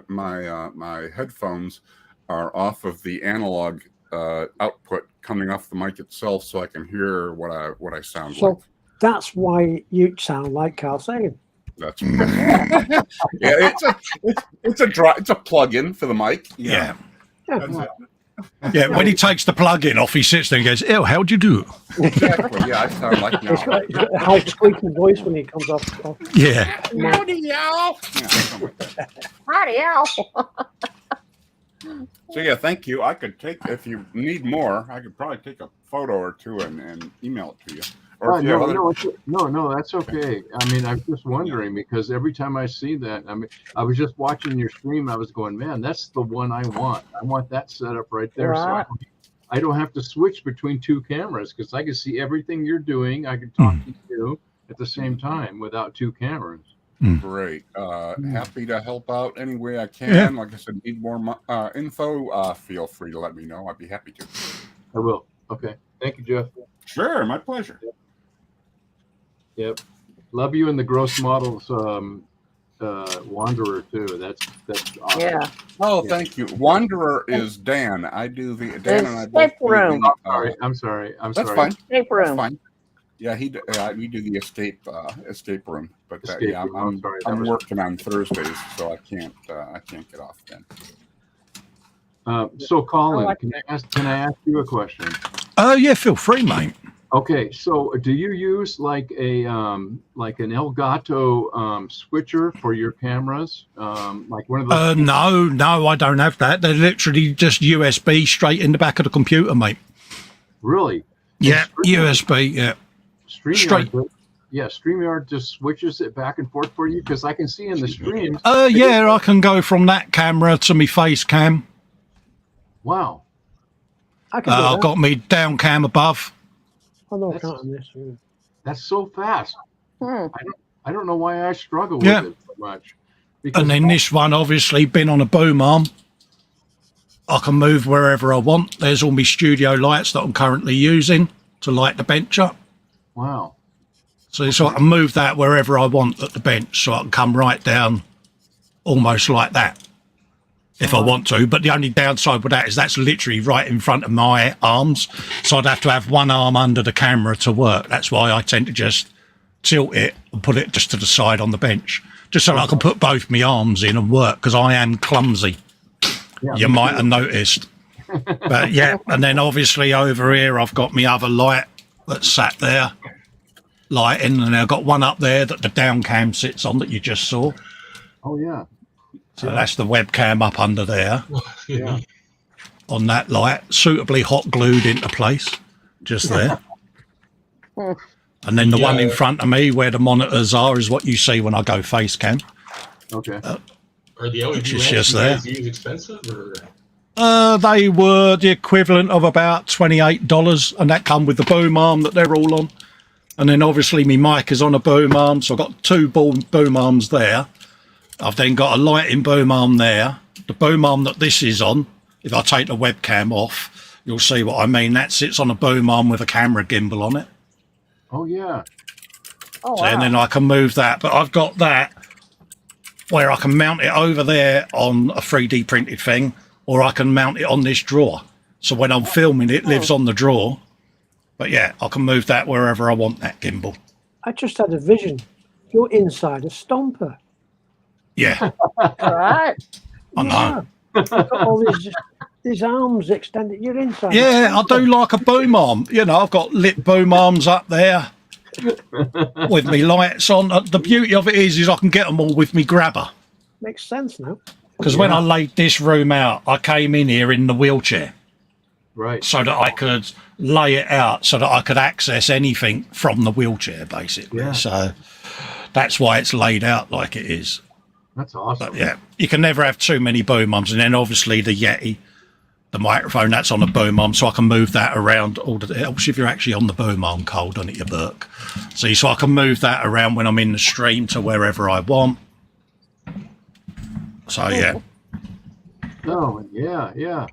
my headphones are off of the analog output coming off the mic itself, so I can hear what I sound like. So that's why you sound like Carl Sagan. That's it's a plug-in for the mic. Yeah. That's it. Yeah, when he takes the plug-in off, he sits there and goes, "Ew, how'd you do?" Exactly. Yeah, I sound like He's got a high squeaky voice when he comes off. Yeah. Howdy, y'all. Howdy, y'all. So yeah, thank you. I could take, if you need more, I could probably take a photo or 2 and email it to you. Or No, that's okay. I mean, I'm just wondering, because every time I see that, I mean, I was just watching your stream. I was going, man, that's the one I want. I want that setup right there. Right. So I don't have to switch between 2 cameras, because I can see everything you're doing. I can talk to you at the same time without 2 cameras. Great. Happy to help out any way I can. Like I said, need more info, feel free to let me know. I'd be happy to. I will. Okay. Thank you, Jeff. Sure, my pleasure. Yep. Love you in the Gross Models Wanderer too. That's awesome. Yeah. Oh, thank you. Wanderer is Dan. I do the Dan and I both Escape room. I'm sorry. That's fine. Escape room. That's fine. Yeah, we do the escape room, but I'm working on Thursdays, so I can't get off then. So Colin, can I ask you a question? Yeah, feel free, mate. Okay, so do you use like an Elgato switcher for your cameras? Like one of those? No, I don't have that. They're literally just USB straight in the back of the computer, mate. Really? Yeah, USB. Yeah. StreamYard, StreamYard just switches it back and forth for you because I can see in the stream. Yeah, I can go from that camera to my face cam. Wow. I can do that. I've got me down cam above. I know I can't on this. That's so fast. Hmm. I don't know why I struggle with it so much. And then this one, obviously, been on a boom arm. I can move wherever I want. There's all my studio lights that I'm currently using to light the bench up. Wow. So I can move that wherever I want at the bench, so I can come right down almost like that if I want to. But the only downside with that is that's literally right in front of my arms. So I'd have to have one arm under the camera to work. That's why I tend to just tilt it and put it just to the side on the bench, just so I can put both my arms in and work, because I am clumsy. Yeah, you might have noticed. But yeah, and then obviously over here I've got my other light that's sat there lighting, and I've got one up there that the down cam sits on that you just saw. Oh yeah. So that's the webcam up under there. Yeah. On that light, suitably hot glued into place, just there. And then the one in front of me where the monitors are is what you see when I go face cam. Okay. Are the LED which is lamps just you there. guys use expensive, or? They were the equivalent of about $28, and that come with the boom arm that they're all on. And then obviously my mic is on a boom arm, so I've got two boom arms there. I've then got a lighting boom arm there. The boom arm that this is on, if I take the webcam off, you'll see what I mean. That sits on a boom arm with a camera gimbal on it. Oh yeah. Oh, So, wow. and then I can move that, but I've got that where I can mount it over there on a 3D printed thing, or I can mount it on this drawer. So when I'm filming, it lives on the drawer. But yeah, I can move that wherever I want, that gimbal. I just had a vision. You're inside a stomper. Yeah, All right. I know. You've got all these arms extended. You're inside. Yeah, I do like a boom arm. You know, I've got lit boom arms up there with me lights on. The beauty of it is I can get them all with me grabber. Makes sense now. Because when I laid this room out, I came in here in the wheelchair. Right. So that I could lay it out so that I could access anything from the wheelchair, basically. Yeah. So that's why it's laid out like it is. That's awesome. But yeah, you can never have too many boom arms. And then obviously the Yeti, the microphone, that's on a boom arm, so I can move that around. It helps if you're actually on the boom arm, Cole, doesn't it, you Burke? So I can move that around when I'm in the stream to wherever I want. So yeah. Oh yeah.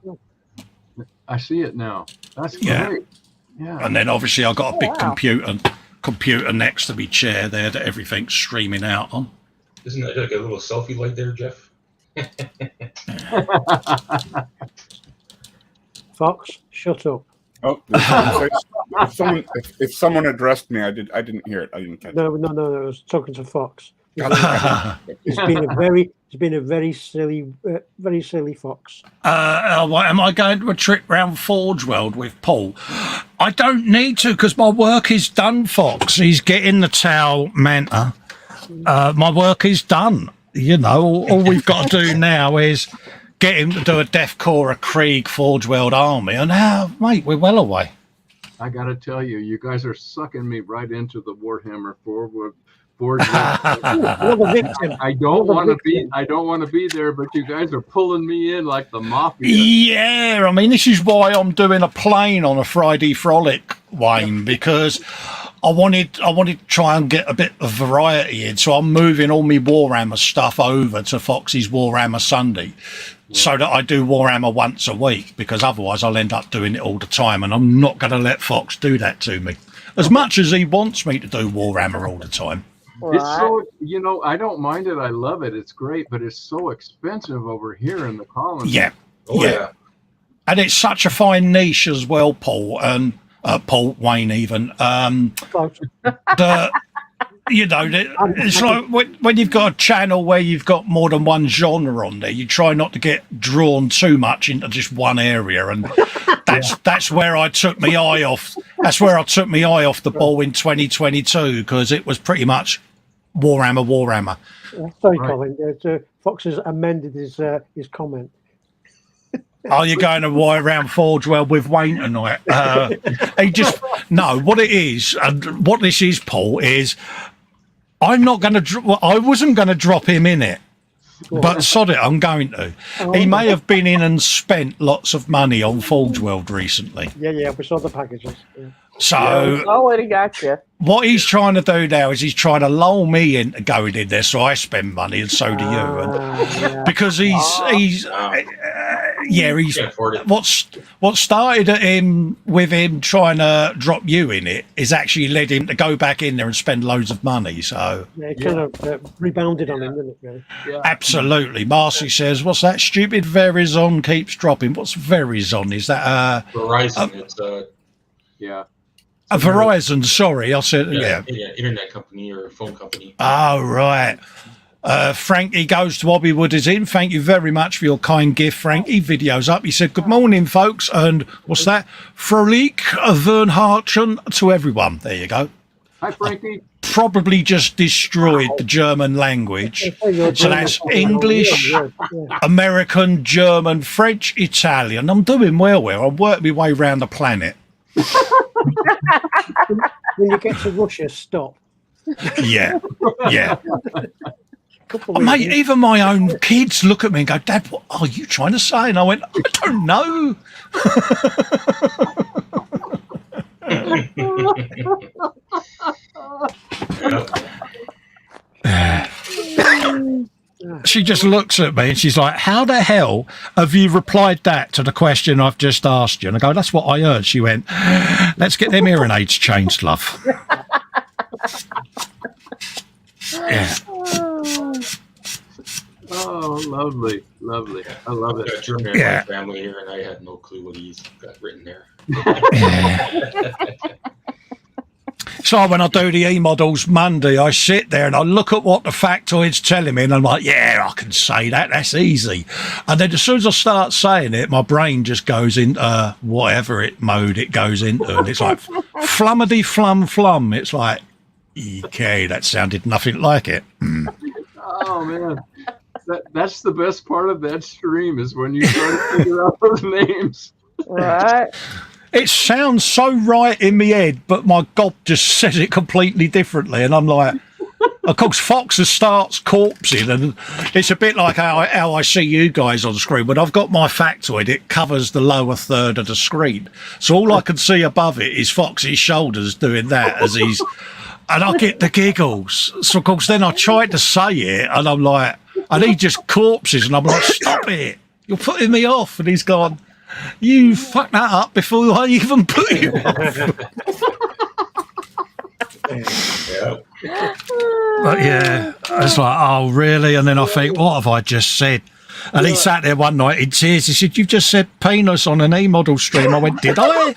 I see it now. That's great. Yeah. Yeah. And then obviously I've got a big computer next to me chair there that everything's streaming out on. Isn't that like a little selfie light there, Jeff? Fox, shut up. Oh, if someone addressed me, I didn't hear it. I didn't catch it. No, I was talking to Fox. It's been a very silly fox. What, am I going to a trip round Forge World with Paul? I don't need to, because my work is done, Fox. He's getting the Tau Manta. My work is done. You know, all we've got to do now is get him to do a Deathcore, a Krieg, Forge World Army, and now, mate, we're well away. I got to tell you, you guys are sucking me right into the Warhammer Forge. I don't want to be there, but you guys are pulling me in like the mafia. Yeah, I mean, this is why I'm doing a plane on a Friday Frolic, Wayne, because I wanted to try and get a bit of variety in. So I'm moving all my Warhammer stuff over to Foxy's Warhammer Sunday, so that I do Warhammer once a week, because otherwise I'll end up doing it all the time, and I'm not going to let Fox do that to me. As much as he wants me to do Warhammer all the time. It's so, I don't mind it. I love it. It's great, but it's so expensive over here in the colony. Yeah. Oh, yeah. And it's such a fine niche as well, Paul, and Paul, Wayne even. It's like when you've got a channel where you've got more than one genre on there, you try not to get drawn too much into just one area, and that's where I took my eye off. That's where I took my eye off the ball in 2022, because it was pretty much Warhammer. Sorry, Colin. Fox has amended his comment. Are you going to ride around Forgewell with Wayne tonight? He just no. What it is, and what this is, Paul, is I'm not going to. I wasn't going to drop him in it, but sod it, I'm going to. He may have been in and spent lots of money on Forgewell recently. Yeah, we saw the packages. Yeah. So already got you. What he's trying to do now is he's trying to lull me into going in there, so I spend money, and so do you. And because he's what started at him with him trying to drop you in it is actually led him to go back in there and spend loads of money. So it kind of rebounded on him, didn't it? Really? Yeah. Absolutely. Marcy says, "What's that stupid Verizon keeps dropping? What's Verizon? Is that Verizon? It's yeah." A Verizon, sorry, I said, yeah. Internet company or phone company. Oh, right. Frankie Goes to Hobbywood is in. Thank you very much for your kind gift, Frankie. Video's up. He said, good morning, folks. And what's that? Frolic Wiv to everyone. There you go. Hi, Frankie. Probably just destroyed the German language. So that's English, American, German, French, Italian. I'm doing well. I'm working my way around the planet. When you get to Russia, stop. Yeah. Mate, even my own kids look at me and go, Dad, what are you trying to say? And I went, I don't know. She just looks at me and she's like, how the hell have you replied that to the question I've just asked you? And I go, that's what I heard. She went, let's get them hearing aids changed, love. Yeah. Oh, lovely. I love it. Got German in my family here, and I had no clue what he's got written there. So when I do the E-models Monday, I sit there and I look at what the factoid's telling me, and I'm like, yeah, I can say that. That's easy. And then as soon as I start saying it, my brain just goes into whatever mode it goes into, and it's like flummity flum. It's like, okay, that sounded nothing like it. Oh man, that's the best part of that stream is when you try to figure out those names. Right. It sounds so right in my head, but my gob just says it completely differently. And I'm like, of course, Fox starts corpsing, and it's a bit like how I see you guys on screen. When I've got my factoid, it covers the lower third of the screen. So all I can see above it is Fox's shoulders doing that as he's... And I get the giggles. So, of course, then I tried to say it, and I'm like... And he just corpses, and I'm like, stop it. You're putting me off. And he's gone... You fucked that up before I even put you off. But yeah, it's like, oh, really? And then I think, what have I just said? And he sat there one night in tears. He said, you've just said penis on an E-model stream. I went, did I?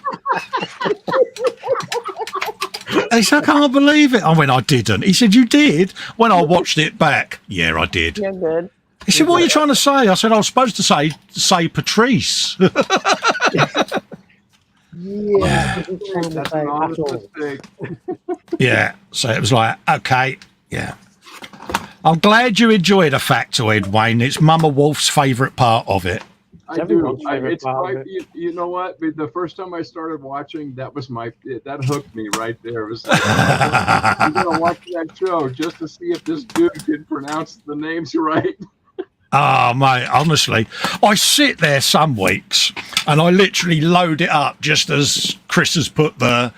He said, I can't believe it. I went, I didn't. He said, you did? When I watched it back, yeah, I did. You're good. He said, what are you trying to say? I said, I was supposed to say Patrice. Yeah, so it was like, okay, yeah. I'm glad you enjoyed a factoid, Wayne. It's Mama Wolf's favourite part of it. I do. You know what? The first time I started watching, that hooked me right there. It was like, I'm going to watch that show just to see if this dude can pronounce the names right. Oh, mate, honestly, I sit there some weeks and I literally load it up just as Chris has put the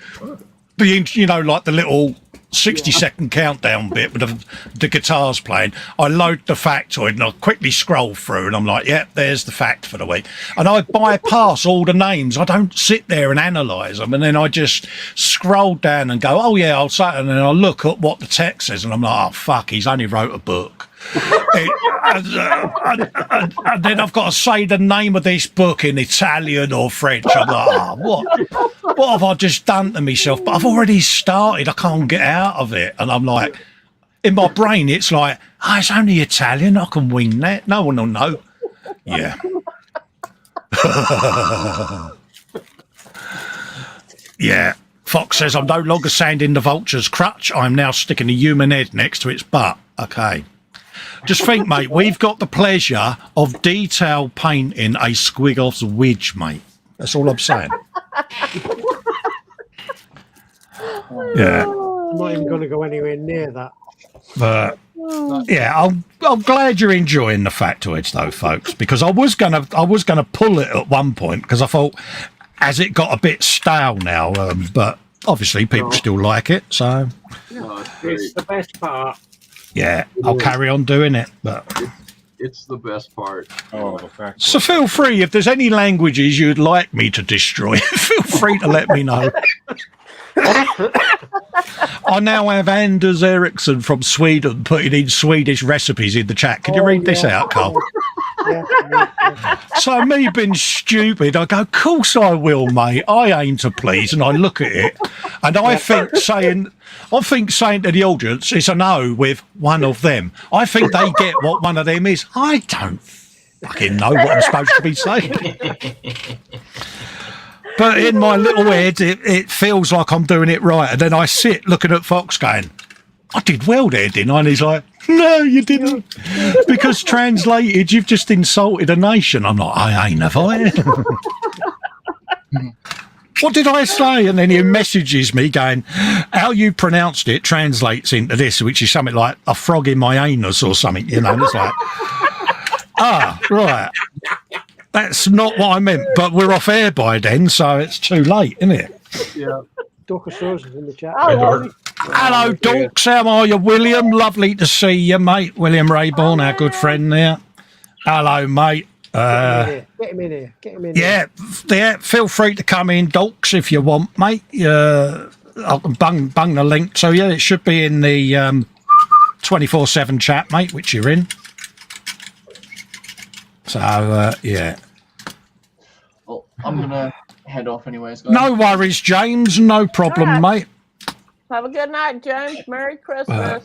like the little 60-second countdown bit with the guitars playing. I load the factoid and I quickly scroll through and I'm like, yeah, there's the fact for the week. And I bypass all the names. I don't sit there and analyse them. And then I just scroll down and go, oh, yeah, I'll say it. And then I look at what the text says and I'm like, oh, fuck, he's only wrote a book. And then I've got to say the name of this book in Italian or French. I'm like, what have I just done to myself? But I've already started. I can't get out of it. And I'm like, in my brain, it's like, oh, it's only Italian. I can wing that. No one will know. Yeah. Yeah. Fox says, I'm no longer sanding the vulture's crutch. I'm now sticking a human head next to its butt. Okay. Just think, mate, we've got the pleasure of detail painting a Squiggles Widge, mate. That's all I'm saying. Yeah. I'm not even going to go anywhere near that. But yeah, I'm glad you're enjoying the factoids though, folks, because I was gonna pull it at one point because I thought, has it got a bit stale now? But obviously people still like it, so It's the best part. yeah, I'll carry on doing it. But It's the best part. Oh, the fact. so feel free if there's any languages you'd like me to destroy, feel free to let me know. I now have Anders Eriksson from Sweden putting in Swedish recipes in the chat. Can you read this out, Carl? So me being stupid, I go, of course I will, mate. I aim to please, and I look at it, and I think saying to the audience, it's a no with one of them. I think they get what one of them is. I don't fucking know what I'm supposed to be saying. But in my little head, it feels like I'm doing it right. And then I sit looking at Fox going, I did well there, didn't I? And he's like, no, you didn't. Because translated, you've just insulted a nation. I'm like, I ain't, have I? What did I say? And then he messages me going, how you pronounced it translates into this, which is something like a frog in my anus or something, you know. And it's like, right. That's not what I meant, but we're off air by then, so it's too late, isn't it? Yeah. Dorcas is in the chat. Hello, Dorks. How are you, William? Lovely to see you, mate. William Rayborn, our good friend there. Hello, mate. Get him in here. Get him in here. Yeah. Feel free to come in, Dorks, if you want, mate. I can bung the link to you. It should be in the 24/7 chat, mate, which you're in. So, yeah. Well, I'm going to head off anyways, guys. No worries, James. No problem, mate. Have a good night, James. Merry Christmas.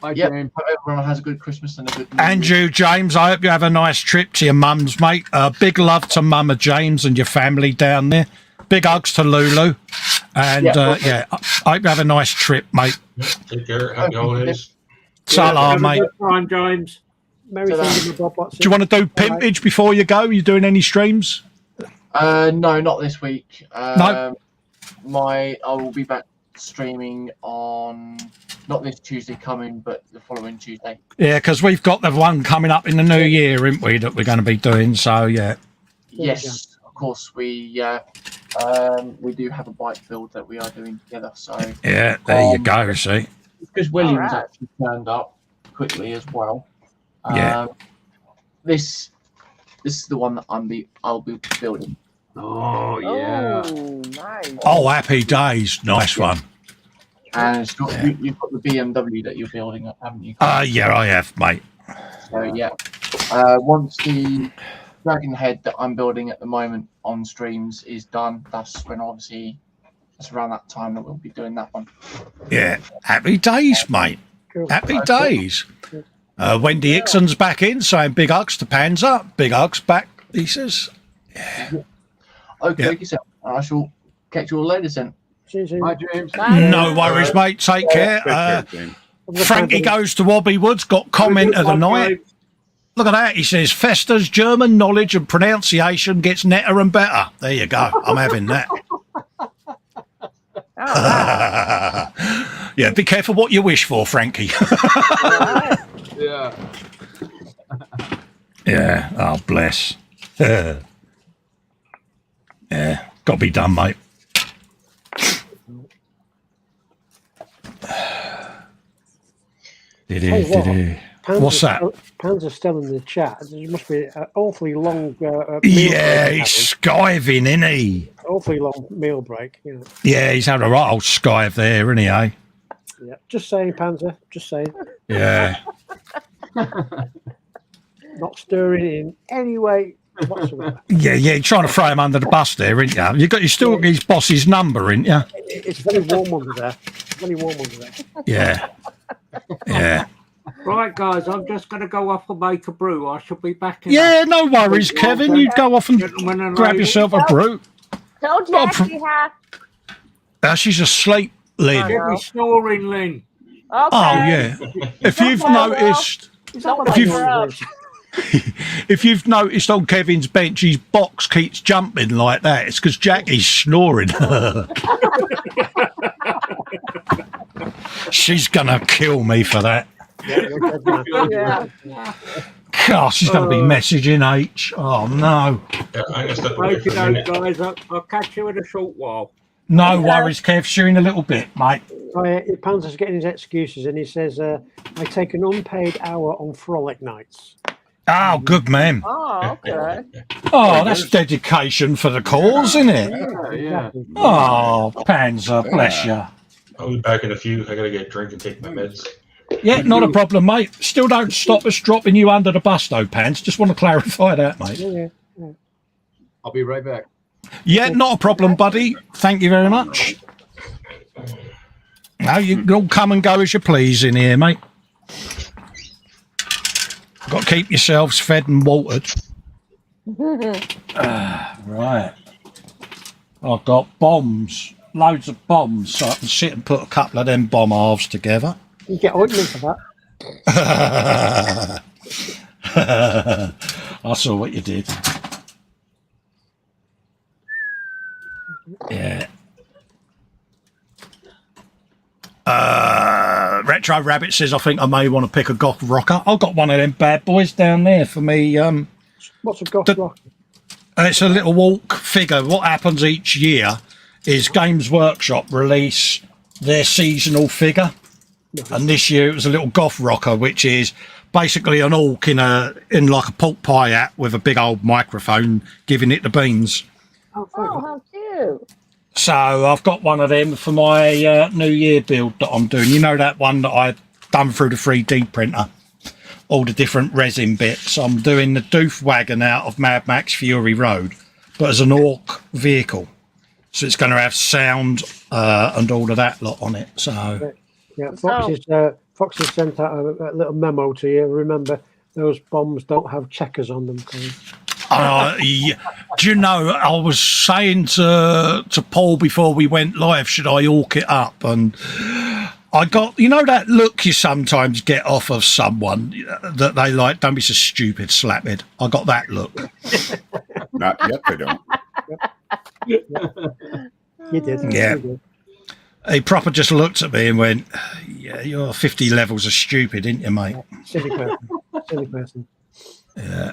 Bye, Yep. James. Hope everyone has a good Christmas and a good New And Year. you, James, I hope you have a nice trip to your mum's, mate. Big love to Mama James and your family down there. Big hugs to Lulu. And, I hope you have a nice trip, mate. Take care. Happy holidays. Salah, Have a mate. good time, James. Merry Christmas, Bob Watson. Do you want to do pimpage before you go? You doing any streams? No, not this week. No. I will be back streaming on not this Tuesday coming, but the following Tuesday. Yeah, because we've got the one coming up in the new year, haven't we, that we're going to be doing. So, yeah. Yes, of course. We do have a bike build that we are doing together. So Yeah, there you go, see. because Williams Alright. actually turned up quickly as well. Yeah. This is the one that I'll be building. Oh, yeah. Oh, nice. Oh, happy days. Nice one. And it's got, you've got the BMW that you're building, haven't you? Yeah, I have, mate. So yeah, once the dragon head that I'm building at the moment on streams is done, that's when obviously that's around that time that we'll be doing that one. Yeah. Happy days, mate. Cool. Happy days. Wendy Hickson's back in, saying big hugs to Panzer. Big hugs back, he says. Okay, Yeah. so I shall catch you all later then. See you soon. Bye, James. No worries, mate. Take care. Take care, James. Frankie goes to Wobby Woods, got comment of the night. Look at that. He says, Festa's German knowledge and pronunciation gets netter and better. There you go. I'm having that. Yeah, be careful what you wish for, Frankie. Yeah. Yeah. Oh, bless. Yeah. Got to be done, mate. What's that? Panzer's still in the chat. There must be an awfully long. Yeah, he's skiving, isn't he? Awfully long meal break. You know. Yeah, he's had a right old skive there, isn't he, eh? Yeah. Just saying, Panzer. Just saying. Yeah. Not stirring in any way whatsoever. Yeah, you're trying to throw him under the bus there, ain't you? You still got his boss's number, ain't you? It's very warm under there. Very warm under there. Yeah. Yeah. Right, guys, I'm just going to go off and make a brew. I shall be back in. Yeah, no worries, Kevin. You go off and Gentlemen and grab ladies. yourself a brew. Tell Jackie hi. She's asleep, Lynn. Get me snoring, Lynn. Okay. Oh, yeah. If you've Okay, well. noticed, Don't wake her up. If you've noticed on Kevin's bench, his box keeps jumping like that, it's because Jackie's snoring. She's gonna kill me for that. Yeah. Gosh, she's gonna be messaging H. Oh no. Yeah, I'm gonna step away Okay, for a minute. guys, I'll catch you in a short while. No worries, Kev. See you in a little bit, mate. Panzer's getting his excuses, and he says, "I take an unpaid hour on Frolic nights." Oh, good man. Oh, okay. Oh, that's dedication for the cause, isn't it? Yeah. Oh, Panzer, bless you. I'll be back in a few. I gotta get a drink and take my meds. Yeah, not a problem, mate. Still don't stop us dropping you under the bus, though, Pants. Just want to clarify that, mate. Yeah. I'll be right back. Yeah, not a problem, buddy. Thank you very much. No, you can all come and go as you please in here, mate. Got to keep yourselves fed and watered. Right. I've got bombs. Loads of bombs, so I can sit and put a couple of them bomb halves together. You get ointment for that. I saw what you did. Yeah. Retro Rabbit says, I think I may want to pick a goth rocker. I've got one of them bad boys down there for me. What's a goth rocker? It's a little walk figure. What happens each year is Games Workshop release their seasonal figure. And this year it was a little goth rocker, which is basically an orc in like a pork pie hat with a big old microphone giving it the beans. Oh, how cute. So I've got one of them for my New Year build that I'm doing. You know that one that I've done through the 3D printer? All the different resin bits. I'm doing the doof wagon out of Mad Max Fury Road, but as an orc vehicle. So it's going to have sound and all of that lot on it. So yeah, Fox has sent out a little memo to you. Remember, those bombs don't have checkers on them, Colin. Yeah. Do you know, I was saying to Paul before we went live, should I orc it up? And I got, you know, that look you sometimes get off of someone that they like, don't be so stupid, slap it. I got that look. Not yet, they don't. You did. Yeah. You did. He proper just looked at me and went, yeah, you're 50 levels of stupid, ain't you, mate? Silly person. Silly person. Yeah.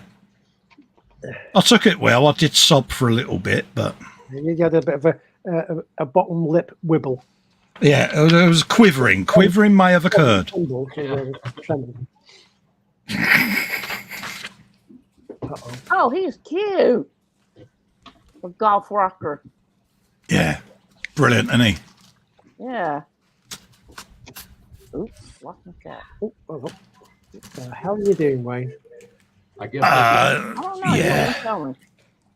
I took it well. I did sob for a little bit, but You had a bit of a bottom lip wibble. yeah, it was quivering. Quivering may have occurred. Oh, he's cute. A golf rocker. Yeah, brilliant, isn't he? Yeah. Oops, lost my cat. What the hell are you doing, Wayne? I guess I don't know. Yeah. You tell me.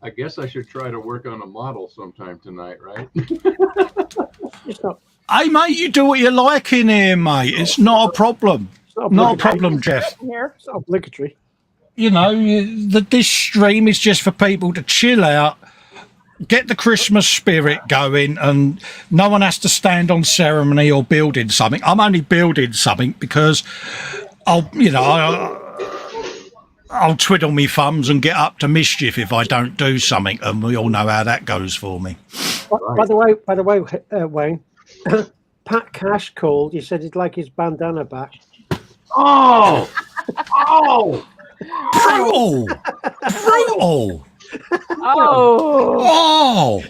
I guess I should try to work on a model sometime tonight, right? It's not. Hey, mate, you do what you like in here, mate. It's not a problem. Not a problem, Jeff. Here. It's not obligatory. You know, this stream is just for people to chill out, get the Christmas spirit going, and no one has to stand on ceremony or building something. I'm only building something because I'll twiddle me thumbs and get up to mischief if I don't do something, and we all know how that goes for me. By the way, Wayne, Pat Cash called. He said he'd like his bandana back. Oh! Oh! Brutal! Brutal! Oh.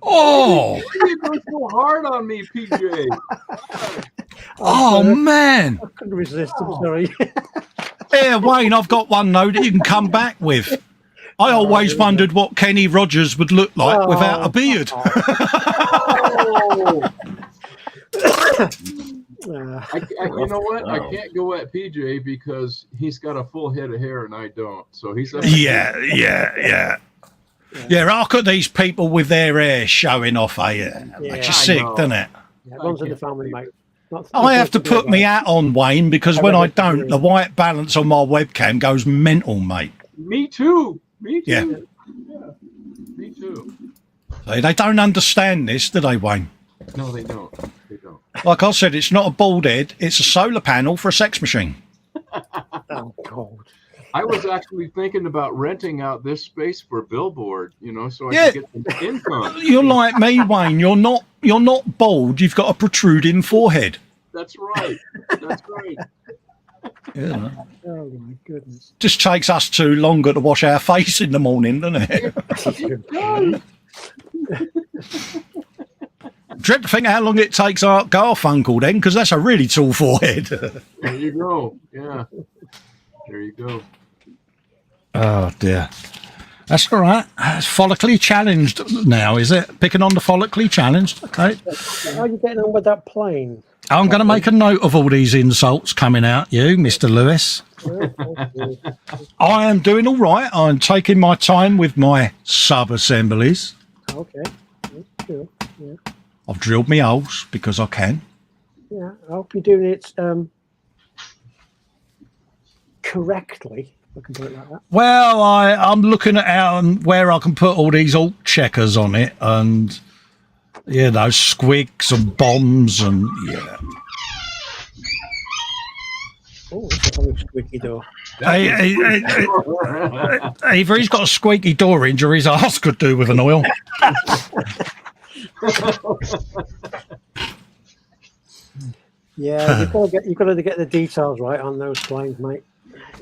Oh! You go so hard on me, PJ. Oh, man! I couldn't resist. I'm sorry. Here, Wayne, I've got one though that you can come back with. I always wondered what Kenny Rogers would look like without a beard. You know what? I can't go at PJ because he's got a full head of hair and I don't. So he's Yeah. How could these people with their hair showing off? Makes you sick, doesn't it? Yeah, runs in the family, mate. I have to put my hat on, Wayne, because when I don't, the white balance on my webcam goes mental, mate. Me too. Yeah. Me too. They don't understand this, do they, Wayne? No, they don't. They don't. Like I said, it's not a bald head, it's a solar panel for a sex machine. God. I was actually thinking about renting out this space for a billboard, so I Yeah. could get some income. You're like me, Wayne. You're not bald. You've got a protruding forehead. That's right. That's right. Yeah. Oh my goodness. Just takes us too longer to wash our face in the morning, doesn't it? Dread to think how long it takes Art Garfunkel then, because that's a really tall forehead. There you go. Yeah. There you go. Oh dear. That's all right. It's follically challenged now, is it? Picking on the follically challenged. Okay. How are you getting on with that plane? I'm going to make a note of all these insults coming out you, Mr. Lewis. I am doing all right. I'm taking my time with my sub-assemblies. Okay. Cool. Yeah. I've drilled my holes because I can. Yeah. I hope you're doing it correctly. I can put it like that. Well, I'm looking at where I can put all these alt checkers on it and, squigs and bombs and, yeah. Oh, that's a funny squeaky door. Either he's got a squeaky door hinge or his arse could do with an oil. Yeah, you've got to get the details right on those planes, mate.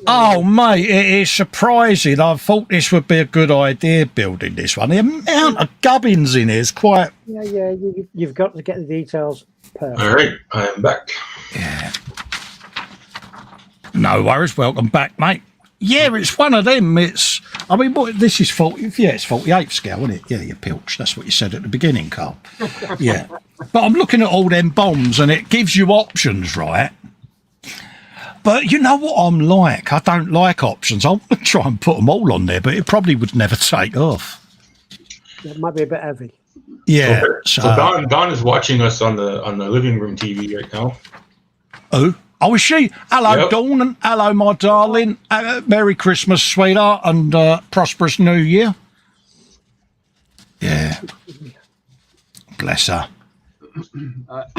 Oh, mate, it is surprising. I thought this would be a good idea, building this one. The amount of gubbins in here is quite... Yeah, you've got to get the details perfect. All right, I am back. Yeah. No worries. Welcome back, mate. Yeah, it's one of them. This is 40. Yeah, it's 48 scale, isn't it? Yeah, you pilch. That's what you said at the beginning, Carl. Yeah. But I'm looking at all them bombs and it gives you options, right? But you know what I'm like? I don't like options. I want to try and put them all on there, but it probably would never take off. It might be a bit heavy. Yeah. So Don is watching us on the living room TV right now. Oh, is she? Hello, Yep. Dawn, and hello, my darling. Merry Christmas, sweetheart, and prosperous New Year. Yeah. Bless her.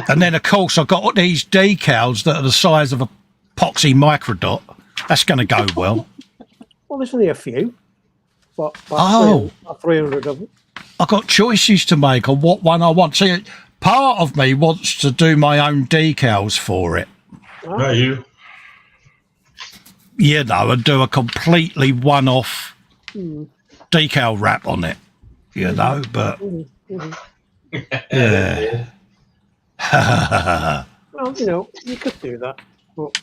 And then, of course, I've got these decals that are the size of a poxy microdot. That's going to go well. Well, there's only a few. But Oh. 300 of them. I've got choices to make on what one I want. See, part of me wants to do my own decals for it. Not you. And do a completely one-off decal wrap on it. But yeah. Well, you could do that. But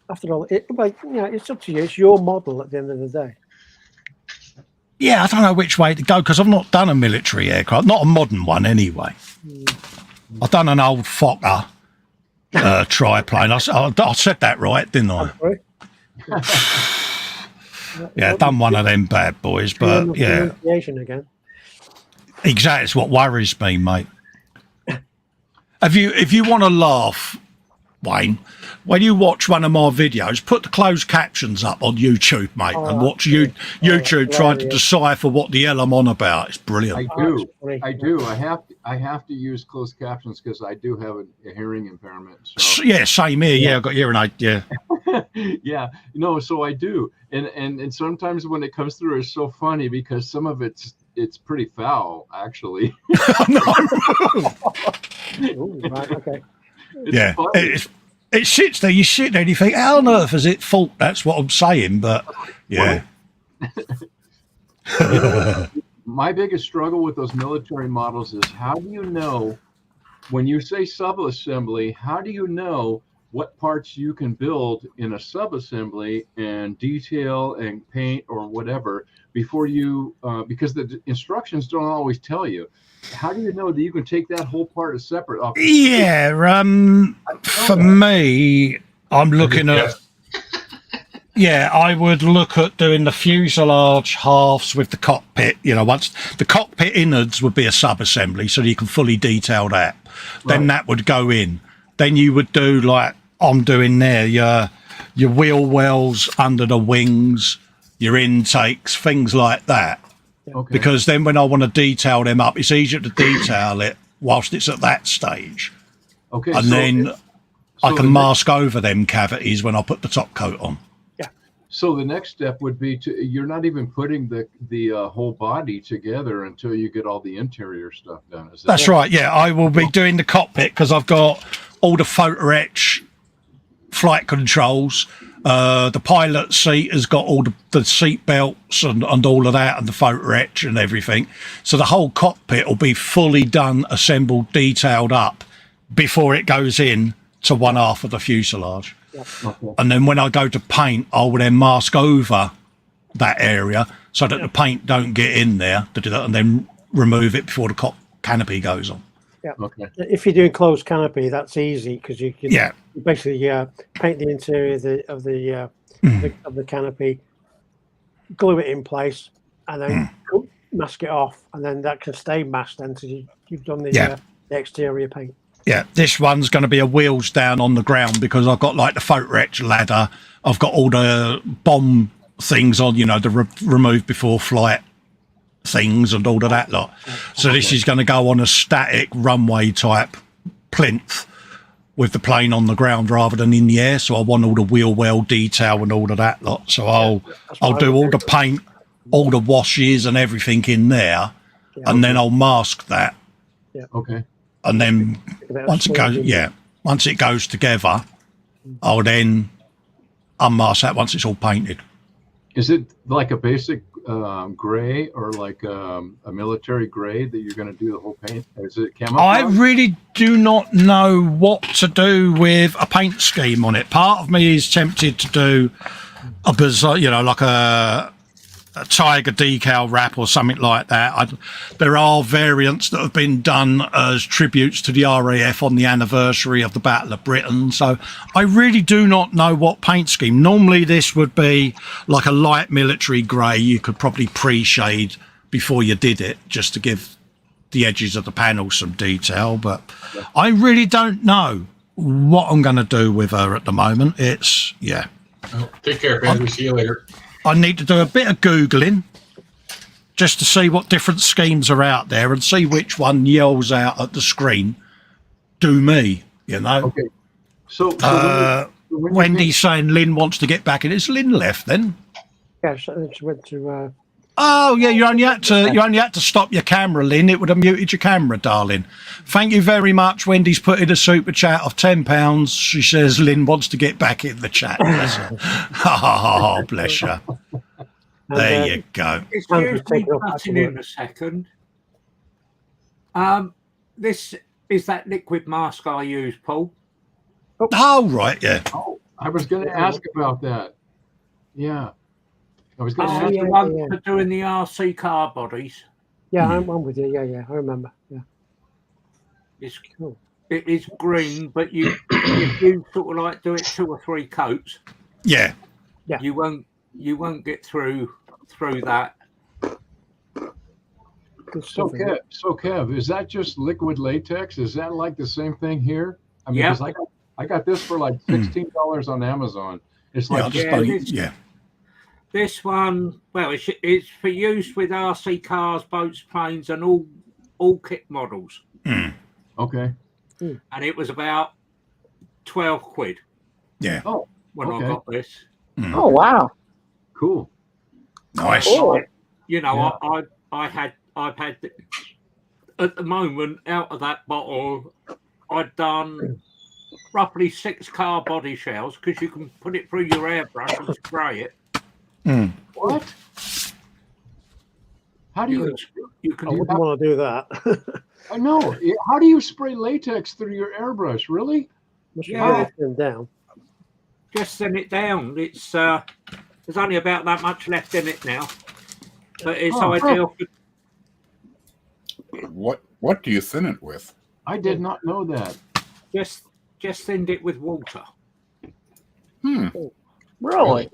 after all, it's up to you. It's your model at the end of the day. Yeah, I don't know which way to go because I've not done a military aircraft, not a modern one anyway. I've done an old Fokker triplane. I said that right, didn't I? Yeah, done one of them bad boys, but yeah. Again. Exactly, it's what worries me, mate. If you want to laugh, Wayne, when you watch one of my videos, put the closed captions up on YouTube, mate, and watch YouTube trying to decipher what the hell I'm on about. It's brilliant. I do. I have to use closed captions because I do have a hearing impairment. So. Yeah, same here. Yeah, I've got hearing aid. Yeah. Yeah. So I do, and sometimes when it comes through, it's so funny because some of it's pretty foul, actually. Ooh, right, okay. It sits there. You sit there and you think, how on earth is it fault? That's what I'm saying. But yeah. My biggest struggle with those military models is how do you know when you say sub-assembly, how do you know what parts you can build in a sub-assembly and detail and paint or whatever before you, because the instructions don't always tell you. How do you know that you can take that whole part as separate? Yeah, for me, I'm looking at. Yeah, I would look at doing the fuselage halves with the cockpit. Once the cockpit innards would be a sub-assembly, so you can fully detail that. Then that would go in. Then you would do like I'm doing there, your wheel wells under the wings, your intakes, things like that. Okay. Because then when I want to detail them up, it's easier to detail it whilst it's at that stage. Okay. And then I can mask over them cavities when I put the top coat on. So the next step would be you're not even putting the whole body together until you get all the interior stuff done. Is that That's right. Yeah, I will be doing the cockpit because I've got all the photo etch flight controls. The pilot seat has got all the seat belts and all of that, and the photo etch and everything. So the whole cockpit will be fully done, assembled, detailed up before it goes in to one half of the fuselage. Okay. And then when I go to paint, I will then mask over that area so that the paint don't get in there, and then remove it before the canopy goes on. Yeah. Okay. If you're doing closed canopy, that's easy because you can Yeah. basically paint the interior of the canopy, glue it in place, and then mask it off, and then that can stay masked until you've done the exterior paint. Yeah, this one's going to be a wheels down on the ground because I've got like the photo etch ladder. I've got all the bomb things on, the remove before flight things and all of that lot. So this is going to go on a static runway type plinth with the plane on the ground rather than in the air. So I want all the wheel well detail and all of that lot. So I'll do all the paint, all the washes and everything in there, and then I'll mask that. Yeah. Okay. And then once it goes together, I'll then unmask that once it's all painted. Is it like a basic gray or like a military gray that you're going to do the whole paint? Is it camouflage? I really do not know what to do with a paint scheme on it. Part of me is tempted to do a bizarre, like a tiger decal wrap or something like that. There are variants that have been done as tributes to the RAF on the anniversary of the Battle of Britain. So I really do not know what paint scheme. Normally this would be like a light military grey. You could probably pre-shade before you did it just to give the edges of the panel some detail. But I really don't know what I'm going to do with her at the moment. It's, Oh, take care, Ben. We'll see you later. I need to do a bit of Googling just to see what different schemes are out there and see which one yells out at the screen, do me, Okay. So Wendy's saying Lynn wants to get back in. Is Lynn left then? Yeah, so she went to. Oh yeah, you only had to stop your camera, Lynn. It would have muted your camera, darling. Thank you very much. Wendy's put in a super chat of £10. She says Lynn wants to get back in the chat. Bless her. Oh, bless her. There you go. Excuse me, cutting in a second. This is that liquid mask I use, Paul. Oh right, yeah. Oh, I was going to ask about that. Yeah. I was going to ask the one for doing the RC car bodies. Yeah, I'm with you. Yeah, I remember. Yeah, it's cool. It is green, but if you sort of like do it 2 or 3 coats, yeah, you won't get through that. So Kev, is that just liquid latex? Is that like the same thing here? I mean, I got this for like $16 on Amazon. It's like This one, well, it's for use with RC cars, boats, planes, and all kit models. Okay. And it was about 12 quid. Yeah. Oh, when I got this. Oh wow. Cool. Nice. I've had at the moment out of that bottle, I'd done roughly 6 car body shells because you can put it through your airbrush and spray it. What? How do you? I wouldn't want to do that. I know. How do you spray latex through your airbrush? Really? Down. Just thin it down. It's there's only about that much left in it now, but it's ideal. What do you thin it with? I did not know that. Just thinned it with water. Really?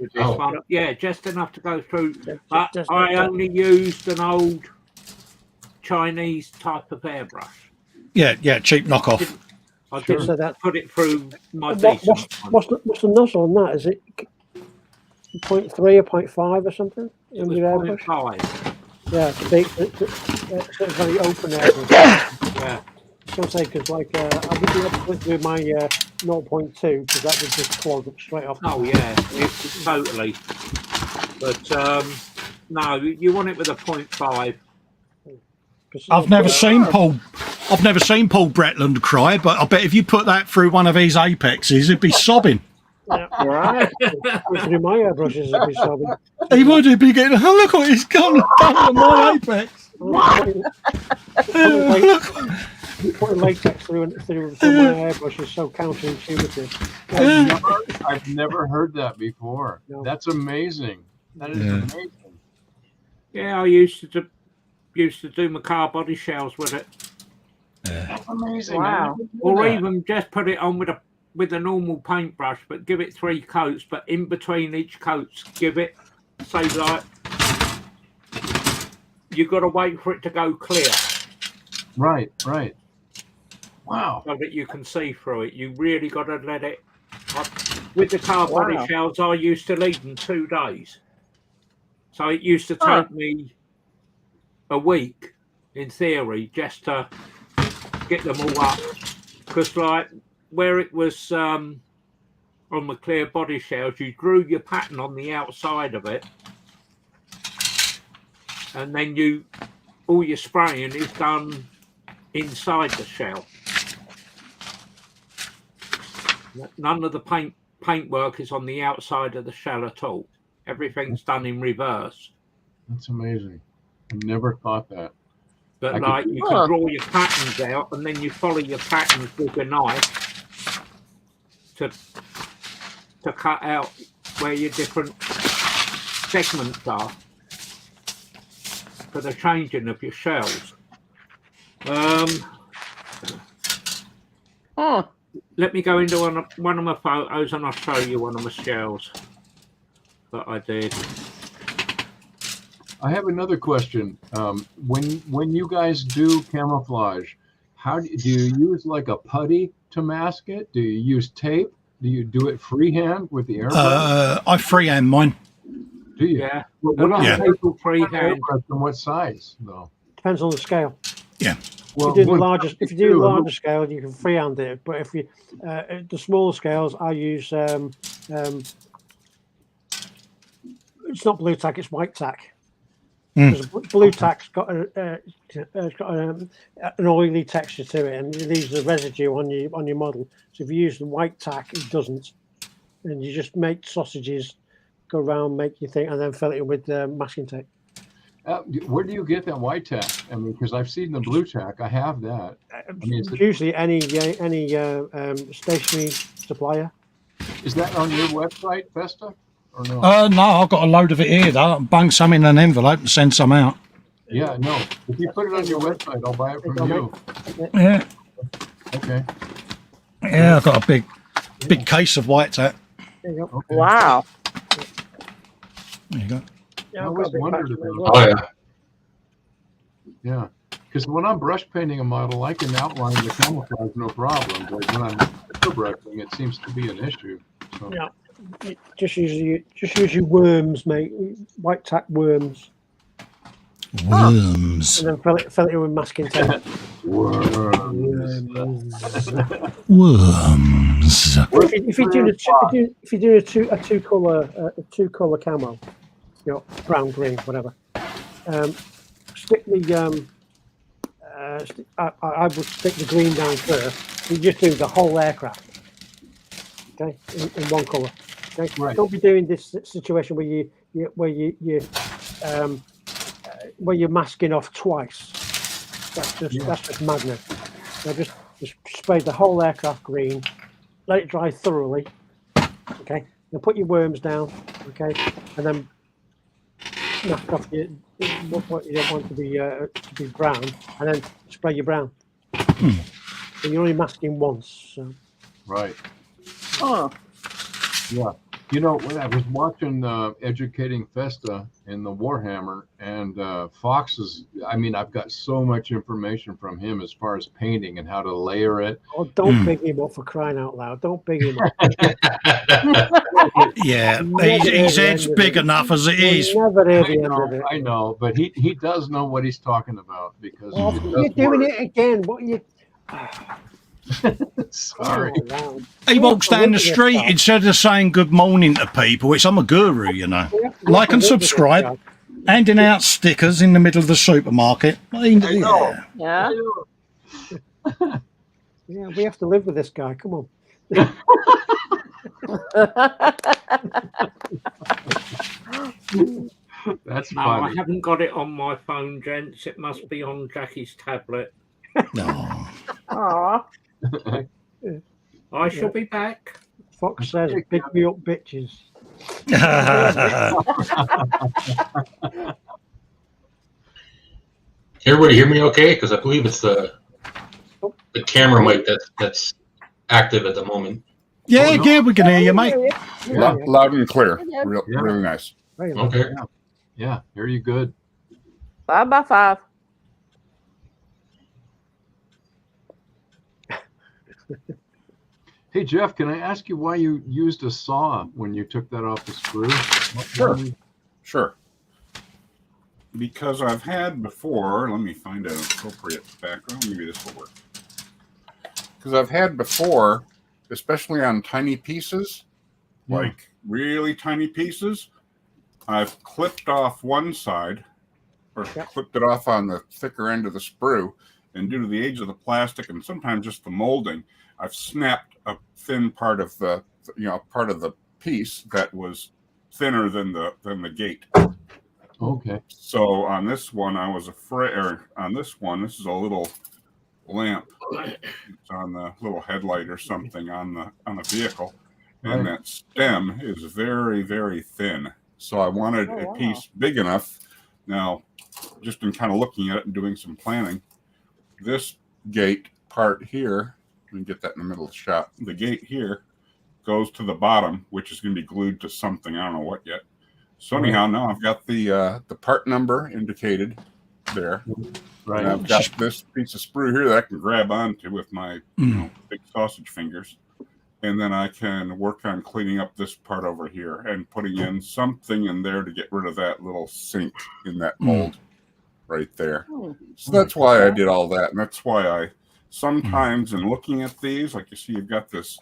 Yeah, just enough to go through. But I only used an old Chinese type of airbrush. Yeah, cheap knockoff. I didn't put it through my What's the nozzle on that? Is it 0.3 or 0.5 or something? It was 0.5. Yeah, it's very open airbrush. Yeah. I was going to say, because I would be able to do my 0.2 because that would just clog it straight off. Oh yeah, it's totally. But no, you want it with a 0.5. I've never seen Paul Bretland cry, but I bet if you put that through one of his apexes, he'd be sobbing. Yeah. Right. Through my airbrushes, it'd be sobbing. He would. He'd be getting, oh, look what he's done to my apex. Putting latex through my airbrush is so counterintuitive. I've never heard that before. No. That's amazing. That is amazing. Yeah, I used to do my car body shells with it. That's amazing. Wow. Or even just put it on with a normal paintbrush, but give it 3 coats. But in between each coats, give it, say, like, you've got to wait for it to go clear. Right. Wow. So that you can see through it. You really got to let it. With the car body shells, I used to leave them 2 days. So it used to take me a week, in theory, just to get them all up. Because, like, where it was on the clear body shells, you drew your pattern on the outside of it. And then all your spraying is done inside the shell. None of the paintwork is on the outside of the shell at all. Everything's done in reverse. That's amazing. I never thought that. But you can draw your patterns out, and then you follow your patterns with a knife to cut out where your different segments are for the changing of your shells. Let me go into one of my photos and I'll show you one of my shells that I did. I have another question. When you guys do camouflage, how do you use like a putty to mask it? Do you use tape? Do you do it freehand with the airbrush? I freehand mine. Do you? Yeah. What freehand? And what size though? Depends on the scale. Yeah. Well, if you do the larger scale, you can freehand it. But if you the smaller scales, I use it's not blue tack, it's white tack. Because blue tack's got an oily texture to it, and it leaves the residue on your model. So if you use the white tack, it doesn't, and you just make sausages, go around, make your thing, and then fill it with masking tape. Where do you get that white tack? I mean, because I've seen the blue tack. I have that. Usually any stationery supplier. Is that on your website, Festa? Or no? No, I've got a load of it here. Though. Bung some in an envelope and send some out. Yeah, no. If you put it on your website, I'll buy it from you. Yeah. Okay. Yeah, I've got a big case of white tack. There you go. Okay. Wow. There you go. I always wondered about Oh yeah. Yeah, because when I'm brush painting a model, I can outline the camouflage no problem. But when I'm airbrushing, it seems to be an issue. So. Yeah, just use your worms, mate. White tack worms. Worms. And then fill it with masking tape. Worms. Worms. If you do a two color camo, you know, brown, green, whatever. Stick the I would stick the green down first. You just do the whole aircraft, okay, in one color. Okay, right. Don't be doing this situation where you're masking off twice. That's just madness. So just spray the whole aircraft green. Let it dry thoroughly. Okay, then put your worms down. Okay, and then knock off what you don't want to be brown, and then spray your brown. And you're only masking once. So. Right. Oh. Yeah. You know, when I was watching Educating Festa in the Warhammer, and Fox is, I mean, I've got so much information from him as far as painting and how to layer it. Oh, don't big him up, for crying out loud. Don't big him up. Yeah, his head's big enough as it is. I know, but he does know what he's talking about because you're doing it again. What you? Sorry. Oh, wow. He walks down the street instead of saying good morning to people. It's I'm a guru, you know. Like and subscribe. Handing out stickers in the middle of the supermarket. Yeah. Yeah. Yeah, we have to live with this guy. Come on. That's No, funny. I haven't got it on my phone, gents. It must be on Jackie's tablet. No. Aw. I shall be back. Fox says, "Pick me up, bitches." Everybody hear me okay? Because I believe it's the camera mic that's active at the moment. Yeah, yeah, we can hear you, mate. Loud and clear. Real, Yeah. really nice. Okay. Yeah, hear you good. 5 by 5. Hey, Jeff, can I ask you why you used a saw when you took that off the screw? Sure. Because I've had before, let me find an appropriate background. Maybe this will work. Because I've had before, especially on tiny pieces, like really tiny pieces, I've clipped off one side or clipped it off on the thicker end of the sprue, and due to the age of the plastic and sometimes just the molding, I've snapped a thin part of the piece that was thinner than the gate. Okay. So on this one, I was afraid, or on this one, this is a little lamp. It's on the little headlight or something on the vehicle, and that stem is very, very thin. So I wanted a piece big enough. Now, just in kind of looking at it and doing some planning, this gate part here, let me get that in the middle of the shot. The gate here goes to the bottom, which is going to be glued to something. I don't know what yet. So anyhow, now I've got the part number indicated there. Right. And I've got this piece of sprue here that I can grab onto with my big sausage fingers. And then I can work on cleaning up this part over here and putting in something in there to get rid of that little sink in that mold right there. So that's why I did all that. And that's why I sometimes in looking at these, like you see, you've got this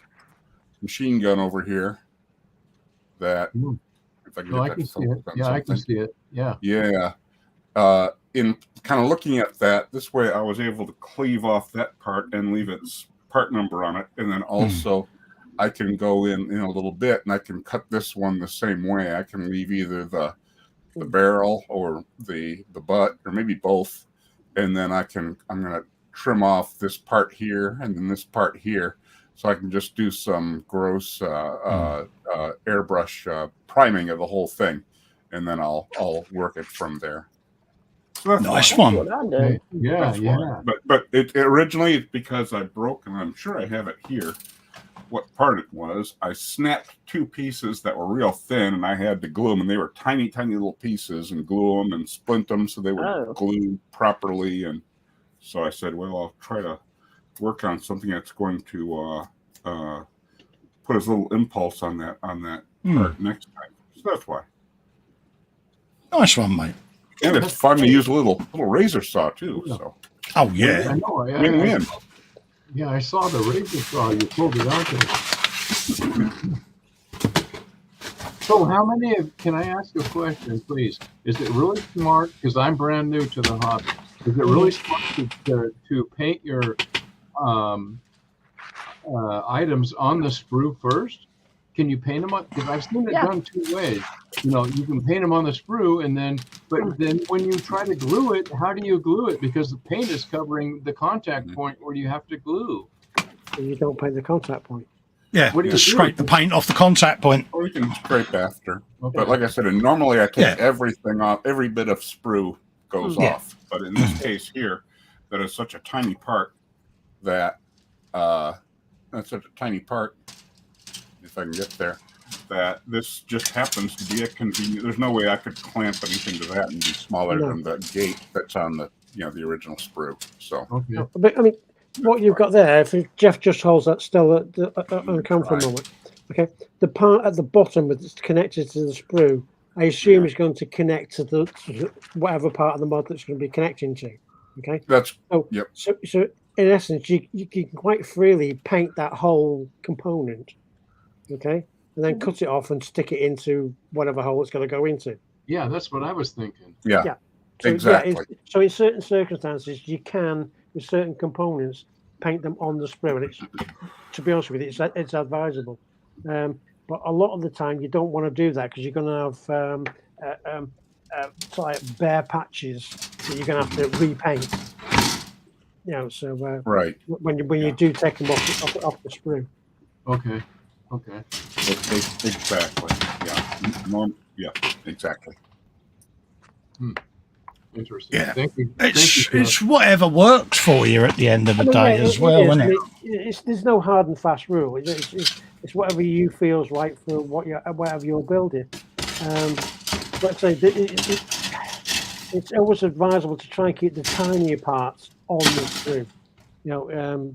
machine gun over here that if I can I can see it. Yeah, I can see it. Yeah. Yeah. In kind of looking at that, this way I was able to cleave off that part and leave its part number on it. And then also I can go in a little bit and I can cut this one the same way. I can leave either the barrel or the butt or maybe both. And then I'm going to trim off this part here and then this part here. So I can just do some gross airbrush priming of the whole thing. And then I'll work it from there. So that's nice one. Yeah. But it originally, it's because I broke, and I'm sure I have it here, what part it was. I snapped two pieces that were real thin, and I had to glue them, and they were tiny, tiny little pieces, and glue them and splint them so they would glue properly. And so I said, well, I'll try to work on something that's going to put a little impulse on that part next time. So that's why. Nice one, mate. And it's fun to use a little razor saw too. So. Oh yeah. I know. Win-win. Yeah, I saw the razor saw. You pulled it out there. So how many can I ask a question, please? Is it really smart, because I'm brand new to the hobby, is it really smart to paint your items on the sprue first? Can you paint them on? Because I've seen it done two ways. You can paint them on the sprue, but then when you try to glue it, how do you glue it? Because the paint is covering the contact point where you have to glue. You don't paint the contact point. Yeah, just scrape the paint off the contact point. Or you can scrape after. Okay. But like I said, normally I take everything off. Every bit of sprue goes off. But in this case here, that is such a tiny part that that's such a tiny part. If I can get there, that this just happens to be a convenient. There's no way I could clamp anything to that and be smaller than the gate that's on the the original sprue. So, but I mean, what you've got there, if Jeff just holds that still on camera for a moment, okay, the part at the bottom that's connected to the sprue, I assume is going to connect to whatever part of the mod that's going to be connecting to. Okay, that's so in essence, you can quite freely paint that whole component, okay, and then cut it off and stick it into whatever hole it's going to go into. Yeah, that's what I was thinking. Yeah. So, exactly. So in certain circumstances, you can, with certain components, paint them on the sprue, and it's, to be honest with you, it's advisable. But a lot of the time, you don't want to do that because you're going to have like bare patches that you're going to have to repaint. You know, so Right. when you do take them off the sprue. Okay. Exactly. Yeah. Yeah. Exactly. Interesting. Yeah. Thank you. It's whatever works for you at the end of the day as well, isn't it? There's no hard and fast rule. It's whatever you feels right for whatever you're building. Let's say it's always advisable to try and keep the tinier parts on the sprue. You know,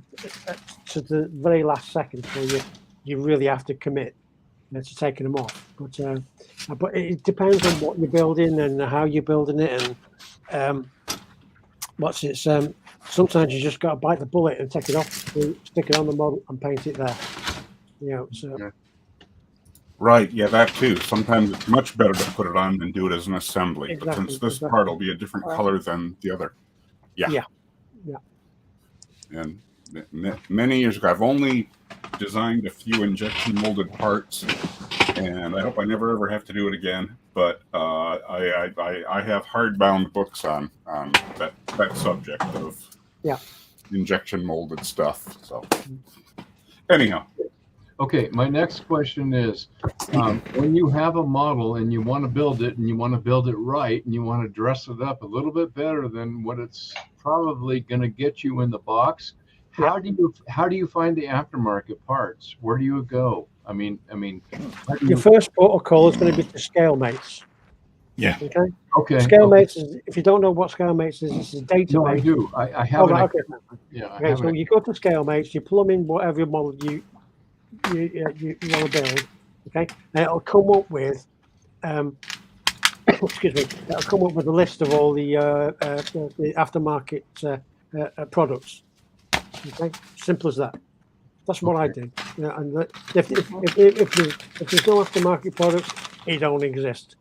to the very last second before you really have to commit to taking them off. But it depends on what you're building and how you're building it, and sometimes you just got to bite the bullet and take it off, stick it on the model, and paint it there. You know, so. Right, yeah, that too. Sometimes it's much better to put it on than do it as an assembly. Exactly, but since this part will be a different color than the other. Yeah. And many years ago, I've only designed a few injection molded parts, and I hope I never ever have to do it again. But I have hardbound books on that subject of injection molded stuff. So anyhow. Okay, my next question is, when you have a model and you want to build it and you want to build it right and you want to dress it up a little bit better than what it's probably going to get you in the box, how do you find the aftermarket parts? Where do you go? I mean, Your first port of call is going to be to ScaleMates. Yeah. Okay. ScaleMates is, if you don't know what ScaleMates is, it's a database. No, I do. I have. Okay. So you go to ScaleMates, you plumb in whatever model you want to build, okay, and it'll come up with excuse me, it'll come up with a list of all the aftermarket products. Okay, simple as that. That's what I do. And if there's no aftermarket products, it don't exist.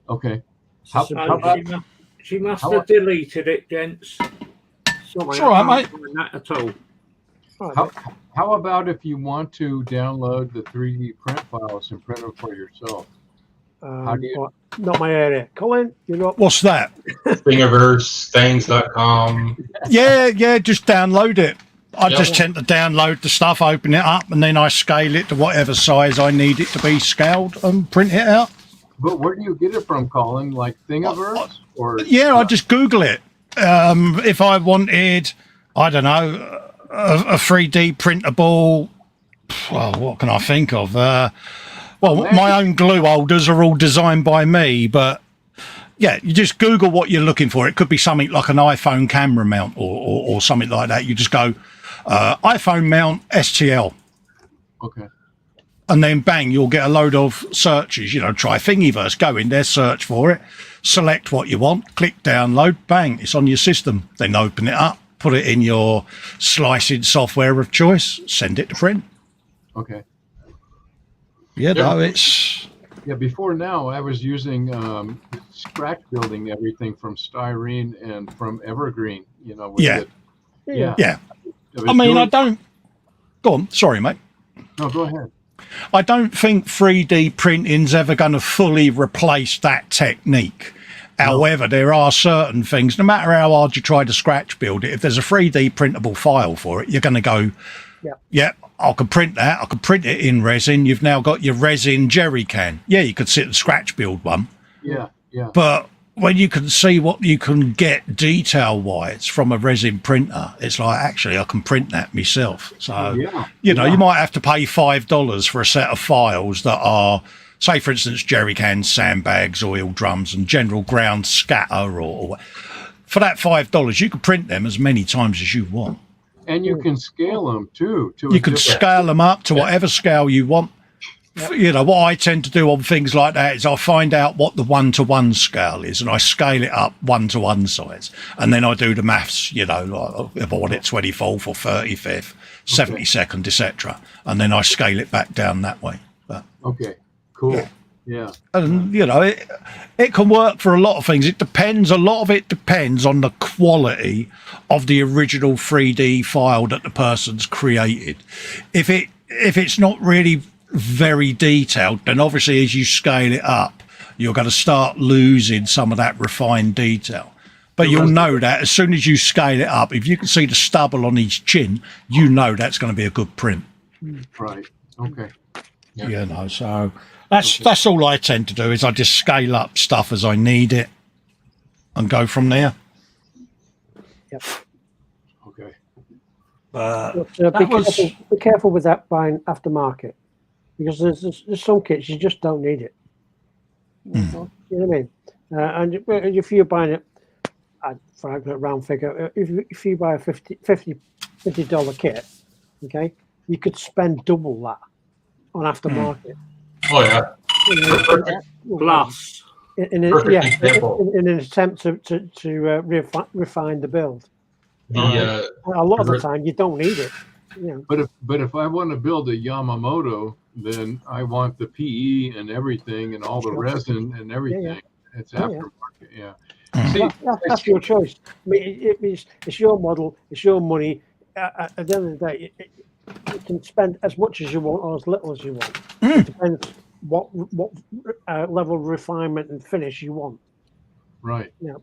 Okay. She must have deleted it, gents. Sorry, it's all right, mate. That at all. How about if you want to download the 3D print files and print them for yourself? How do you? Not my area. Colin, you know. What's that? Thingiverse, things.com. Yeah, just download it. I just tend to download the stuff, open it up, and then I scale it to whatever size I need it to be scaled and print it out. But where do you get it from, Colin? Like Thingiverse? Or I just Google it. If I wanted, I don't know, a 3D printable, well, what can I think of? My own glue holders are all designed by me, but yeah, you just Google what you're looking for. It could be something like an iPhone camera mount or something like that. You just go iPhone mount STL. Okay. And then bang, you'll get a load of searches. Try Thingiverse, go in there, search for it, select what you want, click download, bang, it's on your system. Then open it up, put it in your slicing software of choice, send it to print. Okay. It's... Yeah, before now, I was using scratch building everything from styrene and from evergreen, Yeah. I don't... Go on, sorry, mate. No, go ahead. I don't think 3D printing's ever going to fully replace that technique. However, there are certain things, no matter how hard you try to scratch build it, if there's a 3D printable file for it, you're going to go, I can print that. I can print it in resin. You've now got your resin jerry can. Yeah, you could sit and scratch build one. Yeah. But when you can see what you can get detail-wise from a resin printer, it's like, actually, I can print that myself. So, you might have to pay $5 for a set of files that are, say, for instance, jerry cans, sandbags, oil drums, and general ground scatter. Or for that $5, you can print them as many times as you want. And you can scale them, too. You can scale them up to whatever scale you want. you know, what I tend to do on things like that is I find out what the 1-to-1 scale is, and I scale it up 1-to-1 size, and then I do the maths. You know, like if I want it 24th or 35th, 72nd, etc., and then I scale it back down that way. But, okay, cool. Yeah. And you know, it can work for a lot of things. It depends. A lot of it depends on the quality of the original 3D file that the person's created. If it's not really very detailed, then obviously as you scale it up, you're going to start losing some of that refined detail. But you'll know that as soon as you scale it up, if you can see the stubble on his chin, you know that's going to be a good print. Right. Okay. Yeah. You know, so that's all I tend to do is I just scale up stuff as I need it and go from there. Yep. Okay. Be careful with that buying aftermarket, because there's some kits you just don't need it. You know what I mean? And if you're buying it, for a round figure, if you buy a $50 kit, okay, you could spend double that on aftermarket. Oh yeah. Plus, in an attempt to refine the build. A lot of the time, you don't need it. You know. But if I want to build a Yamamoto, then I want the PE and everything and all the resin and everything. It's aftermarket. Yeah. See, that's your choice. I mean, it's your model, it's your money. At the end of the day, you can spend as much as you want or as little as you want. It depends what level of refinement and finish you want. Right. Yeah.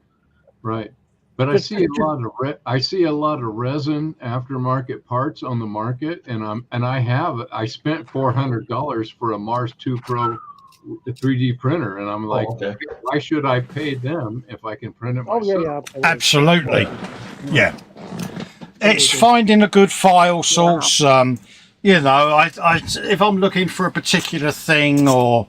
Right. But I see a lot of resin aftermarket parts on the market, and I spent $400 for a Mars 2 Pro 3D printer, and I'm like, why should I pay them if I can print it myself? Absolutely. Yeah. It's finding a good file source. You know, I if I'm looking for a particular thing, or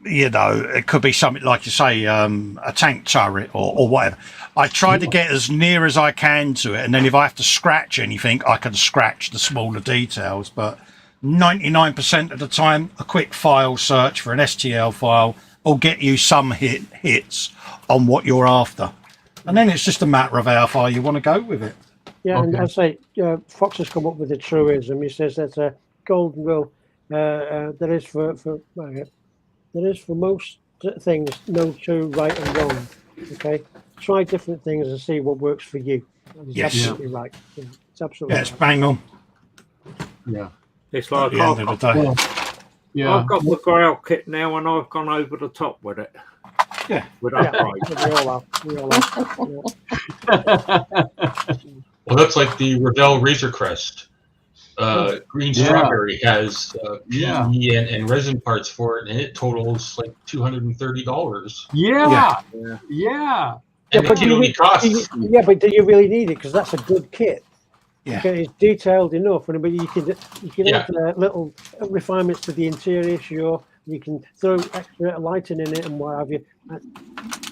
you know, it could be something like you say, a tank turret or whatever. I try to get as near as I can to it, and then if I have to scratch anything, I can scratch the smaller details. But 99% of the time, a quick file search for an STL file will get you some hits on what you're after. And then it's just a matter of how far you want to go with it. Yeah, and I say, Fox has come up with a truism. He says that a golden rule there is for most things no two right and wrong. Okay, try different things and see what works for you. That's absolutely right. Yeah, it's absolutely right. Bang on. Yeah, it's like I've got the Grail kit now, and I've gone over the top with it. Yeah, we all have. Well, that's like the Revell Razor Crest. Green Strawberry has PE and resin parts for it, and it totals like $230. Yeah. And the kit only costs. Yeah, but do you really need it? Because that's a good kit. Yeah, okay, it's detailed enough, but you can add little refinements to the interior. Sure, you can throw extra lighting in it and what have you.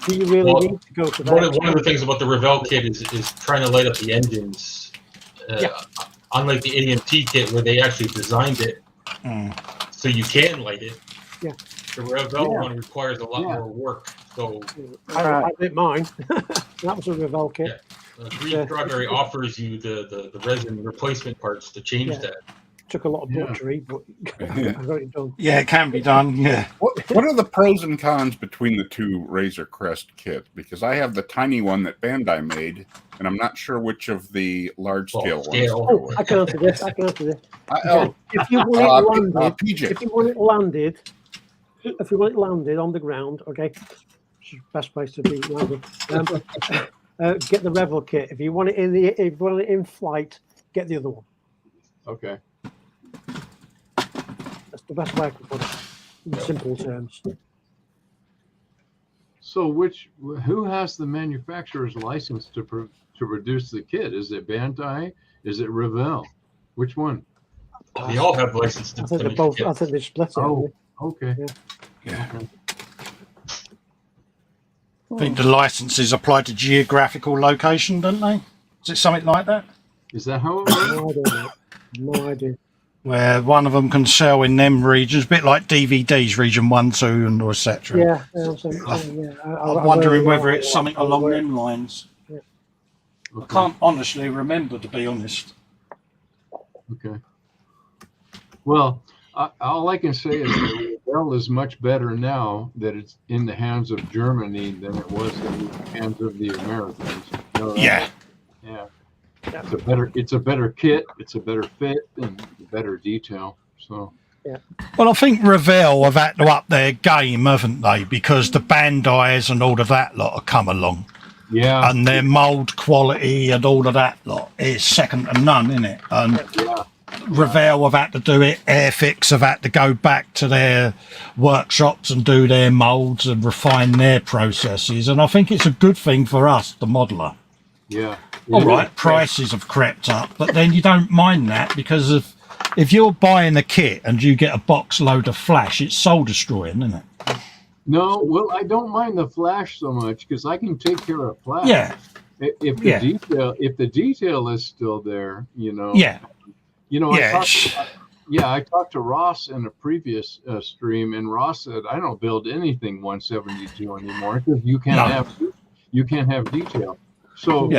Do you really need to go to that? One of the things about the Revell kit is trying to light up the engines. Unlike the AMT kit where they actually designed it so you can light it. Yeah. The Revell one requires a lot more work. So I did mine. That was a Revell kit. Yeah. Green Strawberry offers you the resin replacement parts to change that. Took a lot of butchery, but I got it done. Yeah, it can be done. Yeah. What are the pros and cons between the two Razor Crest kits? Because I have the tiny one that Bandai made, and I'm not sure which of the large scale ones. Oh, I can answer this. If you want it landed, on the ground, okay, best place to be landed. Get the Revell kit. If you want it in flight, get the other one. Okay. That's the best way I can put it in simple terms. So, who has the manufacturer's license to produce the kit? Is it Bandai? Is it Revell? Which one? They all have license to I think they're both. I think they split it. Oh, okay. Yeah. I think the licenses apply to geographical location, don't they? Is it something like that? Is that how it works? No idea. where one of them can sell in them regions, a bit like DVDs, region 1, 2, and etc. Yeah. I'm wondering whether it's something along them lines. Yeah. I can't honestly remember, to be honest. Okay. Well, all I can say is that Rebel is much better now that it's in the hands of Germany than it was in the hands of the Americans. You know, Yeah. Yeah. It's a better kit, it's a better fit, and better detail. So yeah. Well, I think Revell have had to up their game, haven't they? Because the Bandais and all of that lot have come along. Yeah. And their mould quality and all of that lot is second to none, isn't it? And Revell have had to do it. Airfix have had to go back to their workshops and do their moulds and refine their processes. And I think it's a good thing for us, the modeller. Yeah. All right, prices have crept up, but then you don't mind that because if you're buying a kit and you get a box load of flash, it's soul destroying, isn't it? No, well, I don't mind the flash so much because I can take care of flash. Yeah. If the detail is still there, you know. Yeah. You know, I talked to Ross in a previous stream, and Ross said, "I don't build anything 172 anymore because you can't have detail." So,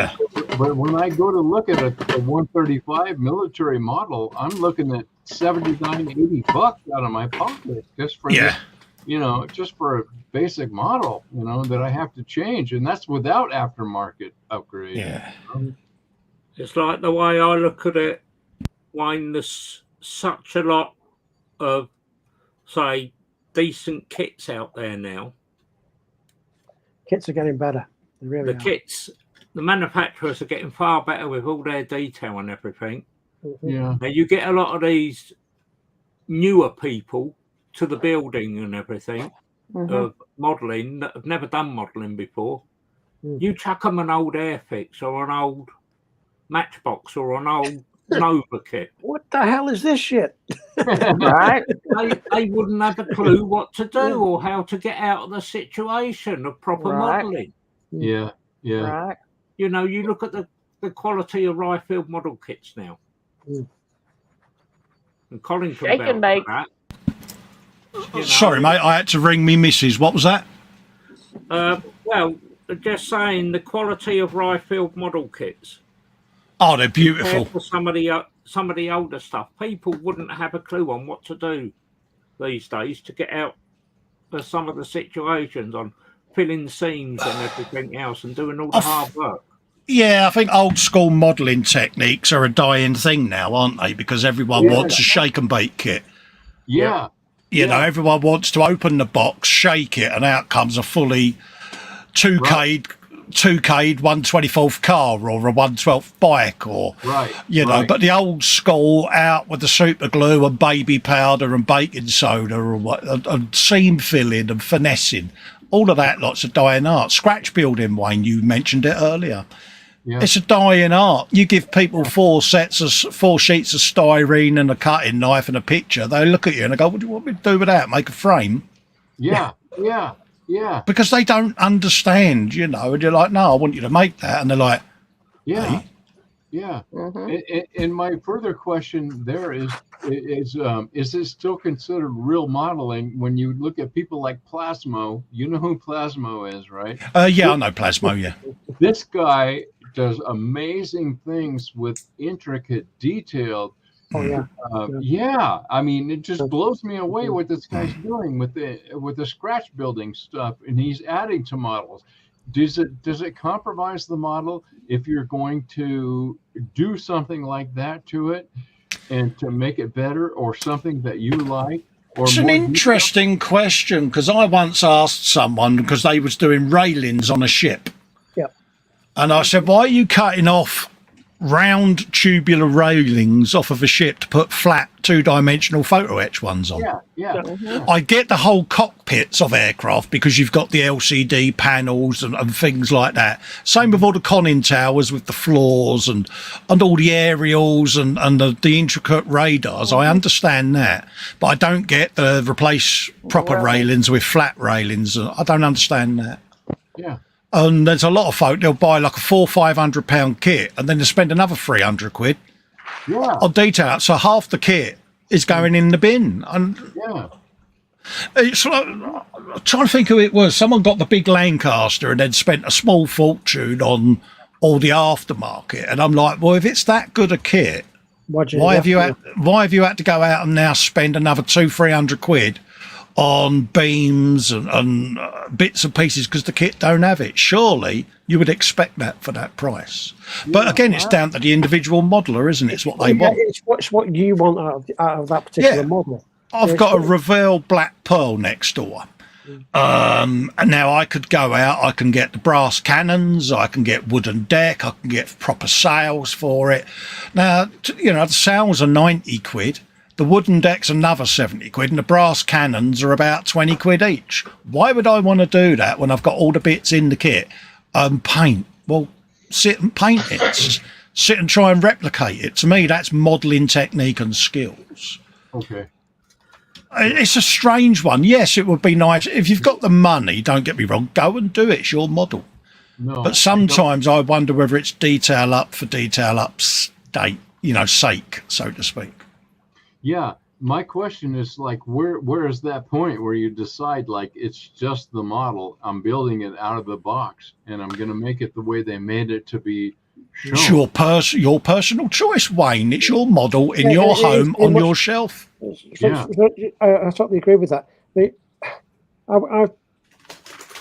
but when I go to look at a 135 military model, I'm looking at $79, $80 out of my pocket just for this, you know, just for a basic model, you know, that I have to change, and that's without aftermarket upgrade. Yeah, it's like the way I look at it. Wayne, there's such a lot of, say, decent kits out there now. Kits are getting better. They really are. Kits. The manufacturers are getting far better with all their detail and everything. Yeah. Now you get a lot of these newer people to the building and everything of modelling that have never done modelling before. You chuck them an old Airfix or an old Matchbox or an old Nova kit. What the hell is this shit? Right? They wouldn't have a clue what to do or how to get out of the situation of proper modelling. Yeah. Yeah. Right. You know, you look at the quality of Ryefield model kits now. And Colin can Shake and bake. that. You know, sorry, mate, I had to ring me missus. What was that? Well, just saying the quality of Ryefield model kits. Oh, they're beautiful. For some of the older stuff, people wouldn't have a clue on what to do these days to get out of some of the situations on filling seams and everything else and doing all the hard work. Yeah, I think old school modelling techniques are a dying thing now, aren't they? Because everyone wants a shake and bake kit. Yeah. You know, everyone wants to open the box, shake it, and out comes a fully 2K'd 1/24th car or a 1/12th bike or, you know, but the old school out with the super glue and baby powder and baking soda or what, and seam filling and finessing. All of that lot's a dying art. Scratch building, Wayne, you mentioned it earlier. Yeah. It's a dying art. You give people 4 sheets of styrene and a cutting knife and a picture, they look at you and they go, what do you want me to do with that? Make a frame? Yeah. Because they don't understand, you know, and you're like, no, I want you to make that. And they're like, yeah. And my further question there is this still considered real modeling when you look at people like Plasmo? You know who Plasmo is, right? Yeah, I know Plasmo, yeah. This guy does amazing things with intricate detail. Yeah, I mean, it just blows me away what this guy's doing with the scratch building stuff, and he's adding to models. Does it compromise the model if you're going to do something like that to it and to make it better or something that you like? It's an interesting question because I once asked someone because they was doing railings on a ship. And I said, why are you cutting off round tubular railings off of a ship to put flat 2-dimensional photo etch ones on? I get the whole cockpits of aircraft because you've got the LCD panels and things like that. Same with all the conning towers with the floors and all the aerials and the intricate radars. I understand that, but I don't get the replace proper railings with flat railings. I don't understand that. And there's a lot of folk, they'll buy like a £400-500 kit and then they'll spend another £300 on detail. So half the kit is going in the bin. And Yeah. it's like, I'm trying to think who it was. Someone got the big Lancaster and then spent a small fortune on all the aftermarket. And I'm like, well, if it's that good a kit, why have you had to go out and now spend another 200-300 quid on beams and bits and pieces because the kit don't have it? Surely you would expect that for that price. But again, it's down to the individual modeler, isn't it? It's what they want. It's what you want out of that particular model. I've got a Revell Black Pearl next door. And now I could go out, I can get the brass cannons, I can get wooden deck, I can get proper sails for it. Now, you know, the sails are 90 quid, the wooden deck's another 70 quid, and the brass cannons are about 20 quid each. Why would I want to do that when I've got all the bits in the kit? Paint. Well, sit and paint it. Sit and try and replicate it. To me, that's modelling technique and skills. Okay. It's a strange one. Yes, it would be nice. If you've got the money, don't get me wrong, go and do it. It's your model. No, but sometimes I wonder whether it's detail up for detail up's sake, so to speak. Yeah. My question is, like, where is that point where you decide, like, it's just the model, I'm building it out of the box, and I'm going to make it the way they made it to be shown? It's your personal choice, Wayne. It's your model in your home on your shelf. I totally agree with that.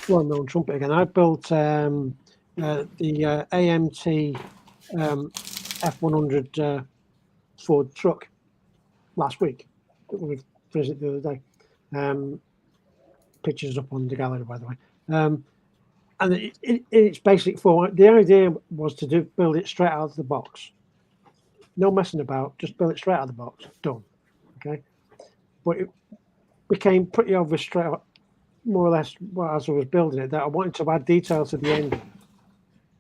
Well-known trumpet again. I built the AMT F100 Ford truck last week. We finished it the other day. Pictures up on the gallery, by the way. And its basic form, the idea was to build it straight out of the box. No messing about, just build it straight out of the box. Done. Okay. But it became pretty obvious more or less, as I was building it, that I wanted to add detail to the engine.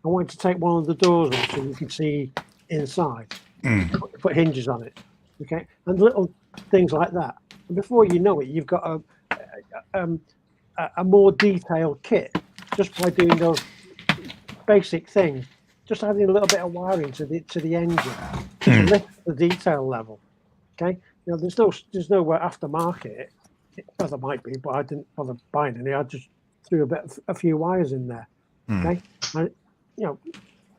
I wanted to take one of the doors off so you could see inside. Put hinges on it. Okay. And little things like that. And before you know it, you've got a more detailed kit just by doing those basic things. Just adding a little bit of wiring to the engine to lift the detail level. Okay. Now there's no aftermarket. Well, there might be, but I didn't bother buying any. I just threw a few wires in there. Okay. And,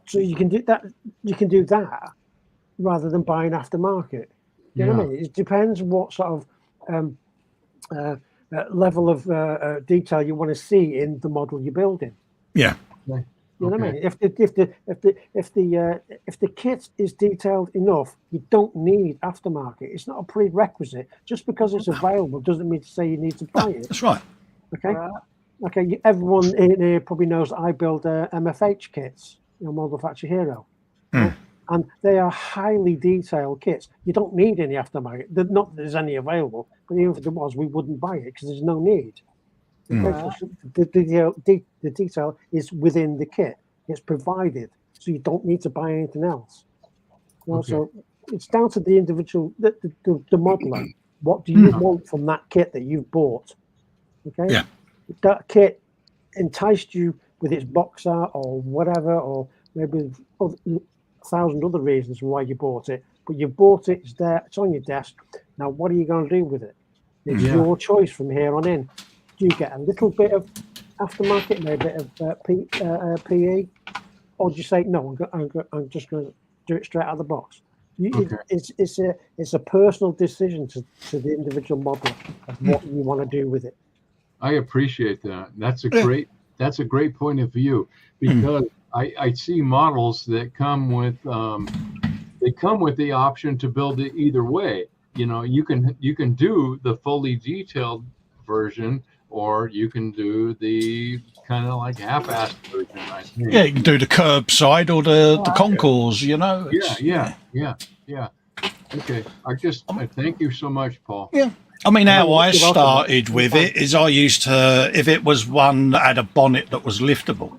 so you can do that. You can do that rather than buying aftermarket. You know what I mean? It depends what sort of level of detail you want to see in the model you're building. Yeah. You know what I mean? If the kit is detailed enough, you don't need aftermarket. It's not a prerequisite. Just because it's available doesn't mean to say you need to buy it. That's right. Okay. Okay. Everyone in here probably knows I build MFH kits, Model Factory Hero. And they are highly detailed kits. You don't need any aftermarket. Not that there's any available, but even if there was, we wouldn't buy it because there's no need. The detail is within the kit. It's provided, so you don't need to buy anything else. So it's down to the individual, the modeler. What do you want from that kit that you've bought? Okay. Yeah. If that kit enticed you with its box art or whatever, or maybe 1,000 other reasons why you bought it, but you bought it. It's there. It's on your desk. Now, what are you going to do with it? It's your choice from here on in. Do you get a little bit of aftermarket, maybe a bit of PE, or do you say no? I'm just going to do it straight out of the box. It's a personal decision to the individual modeler of what you want to do with it. I appreciate that. That's a great point of view, because I see models that come with the option to build it either way. You can do the fully detailed version, or you can do the kind of like half-assed version, I think. Yeah, you can do the curbside or the concours, Yeah. Okay. I thank you so much, Paul. Yeah. I mean, how I started with it is I used to, if it was one that had a bonnet that was liftable,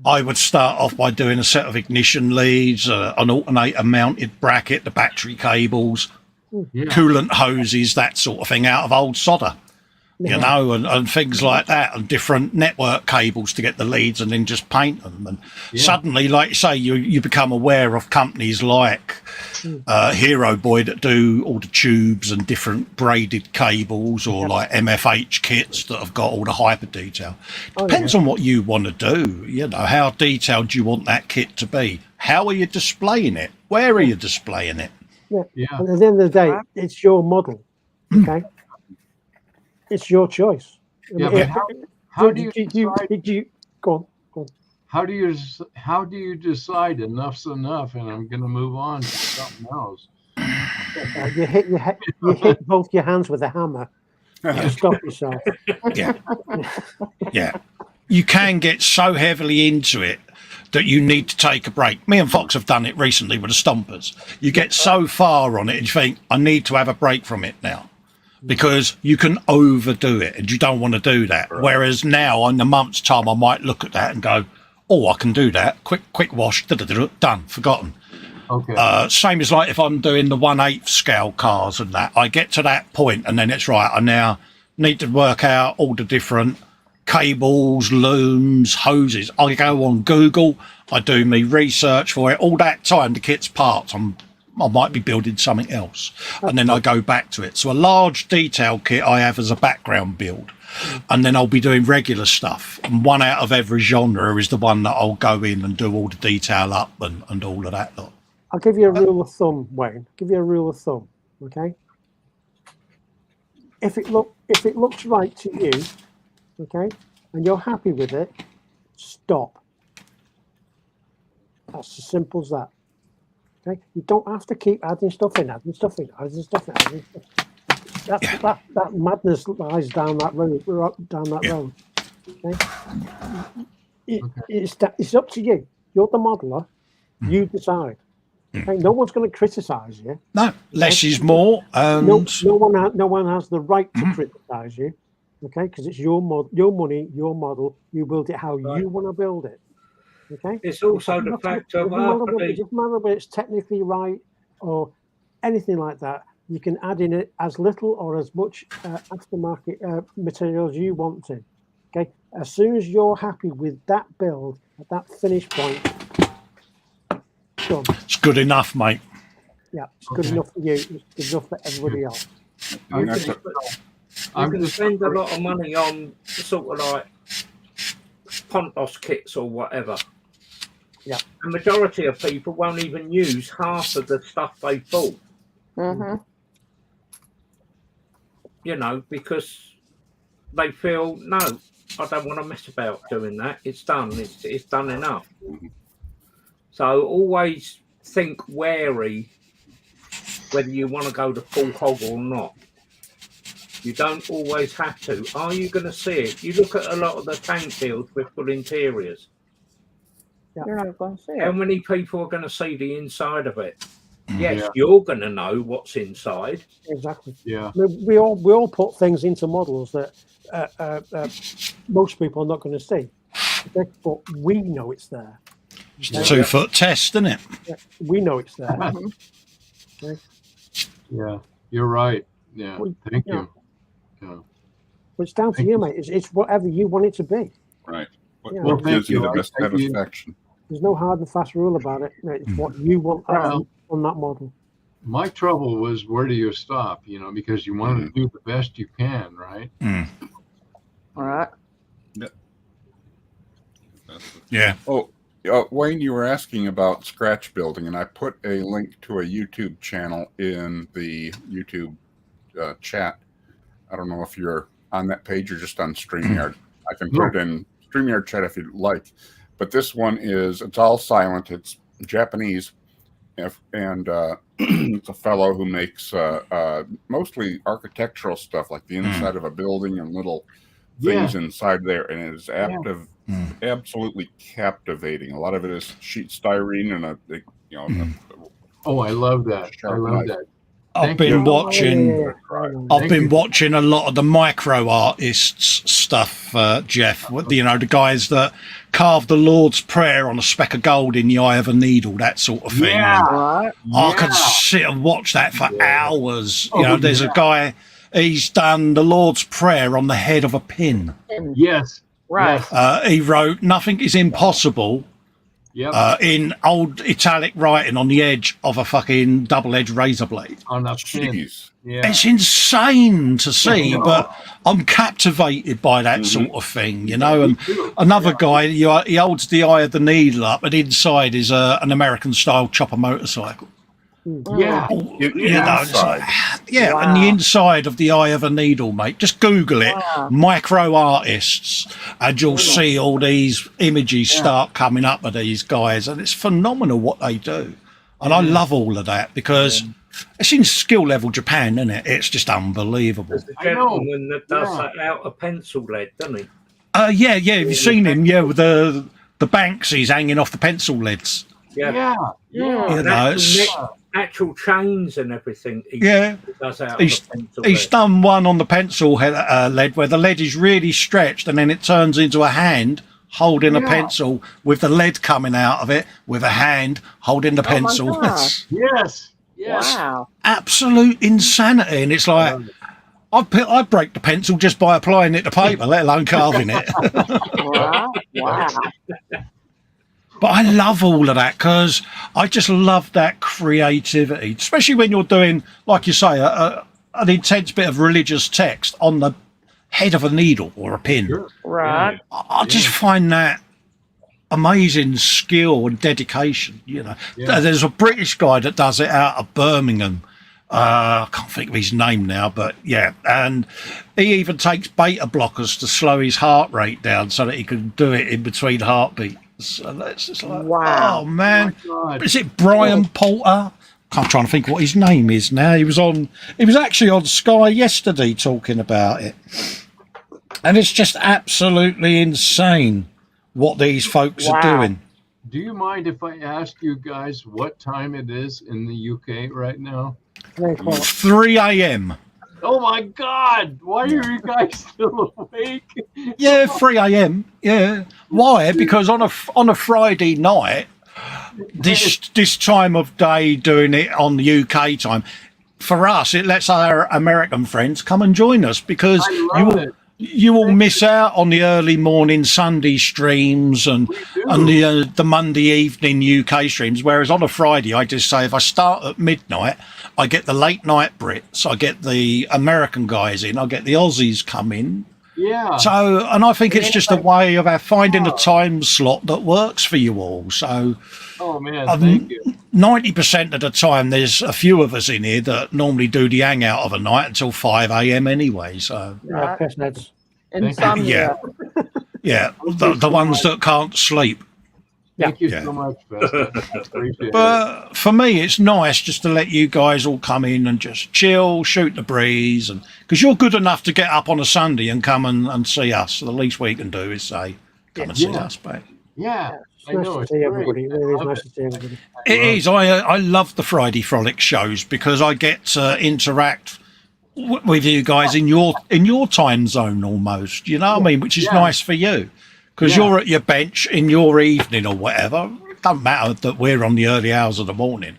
I would start off by doing a set of ignition leads, an alternator mounted bracket, the battery cables, coolant hoses, that sort of thing, out of old solder. you know, and things like that, and different network cables to get the leads, and then just paint them. And suddenly, like you say, you become aware of companies like Hero Boy that do all the tubes and different braided cables, or like MFH kits that have got all the hyper detail. Depends on what you want to do. You know, how detailed do you want that kit to be? How are you displaying it? Where are you displaying it? Yeah. And at the end of the day, it's your model. Okay. It's your choice. Yeah, but how do you go on? How do you decide enough's enough and I'm going to move on to something else? You hit both your hands with a hammer to stop yourself. Yeah. You can get so heavily into it that you need to take a break. Me and Fox have done it recently with the Stompers. You get so far on it and you think, I need to have a break from it now. Because you can overdo it and you don't want to do that. Right. Whereas now, in a month's time, I might look at that and go, I can do that. Quick wash, done, forgotten. Okay. Same as like if I'm doing the 1/8 scale cars and that, I get to that point and then it's right. I now need to work out all the different cables, looms, hoses. I go on Google, I do me research for it. All that time, the kit's parts, I might be building something else, and then I go back to it. So a large detail kit I have as a background build, and then I'll be doing regular stuff. And one out of every genre is the one that I'll go in and do all the detail up and all of that lot. I'll give you a rule of thumb, Wayne. Give you a rule of thumb, okay? If it looks right to you, okay, and you're happy with it, stop. That's as simple as that. Okay, you don't have to keep adding stuff in. That madness lies down that road. Okay, it's up to you. You're the modeler. You decide. Okay, no one's going to criticise you. No, less is more. No one has the right to criticise you. Okay, because it's your money, your model. You build it how you want to build it. Okay. It's also the fact of it doesn't matter whether it's technically right or anything like that. You can add in it as little or as much aftermarket materials you want to. Okay. As soon as you're happy with that build at that finish point, done. It's good enough, mate. Yeah, it's good enough for you. It's good enough for everybody else. You can spend a lot of money on sort of like Pontos kits or whatever. Yeah. The majority of people won't even use half of the stuff they bought. Mm-hmm. You know, because they feel, no, I don't want to mess about doing that. It's done. It's done enough. So always think wary whether you want to go the full hog or not. You don't always have to. Are you going to see it? You look at a lot of the tank builds with full interiors. You're not going to see it. How many people are going to see the inside of it? Yes, you're going to know what's inside. Exactly. Yeah. We all put things into models that most people are not going to see, okay? But we know it's there. It's a 2-foot test, isn't it? Yeah, we know it's there. Okay? Yeah, you're right. Yeah, thank you. Yeah. But it's down to you, mate. It's whatever you want it to be. Right. What gives you the best satisfaction? There's no hard and fast rule about it. It's what you want on that model. My trouble was, where do you stop? You know, because you want to do the best you can, right? All right. Yeah. Oh, Wayne, you were asking about scratch building, and I put a link to a YouTube channel in the YouTube chat. I don't know if you're on that page or just on StreamYard. I can put it in StreamYard chat if you'd like. But this one it's all silent. It's Japanese. And it's a fellow who makes mostly architectural stuff, like the inside of a building and little things inside there. And it is absolutely captivating. A lot of it is sheet styrene and oh, I love that. I love that. I've been watching a lot of the micro artists stuff, Jeff. You know, the guys that carve the Lord's Prayer on a speck of gold in the eye of a needle, that sort of thing. I could sit and watch that for hours. You know, there's a guy he's done the Lord's Prayer on the head of a pin. Yes. Right. He wrote, "Nothing is impossible," in old italic writing on the edge of a fucking double-edged razor blade. On a pin. Yeah. It's insane to see, but I'm captivated by that sort of thing, you know. And another guy, he holds the eye of the needle up, and inside is an American-style chopper motorcycle. Yeah. And the inside of the eye of a needle, mate. Just Google it, micro artists, and you'll see all these images start coming up of these guys, and it's phenomenal what they do. And I love all of that because it's in skill level Japan, isn't it? It's just unbelievable. There's a gentleman that does that out of pencil lead, doesn't he? Have you seen him? Yeah, with the Banksies hanging off the pencil lids. Yeah. You know, actual chains and everything. He does out he's of pencil he's lead. done one on the pencil lead where the lead is really stretched and then it turns into a hand holding a pencil with the lead coming out of it with a hand holding the pencil. Yes. Wow. Absolute insanity. And it's like, I break the pencil just by applying it to paper, let alone carving it. Wow. But I love all of that because I just love that creativity, especially when you're doing, like you say, an intense bit of religious text on the head of a needle or a pin. Right. I just find that amazing skill and dedication. You know, there's a British guy that does it out of Birmingham. I can't think of his name now, but and he even takes beta blockers to slow his heart rate down so that he can do it in between heartbeats. So that's just like, oh man, is it Brian Porter? I'm trying to think what his name is now. He was actually on Sky yesterday talking about it, and it's just absolutely insane what these folks are doing. Do you mind if I ask you guys what time it is in the UK right now? 3 a.m. Oh my God! Why are you guys still awake? 3 a.m. Yeah. Why? Because on a Friday night, this time of day, doing it on the UK time, for us, it lets our American friends come and join us because you will miss out on the early morning Sunday streams and the Monday evening UK streams. Whereas on a Friday, I just say if I start at midnight, I get the late night Brits, I get the American guys in, I get the Aussies come in. Yeah. So, and I think it's just a way of finding a time slot that works for you all. So, oh man, thank you. 90% of the time, there's a few of us in here that normally do the hangout of a night until 5 a.m. anyway. So, insomnia. The ones that can't sleep. Thank you so much, Festa. Appreciate it. But for me, it's nice just to let you guys all come in and just chill, shoot the breeze, and because you're good enough to get up on a Sunday and come and see us. So the least we can do is say, come and see us, mate. Yeah. It's nice to see everybody. It really is nice to see everybody. It is. I love the Friday Frolic shows because I get to interact with you guys in your time zone almost. You know what I mean? Which is nice for you. Because you're at your bench in your evening or whatever. It doesn't matter that we're on the early hours of the morning.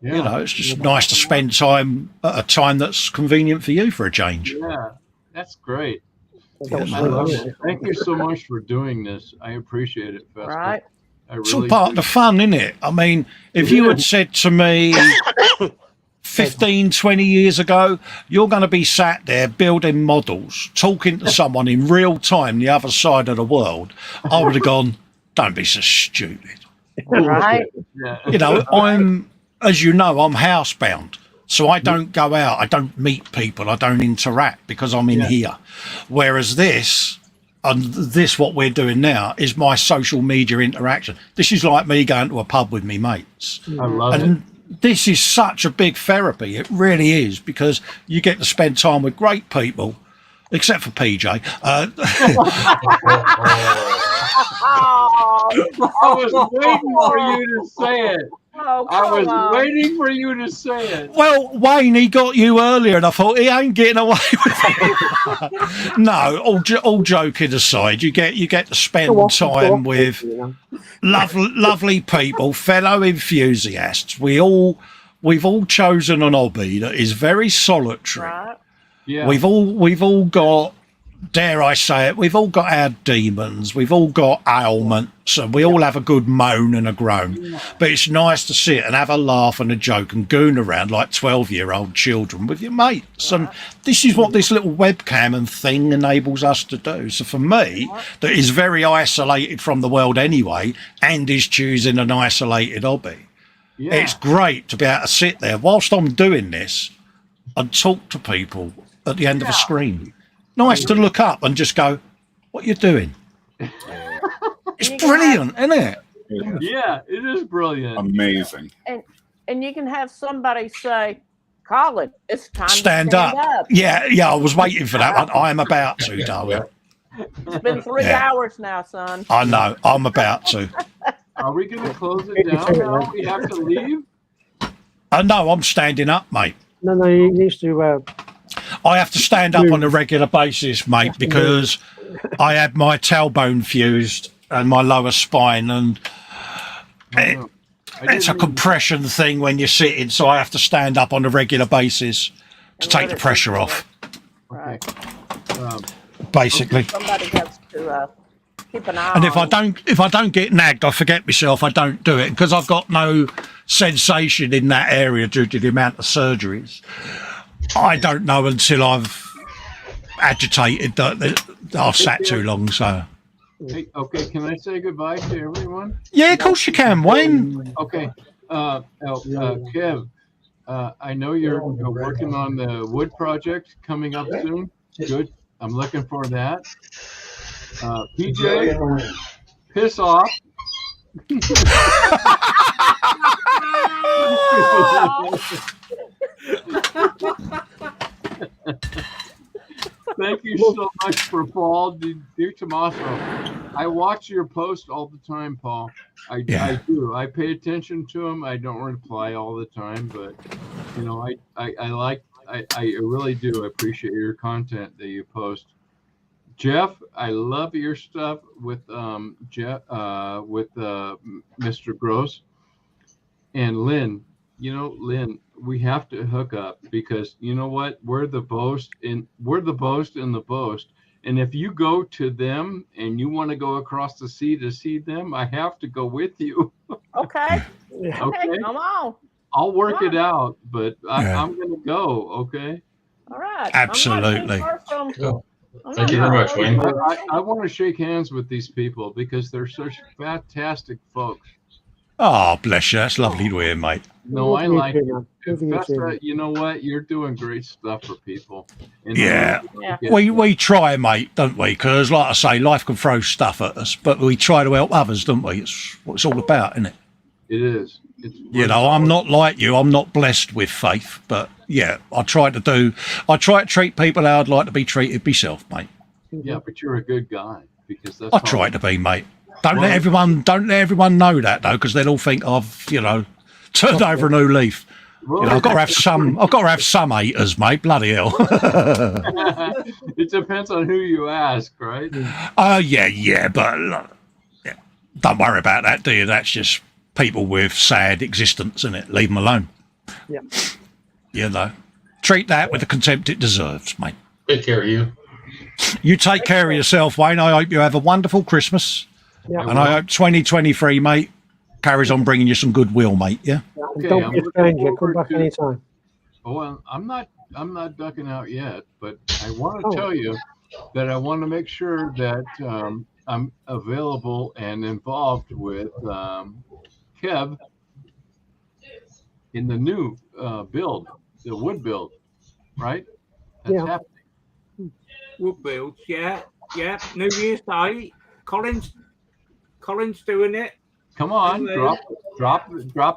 You know, it's just nice to spend time at a time that's convenient for you for a change. Yeah, that's great. Thank you so much for doing this. I appreciate it, Festa. Right. It's all part of the fun, isn't it? I mean, if you had said to me 15, 20 years ago, you're going to be sat there building models, talking to someone in real time the other side of the world, I would have gone, don't be so stupid. Right. You know, I'm housebound. So I don't go out, I don't meet people, I don't interact because I'm in here. Whereas this what we're doing now is my social media interaction. This is like me going to a pub with me mates. I love it. This is such a big therapy. It really is because you get to spend time with great people, except for PJ. I was waiting for you to say it. I was waiting for you to say it. Well, Wayne, he got you earlier, and I thought he ain't getting away with it. No, all joking aside, you get to spend time with lovely people, fellow enthusiasts. We've all chosen an hobby that is very solitary, Yeah. We've all got, dare I say it, we've all got our demons, we've all got ailments, and we all have a good moan and a groan. But it's nice to sit and have a laugh and a joke and goon around like 12-year-old children with your mates. And this is what this little webcam and thing enables us to do. So for me, that is very isolated from the world anyway, and is choosing an isolated hobby, it's great to be able to sit there whilst I'm doing this and talk to people at the end of a screen. Nice to look up and just go, what you doing? It's brilliant, isn't it? Yeah, it is brilliant. Amazing. And you can have somebody say, Colin, it's time Stand to up. stand up. Yeah, I was waiting for that one. I am about to, darling. It's been 3 hours now, son. I know, I'm about to. Are we going to close it down now? We have to leave? No, I'm standing up, mate. No, he needs to... I have to stand up on a regular basis, mate, because I had my tailbone fused and my lower spine, and it's a compression thing when you're sitting, so I have to stand up on a regular basis to take the pressure off. Right. Basically. Somebody has to keep an eye And on if I don't get nagged, I forget myself, I don't do it, because I've got no sensation in that area due to the amount of surgeries. I don't know until I've agitated that I've sat too long. So, Hey, okay, can I say goodbye to everyone? yeah, of course you can, Wayne. Okay, Kev, I know you're working on the wood project coming up soon. Good, I'm looking for that. PJ, piss off. Thank you so much for Paul Di Tommaso. I watch your post all the time, Paul. I do. I pay attention to them. I don't reply all the time, but you know, I really do appreciate your content that you post. Jeff, I love your stuff with Jeff with Mr. Gross and Lynn. You know, Lynn, we have to hook up because you know what? We're the boast and the boast. And if you go to them and you want to go across the sea to see them, I have to go with you. Okay. Okay. Come on. I'll work it out, but I'm going to go. Okay. All right. Absolutely. Thank you very much, Wayne. I want to shake hands with these people because they're such fantastic folks. Oh, bless you. That's lovely to hear, mate. No, I like it. Festa, you know what? You're doing great stuff for people. And we try, mate, don't we? Because, like I say, life can throw stuff at us, but we try to help others, don't we? It's what it's all about, isn't it? It is. You know, I'm not like you. I'm not blessed with faith, but yeah, I try to treat people how I'd like to be treated myself, mate. Yeah, but you're a good guy because that's. I try to be, mate. Don't let everyone know that though, because they'll all think I've, you know, turned over a new leaf. Well, you know, I've got to have some haters, mate. Bloody hell. It depends on who you ask, right? Yeah, but don't worry about that, do you? That's just people with sad existence, isn't it? Leave them alone. Yeah. You know, treat that with the contempt it deserves, mate. Take care of you. You take care of yourself, Wayne. I hope you have a wonderful Christmas. Yeah. And I hope 2023, mate, carries on bringing you some goodwill, mate. Yeah. Okay, don't be a stranger. Come back anytime. Oh, well, I'm not ducking out yet, but I want to tell you that I want to make sure that I'm available and involved with Kev in the new build, the wood build, right? That's happening. Wood builds, yeah. New Year's Day. Colin's doing it. Come on, drop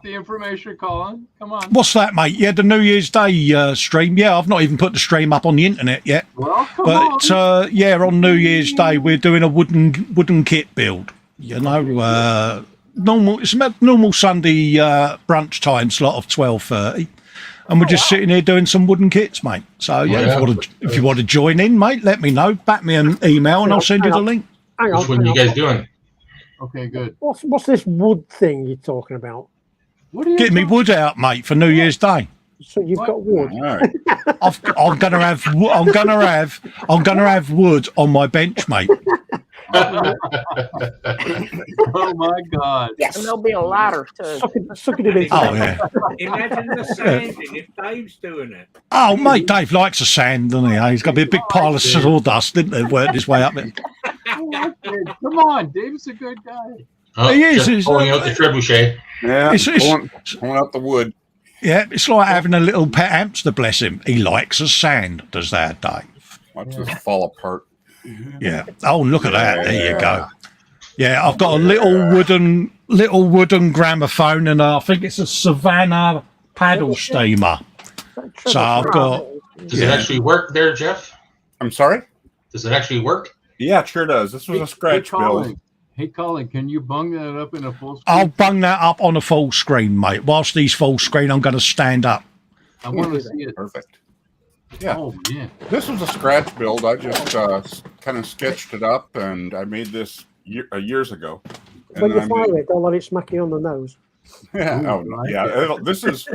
the information, Colin. Come on. What's that, mate? Yeah, the New Year's Day stream. Yeah, I've not even put the stream up on the internet yet. Well, come on. On New Year's Day we're doing a wooden kit build. You know, it's a normal Sunday brunch time slot of 12:30, and we're just sitting here doing some wooden kits, mate. So if you want to join in, mate, let me know. Back me an email and I'll send you the link. Which one are you guys doing? Okay, good. What's this wood thing you're talking about? What are you Get me wood out, mate, for New Year's Day. So you've got wood. All right. I'm gonna have wood on my bench, mate. Oh my God! Yes. And there'll be a ladder too. Suck it in. Oh yeah. Imagine the sanding if Dave's doing it. Oh mate, Dave likes the sand, doesn't he? He's got to be a big pile of sawdust, didn't he? Working his way up it. Come on, Dave's a good guy. Oh, He is, just he's pulling out the trebuchet. Yeah, It's- pulling out the wood. Yeah, it's like having a little pet hamster, bless him. He likes the sand, does that, Dave? Watch this fall apart. Yeah. Oh, look at that. There you go. Yeah, I've got a little wooden gramophone, and I think it's a Savannah paddle steamer. So I've got. Does it actually work there, Jeff? I'm sorry? Does it actually work? Yeah, it sure does. This was a scratch build. Hey, Colin, can you bung that up in a full screen? I'll bung that up on a full screen, mate. Whilst he's full screen, I'm going to stand up. I want to see it. Perfect. Yeah. Oh, man. This was a scratch build. I just kind of sketched it up, and I made this years ago. When you fire it, don't let it smack you on the nose. Yeah, Ooh, yeah. This is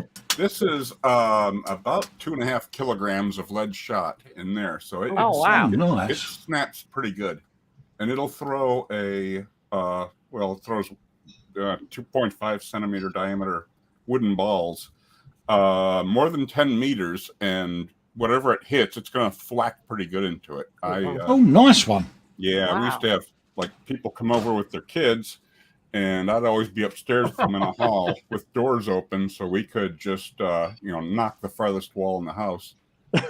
about 2.5 kilograms of lead shot in there, so it, Nice. it snaps pretty good, and it'll throw a it throws 2.5 centimeter diameter wooden balls, more than 10 meters, and whatever it hits, it's going to thwack pretty good into it. Nice one. Yeah, we used to have like people come over with their kids, and I'd always be upstairs with them in a hall with doors open, so we could just knock the farthest wall in the house.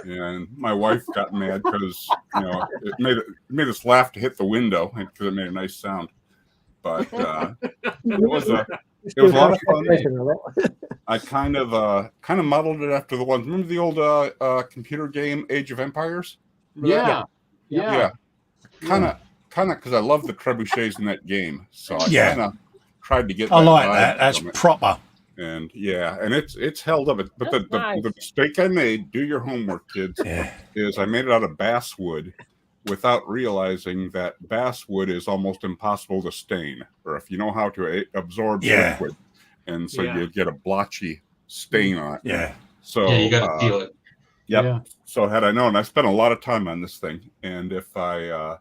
And my wife got mad because it made us laugh to hit the window because it made a nice sound. But it was a lot of fun. I kind of modeled it after the ones. Remember the old computer game Age of Empires? Yeah. Kind of because I love the trebuchets in that game, so I kind of tried to get. I like vibe that. That's from it. proper. And and it's held up. But the mistake I made, do your homework, kids, is I made it out of basswood without realizing that basswood is almost impossible to stain, or if you know how to absorb liquid, and so you get a blotchy stain on it. Yeah. So you got to feel it. Yep. Yeah. So had I known, I spent a lot of time on this thing, and if I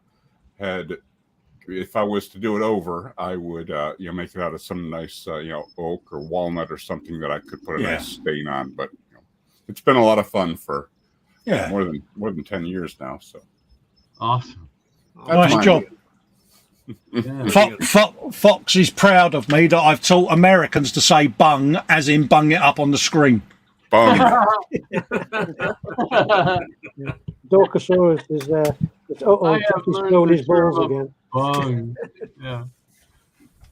was to do it over, I would make it out of some nice oak or walnut or something that I could put a nice stain on. But it's been a lot of fun for more than 10 years now. So awesome. Nice job. Fox is proud of me that I've taught Americans to say bung, as in bung it up on the screen. Bung. Dorcosaurus is there. He's blowing his balls again. Bung.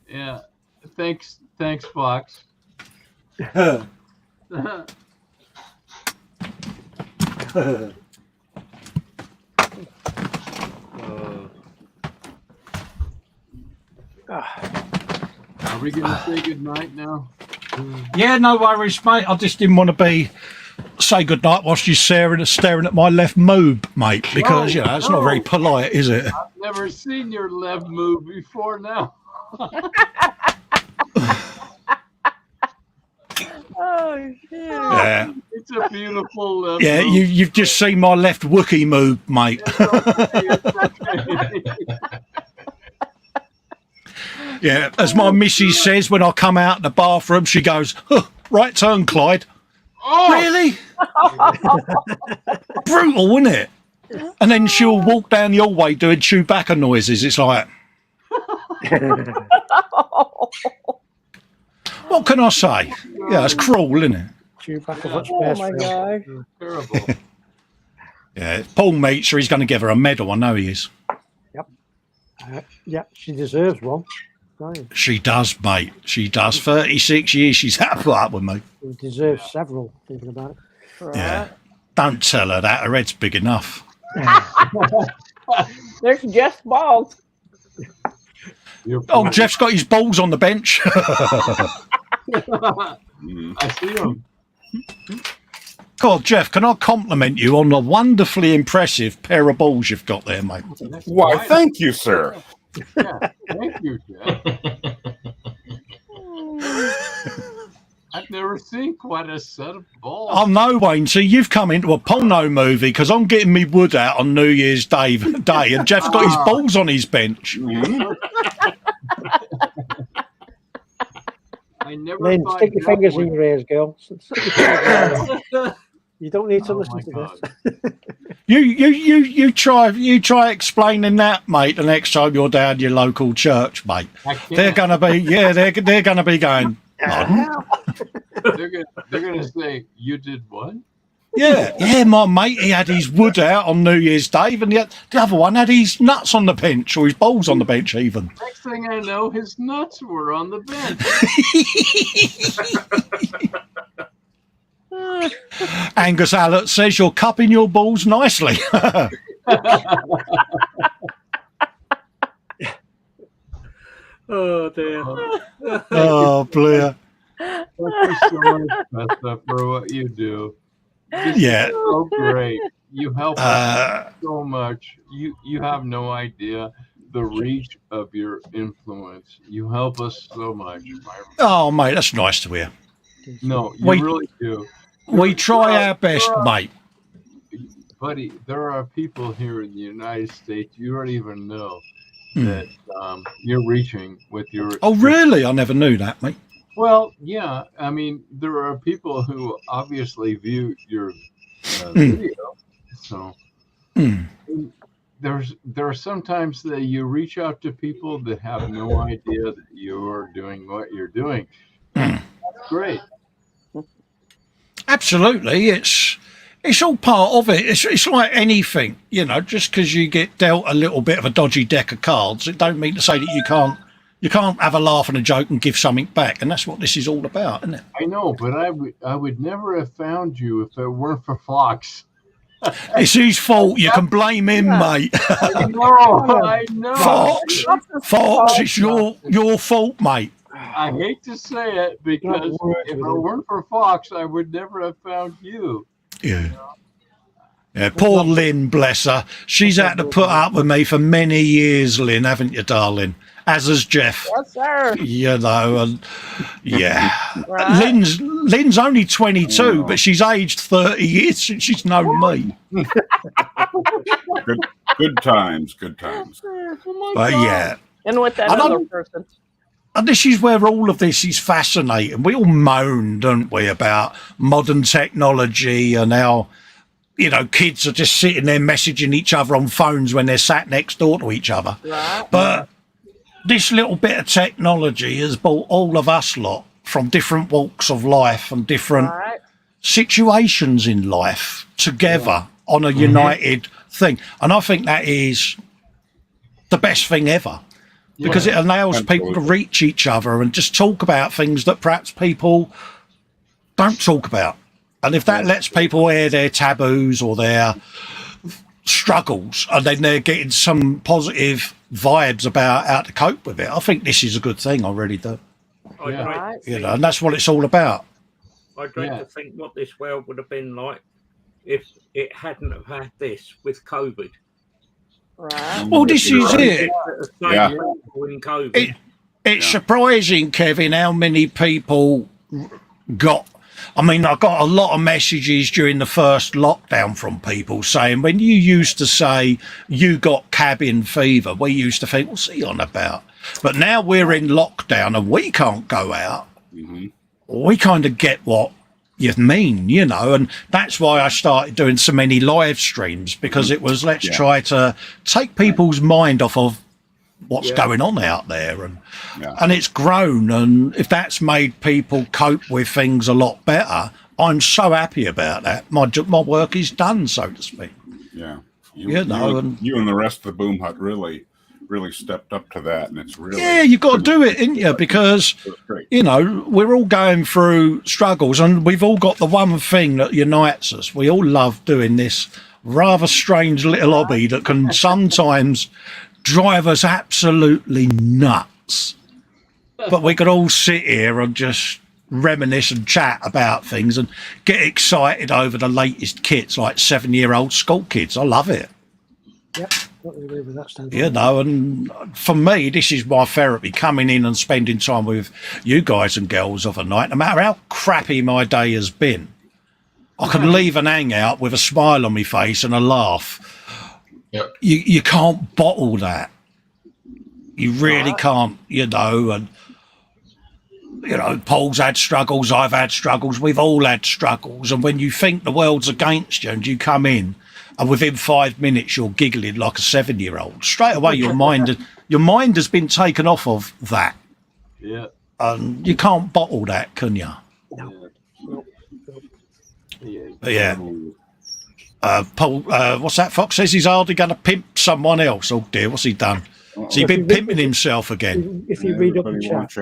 Yeah. Thanks, Fox. Are we going to say goodnight now? Yeah, no worries, mate. I just didn't want to say goodnight whilst you're staring at my left moob, mate, because it's not very polite, is it? I've never seen your left move before now. Oh shit! Yeah, it's a beautiful left. Yeah, move. you've just seen my left Wookiee move, mate. Yeah, as my missus says when I come out the bathroom, she goes, "Right turn, Clyde." Oh! Really? Brutal, isn't it? And then she'll walk down the hallway doing Chewbacca noises. It's like, what can I say? Yeah, it's cruel, isn't it? Chewbacca, oh my god! Terrible. Yeah, Paul meets her. He's going to give her a medal. I know he is. Yep. She deserves one. Right. She does, mate. She does. 36 years she's had put up with me. She deserves several, thinking about it. Right. Yeah. Don't tell her that. Her head's big enough. There's Jeff's balls. Oh, Jeff's got his balls on the bench. I see him. God, Jeff, can I compliment you on the wonderfully impressive pair of balls you've got there, mate? Why, thank you, sir. Yeah, thank you, Jeff. I've never seen quite a set of balls. Oh no, Wayne. See, you've come into a porno movie because I'm getting me wood out on New Year's Day, and Jeff's got his balls on his bench. I never Lynn, thought stick your Jeff fingers would- in your ears, girl. Stick your fingers in your ears. You don't need to Oh, listen my to God. this. You try explaining that, mate. The next time you're down your local church, mate, I can't. they're gonna be they're gonna be going. "Pardon?" They're gonna say, "You did what?" Yeah, my mate, he had his wood out on New Year's Day, and the other one had his nuts on the bench, or his balls on the bench, even. Next thing I know, his nuts were on the bench. Angus Allett says you're cupping your balls nicely. Oh dear. Oh, Blair. Thank you so much, Festa, for what you do. This Yeah. is so great. You help us so much. You have no idea the reach of your influence. You help us so much. Oh, mate, that's nice to hear. No, you We- really do. We try our best, mate. Buddy, there are people here in the United States you don't even know Hmm. that you're reaching with your. Oh, really? I never knew that, mate. Well, yeah. I mean, there are people who obviously view your video. So there are sometimes that you reach out to people that have no idea that you're doing what you're doing. That's great. Absolutely, it's all part of it. It's like anything, you know. Just because you get dealt a little bit of a dodgy deck of cards, it don't mean to say that you can't have a laugh and a joke and give something back. And that's what this is all about, isn't it? I know, but I would never have found you if it weren't for Fox. It's his fault. You can blame him, mate. I know. Fox, it's your fault, mate. I hate to say it because if it weren't for Fox, I would never have found you. Yeah. Yeah, poor Lynn, bless her. She's had to put up with me for many years, Lynn, haven't you, darling? As has Jeff. Yes, sir. You know, and yeah. Right. Lynn's only 22, but she's aged 30 years since she's known me. Good times. But yeah. And with that I don't- other person. And this is where all of this is fascinating. We all moan, don't we, about modern technology and how, you know, kids are just sitting there messaging each other on phones when they're sat next door to each other. Right. But this little bit of technology has brought all of us lot from different walks of life and different Right. situations in life together on a united thing. And I think that is the best thing ever. Because it allows people to reach each other and just talk about things that perhaps people don't talk about. And if that lets people air their taboos or their struggles, and then they're getting some positive vibes about how to cope with it, I think this is a good thing. I really do. I'd You know, and that's what it's all about. like to think what this world would have been like if it hadn't have had this with COVID. Right. Well, this is it. Yeah. In COVID. It's surprising, Kevin, how many people got. I mean, I got a lot of messages during the first lockdown from people saying, when you used to say you got cabin fever, we used to think, what's he on about? But now we're in lockdown and we can't go out. We kind of get what you mean, you know, and that's why I started doing so many live streams, because it was let's try to take people's mind off of what's going on out there, and it's grown, and if that's made people cope with things a lot better, I'm so happy about that. My work is done, so to speak. Yeah, You know, and you and the rest of the Boom Hut really stepped up to that, and it's really you got to do it, ain't you? Because you know we're all going through struggles, and we've all got the one thing that unites us. We all love doing this rather strange little hobby that can sometimes drive us absolutely nuts. But we could all sit here and just reminisce and chat about things and get excited over the latest kits, like 7-year-old school kids. I love it. Yep. totally agree with that standpoint. You know, and for me, this is my therapy, coming in and spending time with you guys and girls of a night, no matter how crappy my day has been. I can leave an hangout with a smile on my face and a laugh. Yep. You can't bottle that. You really can't, you know, and you know, Paul's had struggles, I've had struggles, we've all had struggles, and when you think the world's against you and you come in and within 5 minutes you're giggling like a 7-year-old, straight away your mind has been taken off of that. Yeah. And you can't bottle that, can you? No. But yeah. Paul, what's that? Fox says he's hardly going to pimp someone else. Oh dear, what's he done? Has he been pimping himself again? If you read up the chat,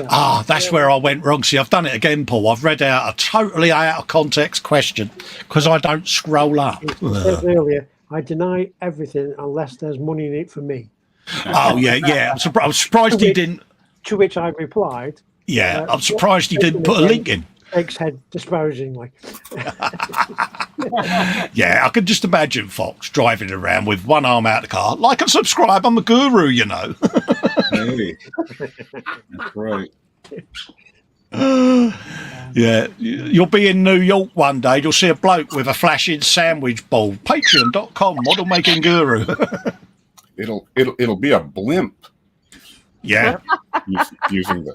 Ah, that's where I went wrong. See, I've done it again, Paul. I've read out a totally out of context question because I don't scroll up. It says earlier, I deny everything unless there's money in it for me. Oh yeah. I'm surprised he didn't. To which I replied. Yeah, I'm surprised he didn't put a link in. Shakes head disparagingly. Yeah, I can just imagine Fox driving around with one arm out of the car. Like and subscribe, I'm a guru, you know. Hey, that's right. Yeah, you'll be in New York one day. You'll see a bloke with a flashing sandwich bowl. Patreon.com, model making guru. It'll be a blimp. Yeah. Using the.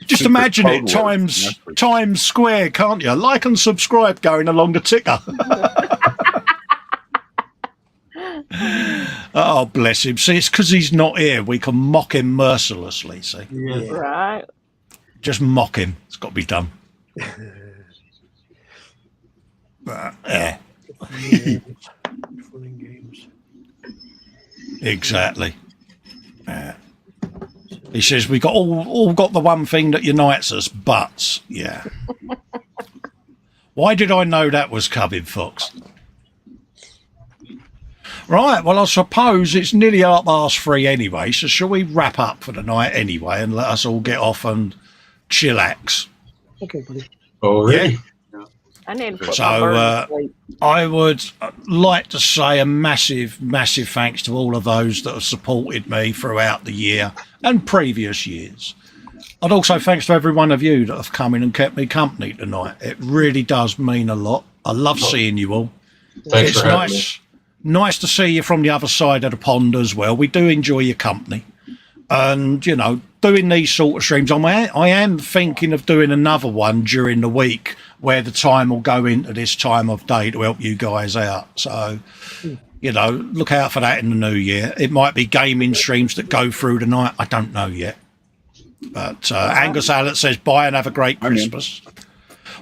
Just imagine it times square, can't you? Like and subscribe going along the ticker. Oh, bless him. See, it's because he's not here. We can mock him mercilessly, see? Yeah. Right. Just mock him. It's got to be done. But, yeah. Fun and games. Exactly. Yeah. He says we got all got the one thing that unites us, butts. Yeah. Why did I know that was coming, Fox? Right, well, I suppose it's nearly 3:30 anyway, so shall we wrap up for the night anyway and let us all get off and chillax? Okay, buddy. Already. Yeah. I need to put So my bird to sleep. I would like to say a massive, massive thanks to all of those that have supported me throughout the year and previous years. And also thanks to every one of you that have come in and kept me company tonight. It really does mean a lot. I love seeing you all. Thanks It's for having me. nice to see you from the other side of the pond as well. We do enjoy your company. And, you know, doing these sort of streams, I am thinking of doing another one during the week where the time will go into this time of day to help you guys out. So, you know, look out for that in the new year. It might be gaming streams that go through the night. I don't know yet. But Angus Allett says, bye and have a great Christmas.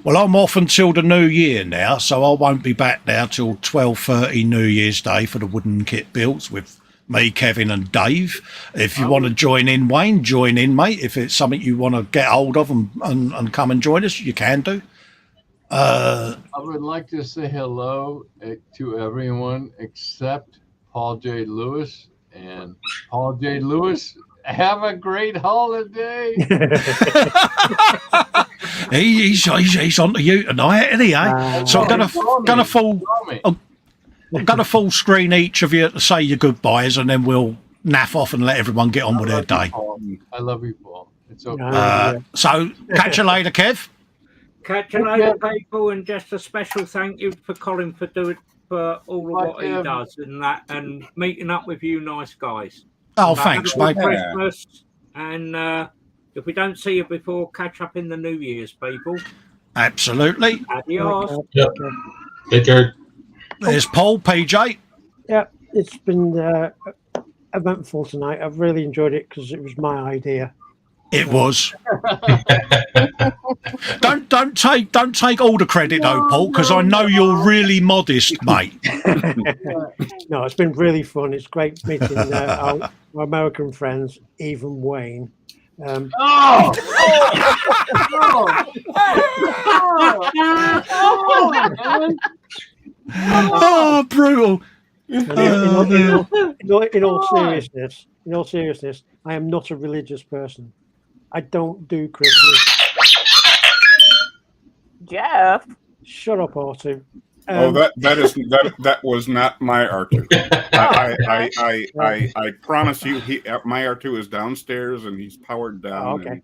Well, I'm off until the new year now, so I won't be back now till 12:30 New Year's Day for the wooden kit builds with me, Kevin and Dave. If you want to join in, Wayne, join in, mate. If it's something you want to get hold of and come and join us, you can do. I would like to say hello to everyone except Paul J. Lewis. And Paul J. Lewis, have a great holiday. He's on to you tonight, isn't he? So I'm gonna full screen each of you to say your goodbyes, and then we'll naff off and let everyone get on with their day. I love you, Paul. It's okay. So catch you later, Kev. Catch you later, people, and just a special thank you for Colin for all of what he does and that, and meeting up with you, nice guys. Oh, thanks, mate. Christmas, and if we don't see you before, catch up in the New Year's, people. Absolutely. Adios. Yep. Take care. There's Paul, PJ. Yeah, it's been eventful tonight. I've really enjoyed it because it was my idea. It was. Don't take all the credit though, Paul, because I know you're really modest, mate. No, it's been really fun. It's great meeting our American friends, even Wayne. Oh, brutal. In all seriousness, I am not a religious person. I don't do Christmas. Jeff. Shut up, Artu. That was not my R2. I promise you, my R2 is downstairs and he's powered down. Oh, okay.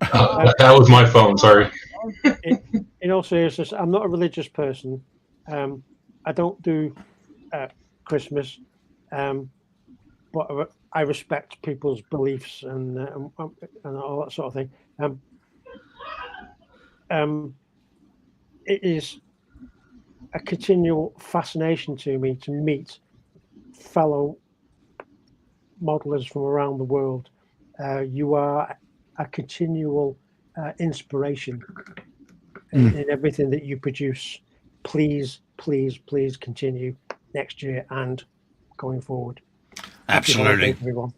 That was my phone. Sorry. In all seriousness, I'm not a religious person. I don't do Christmas, but I respect people's beliefs and all that sort of thing. It is a continual fascination to me to meet fellow modelers from around the world. You are a continual inspiration in everything that you produce. Please, please, please continue next year and going forward. Absolutely. Everyone.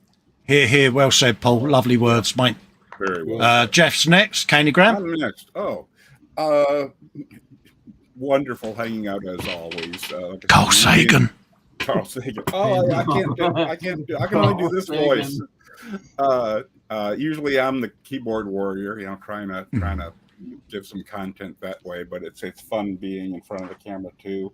Here. Well said, Paul. Lovely words, mate. Very well. Jeff's next. Candy Graham. I'm next. Wonderful hanging out as always. Carl Sagan. Carl Sagan. Oh, I can't do. I can only do this voice. Usually, I'm the keyboard warrior. Trying to give some content that way. But it's fun being in front of the camera too.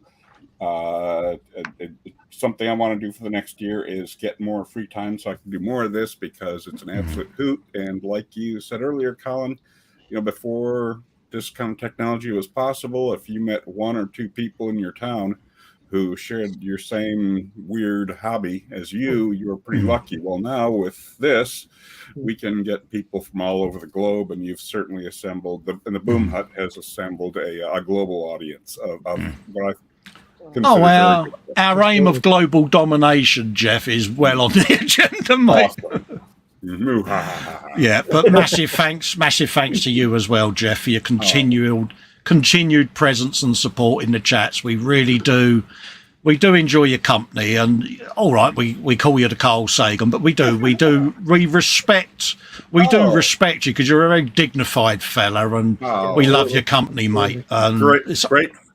Something I want to do for the next year is get more free time so I can do more of this because it's an absolute hoot. And like you said earlier, Colin, before this kind of technology was possible, if you met one or two people in your town who shared your same weird hobby as you were pretty lucky. Well, now with this, we can get people from all over the globe, and you've certainly assembled, and the Boom Hut has assembled a global audience of what I our aim of global domination, Jeff, is well on the agenda, mate. Yeah, but massive thanks to you as well, Jeff, for your continued presence and support in the chats. We really do. We do enjoy your company, and all right, we call you the Carl Sagan, but we respect you because you're a very dignified fella, and we love your company, mate.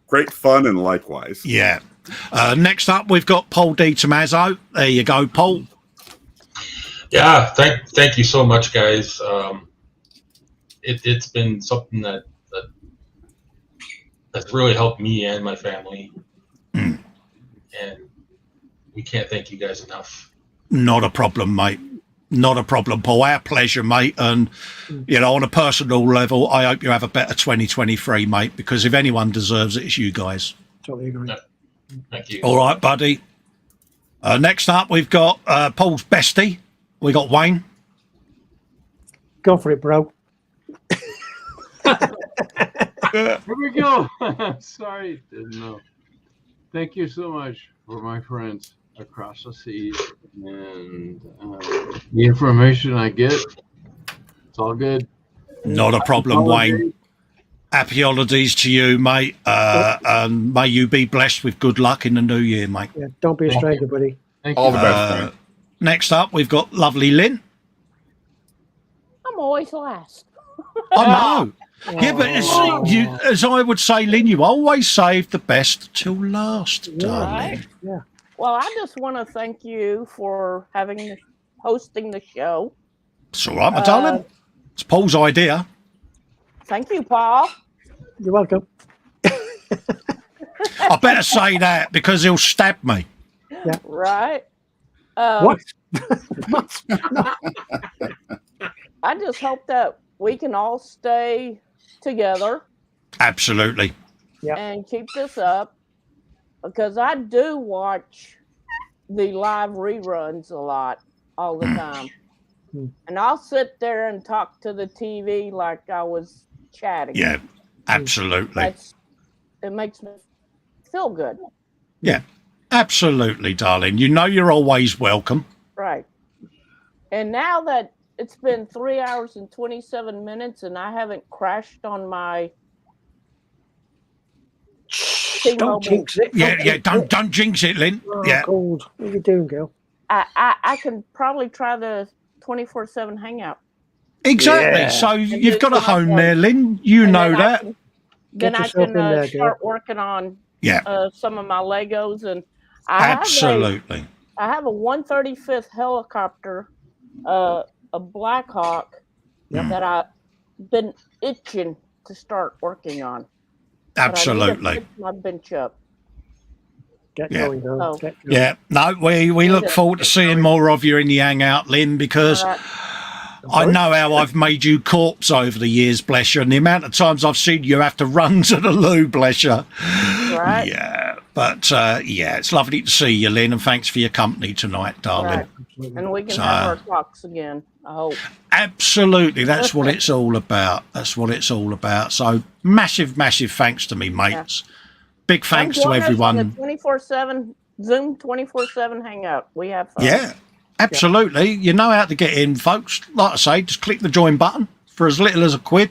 Great fun, and likewise. Yeah. Next up, we've got Paul D. Tommaso. There you go, Paul. Yeah, thank you so much, guys. It's been something that's really helped me and my family, and we can't thank you guys enough. Not a problem, mate. Not a problem, Paul. Our pleasure, mate. And on a personal level, I hope you have a better 2023, mate. Because if anyone deserves it, it's you guys. Totally agree. Thank you. All right, buddy. Next up, we've got Paul's bestie. We got Wayne. Go for it, bro. Here we go. Sorry, didn't know. Thank you so much for my friends across the seas and the information I get. It's all good. Not a problem, Wayne. Happy holidays to you, mate. And may you be blessed with good luck in the new year, mate. Yeah, don't be a stranger, buddy. Thank all you. The best, mate. Next up, we've got lovely Lynn. I'm always last. I know. Yeah, but as I would say, Lynn, you always save the best till last, darling. Right? Yeah. Well, I just want to thank you for hosting the show. It's all right, my darling. It's Paul's idea. Thank you, Paul. You're welcome. I better say that because he'll stab me. Yeah. Right. What? I just hope that we can all stay together. Absolutely. Yeah. And keep this up because I do watch the live reruns a lot all the time. And I'll sit there and talk to the TV like I was chatting. Yeah, absolutely. It makes me feel good. Yeah, absolutely, darling. You know you're always welcome. Right. And now that it's been 3 hours and 27 minutes and I haven't crashed on my Don't jinx it. Don't jinx it, Lynn. Oh, yeah. Cold. What are you doing, girl? I can probably try the 24/7 hangout. Exactly. Yeah. So you've got a home there, Lynn. You know that. Then I can start working on some of my Legos and absolutely. I have a 135th helicopter, a Black Hawk that I've been itching to start working on. Absolutely. My bench up. Get Yeah. going, girl. Oh. Get going. Yeah, no, we look forward to seeing more of you in the hangout, Lynn, because All right. I know how I've made you corpse over the years, bless you, and the amount of times I've seen you have to run to the loo, bless you. Right. Yeah, but yeah, it's lovely to see you, Lynn, and thanks for your company tonight, darling. Right. And we can So, have our talks again, I hope. Absolutely, that's what it's all about. That's what it's all about. So massive, massive thanks to me, mates. Big thanks to Join us on everyone. the 24/7 Zoom 24/7 hangout. We have fun. Yeah, absolutely. You know how to get in, folks. Like I say, just click the join button for as little as £1.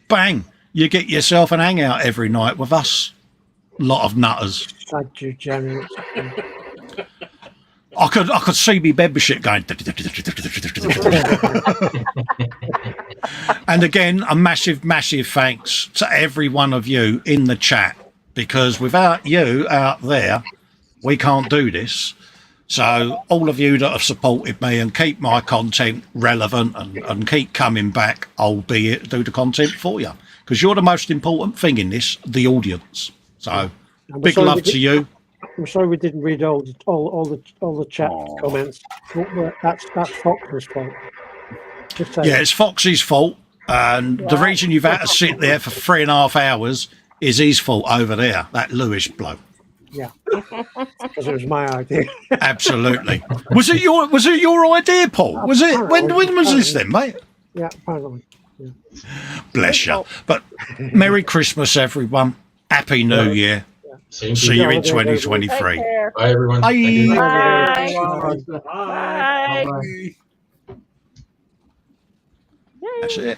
Bang, you get yourself an hangout every night with us. Lot of nutters. Thank you, Jerry. I could see me membership going. And again, a massive, massive thanks to every one of you in the chat, because without you out there, we can't do this. So all of you that have supported me and keep my content relevant and keep coming back, I'll do the content for you, because you're the most important thing in this, the audience. So big love to you. I'm sorry we didn't read all the chat comments. But that's Fox's fault. Just saying. Yeah, it's Foxy's fault, and the reason you've had to sit there for 3.5 hours is his fault over there, that Lewis bloke. Yeah, because it was my idea. Absolutely. Was it your idea, Paul? Was it? When was this then, mate? Yeah, apparently. Yeah. Bless you. But Merry Christmas, everyone. Happy New Year. Same See you in 2023. Bye, everyone. Bye. Bye. That's it.